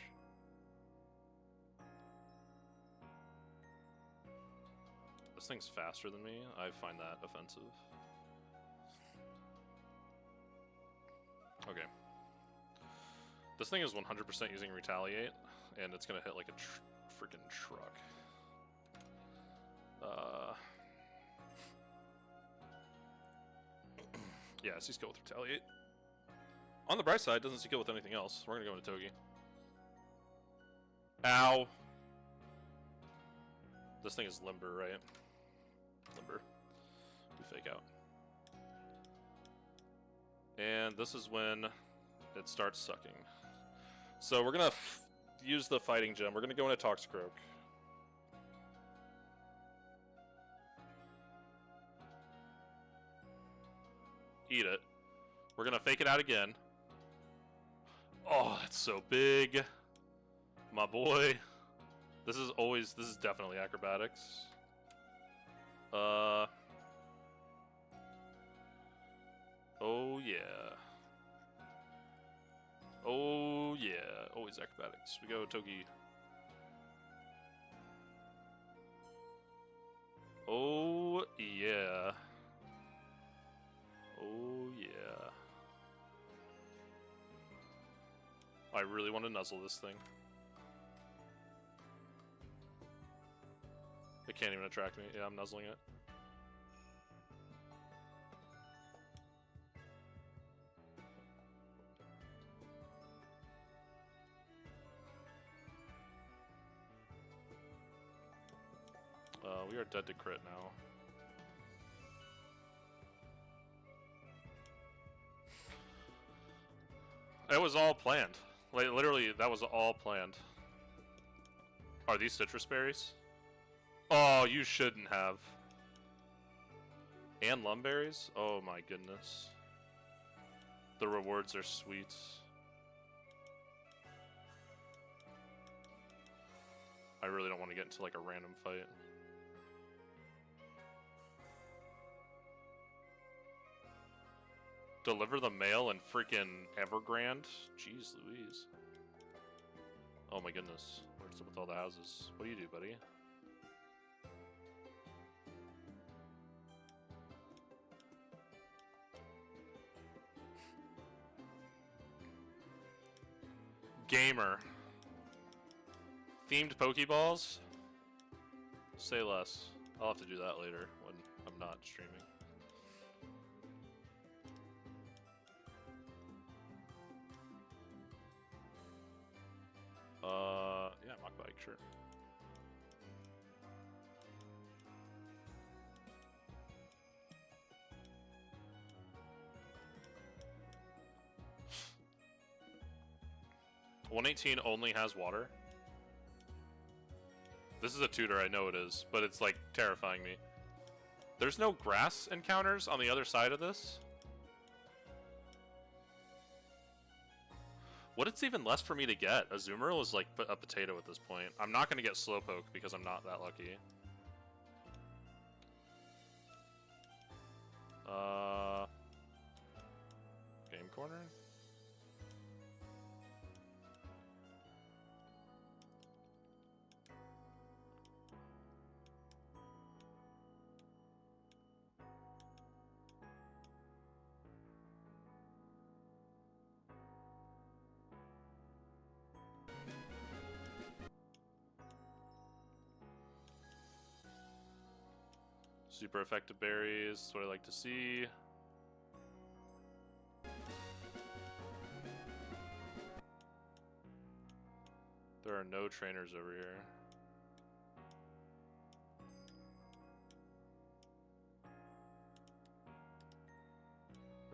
This thing's faster than me. I find that offensive. Okay. This thing is 100% using Retaliate, and it's gonna hit like a freaking truck. Yeah, C-skill with Retaliate. On the bright side, doesn't C-skill with anything else. We're gonna go into Togi. Ow! This thing is limber, right? Limber. We fake out. And this is when it starts sucking. So we're gonna use the fighting gem. We're gonna go into Toxicroak. Eat it. We're gonna fake it out again. Oh, that's so big. My boy. This is definitely acrobatics. Oh yeah. Oh yeah. Always acrobatics. We go Togi. Oh yeah. Oh yeah. I really want to nuzzle this thing. It can't even attract me. Yeah, I'm nuzzling it. We are dead to crit now. It was all planned. Like, literally, that was all planned. Are these citrus berries? Oh, you shouldn't have. And lumberries? Oh my goodness. The rewards are sweet. I really don't want to get into like a random fight. Deliver the mail in freaking Evergrande? Jeez Louise. Oh my goodness. What's up with all the houses? What do you do, buddy? Gamer. Themed Pokeballs? Say less. I'll have to do that later when I'm not streaming. Yeah, mock bike, sure. $118 only has water. This is a tutor, I know it is, but it's like terrifying me. There's no grass encounters on the other side of this? What it's even less for me to get? A Zoomerl is like a potato at this point. I'm not going to get Slowpoke because I'm not that lucky. Game Corner? Super effective berries, that's what I like to see. There are no trainers over here.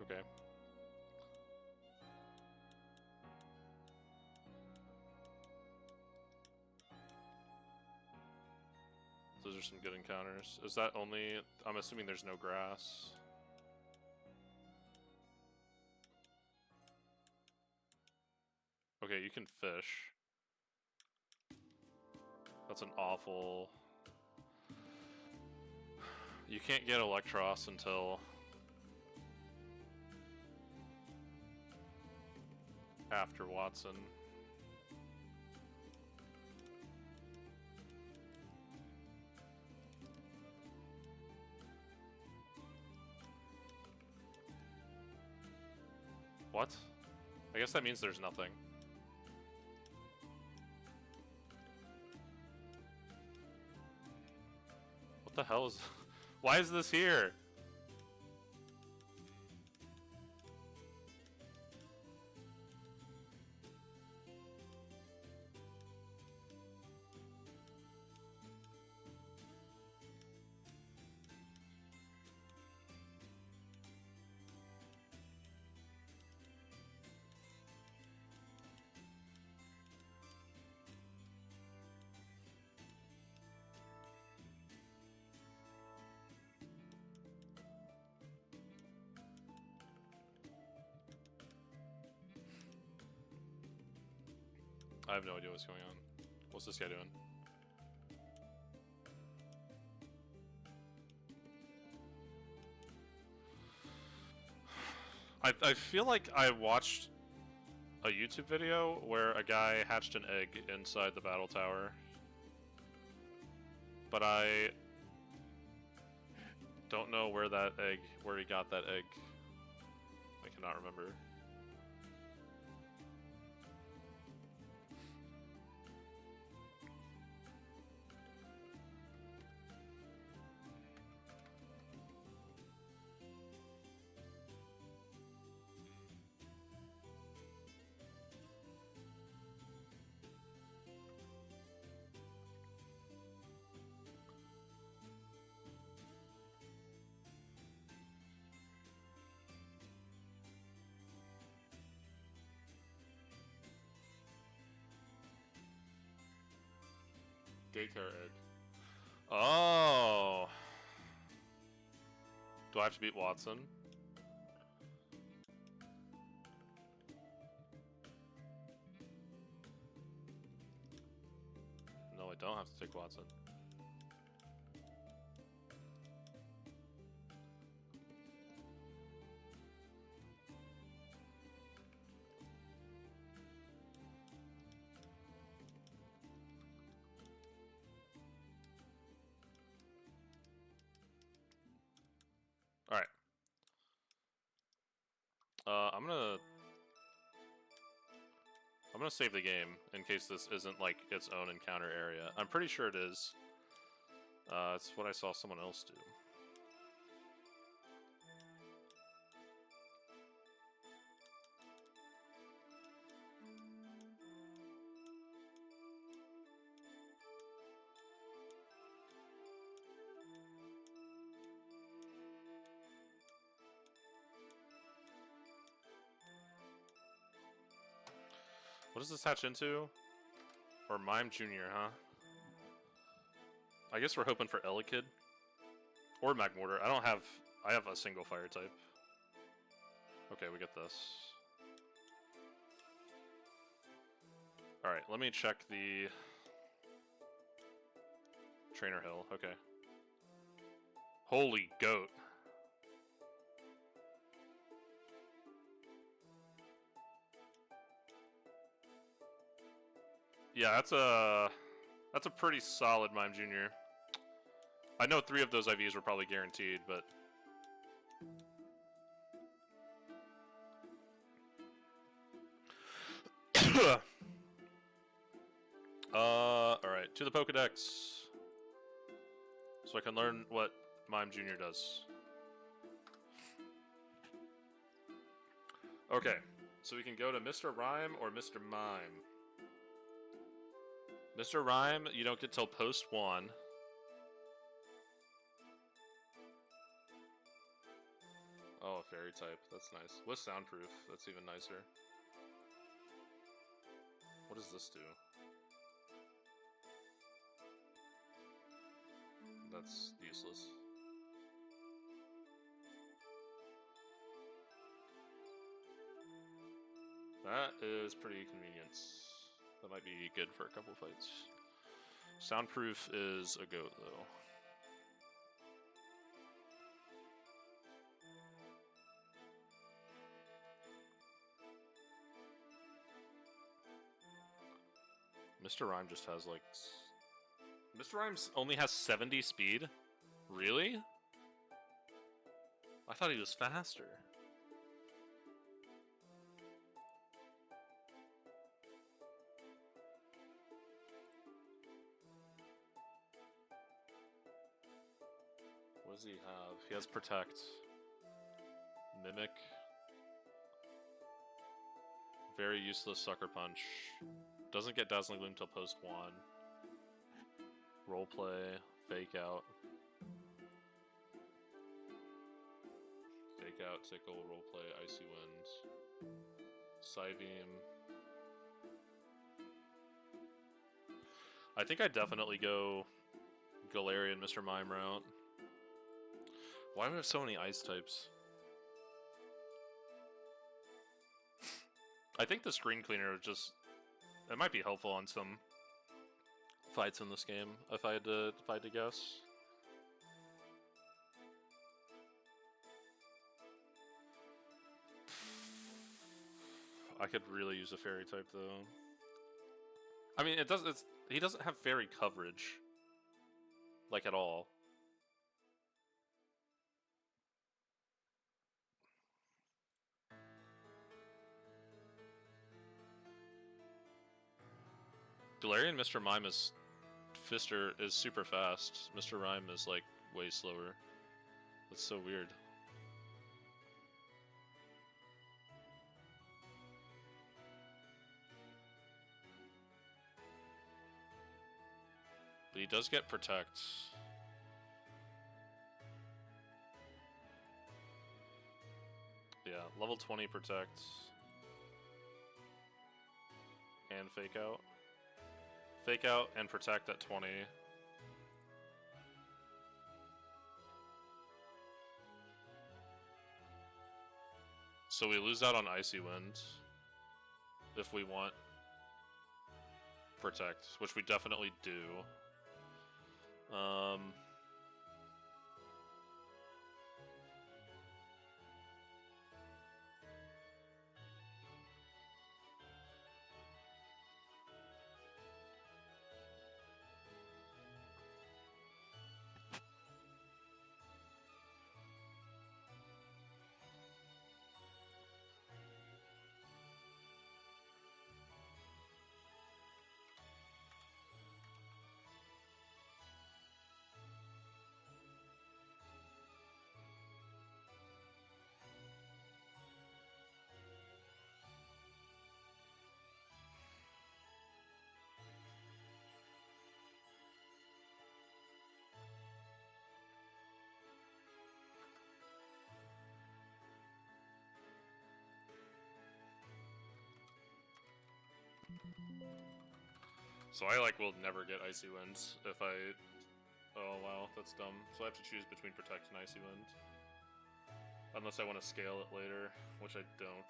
Okay. Those are some good encounters. Is that only... I'm assuming there's no grass. Okay, you can fish. That's an awful... You can't get Electros until... after Watson. What? I guess that means there's nothing. What the hell is... Why is this here? I have no idea what's going on. What's this guy doing? I feel like I watched a YouTube video where a guy hatched an egg inside the battle tower. But I don't know where he got that egg. I cannot remember. Daycare egg. Oh. Do I have to beat Watson? No, I don't have to take Watson. Alright. I'm gonna save the game in case this isn't like its own encounter area. I'm pretty sure it is. It's what I saw someone else do. What does this hatch into? Or Mime Jr., huh? I guess we're hoping for Elekid. Or Magmortar. I have a single fire type. Okay, we get this. Alright, let me check the Trainer Hill. Okay. Holy goat. Yeah, that's a pretty solid Mime Jr. I know 3 of those IVs were probably guaranteed, but alright, to the Pokedex. So I can learn what Mime Jr. does. Okay, so we can go to Mr. Rhyme or Mr. Mime. Mr. Rhyme, you don't get till post 1. Oh, a fairy type. That's nice. With soundproof, that's even nicer. What does this do? That's useless. That is pretty convenient. That might be good for a couple fights. Soundproof is a goat, though. Mr. Rhyme just has like... Mr. Rhyme only has 70 speed? Really? I thought he was faster. What does he have? He has Protect. Mimic. Very useless Sucker Punch. Doesn't get Dazzling Gleam till post 1. Roleplay. Fake Out. Fake Out, Tickle, Roleplay, Icy Wind. Psybeam. I think I'd definitely go Galarian Mr. Mime route. Why do we have so many ice types? I think the screen cleaner is just... It might be helpful on some fights in this game, if I had to guess. I could really use a fairy type though. I mean, he doesn't have fairy coverage, like at all. Galarian Mr. Mime is Fister is super fast. Mr. Rhyme is like way slower. That's so weird. But he does get Protect. Yeah, level 20 Protect. And Fake Out. Fake Out and Protect at 20. So we lose out on Icy Wind if we want Protect, which we definitely do. So I like will never get Icy Winds if I... Oh wow, that's dumb. So I have to choose between Protect and Icy Wind. Unless I want to scale it later, which I don't.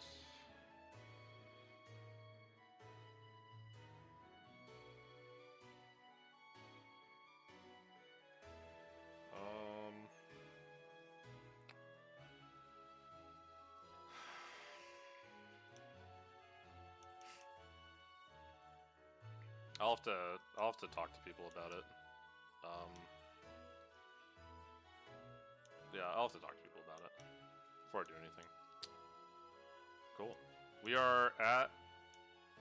I'll have to talk to people about it. Yeah, I'll have to talk to people about it before I do anything. Cool. We are at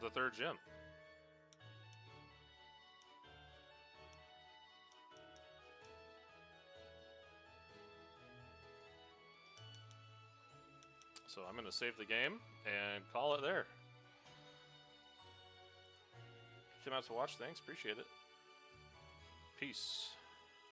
the 3rd gym. So I'm going to save the game and call it there. Came out to watch, thanks, appreciate it. Peace.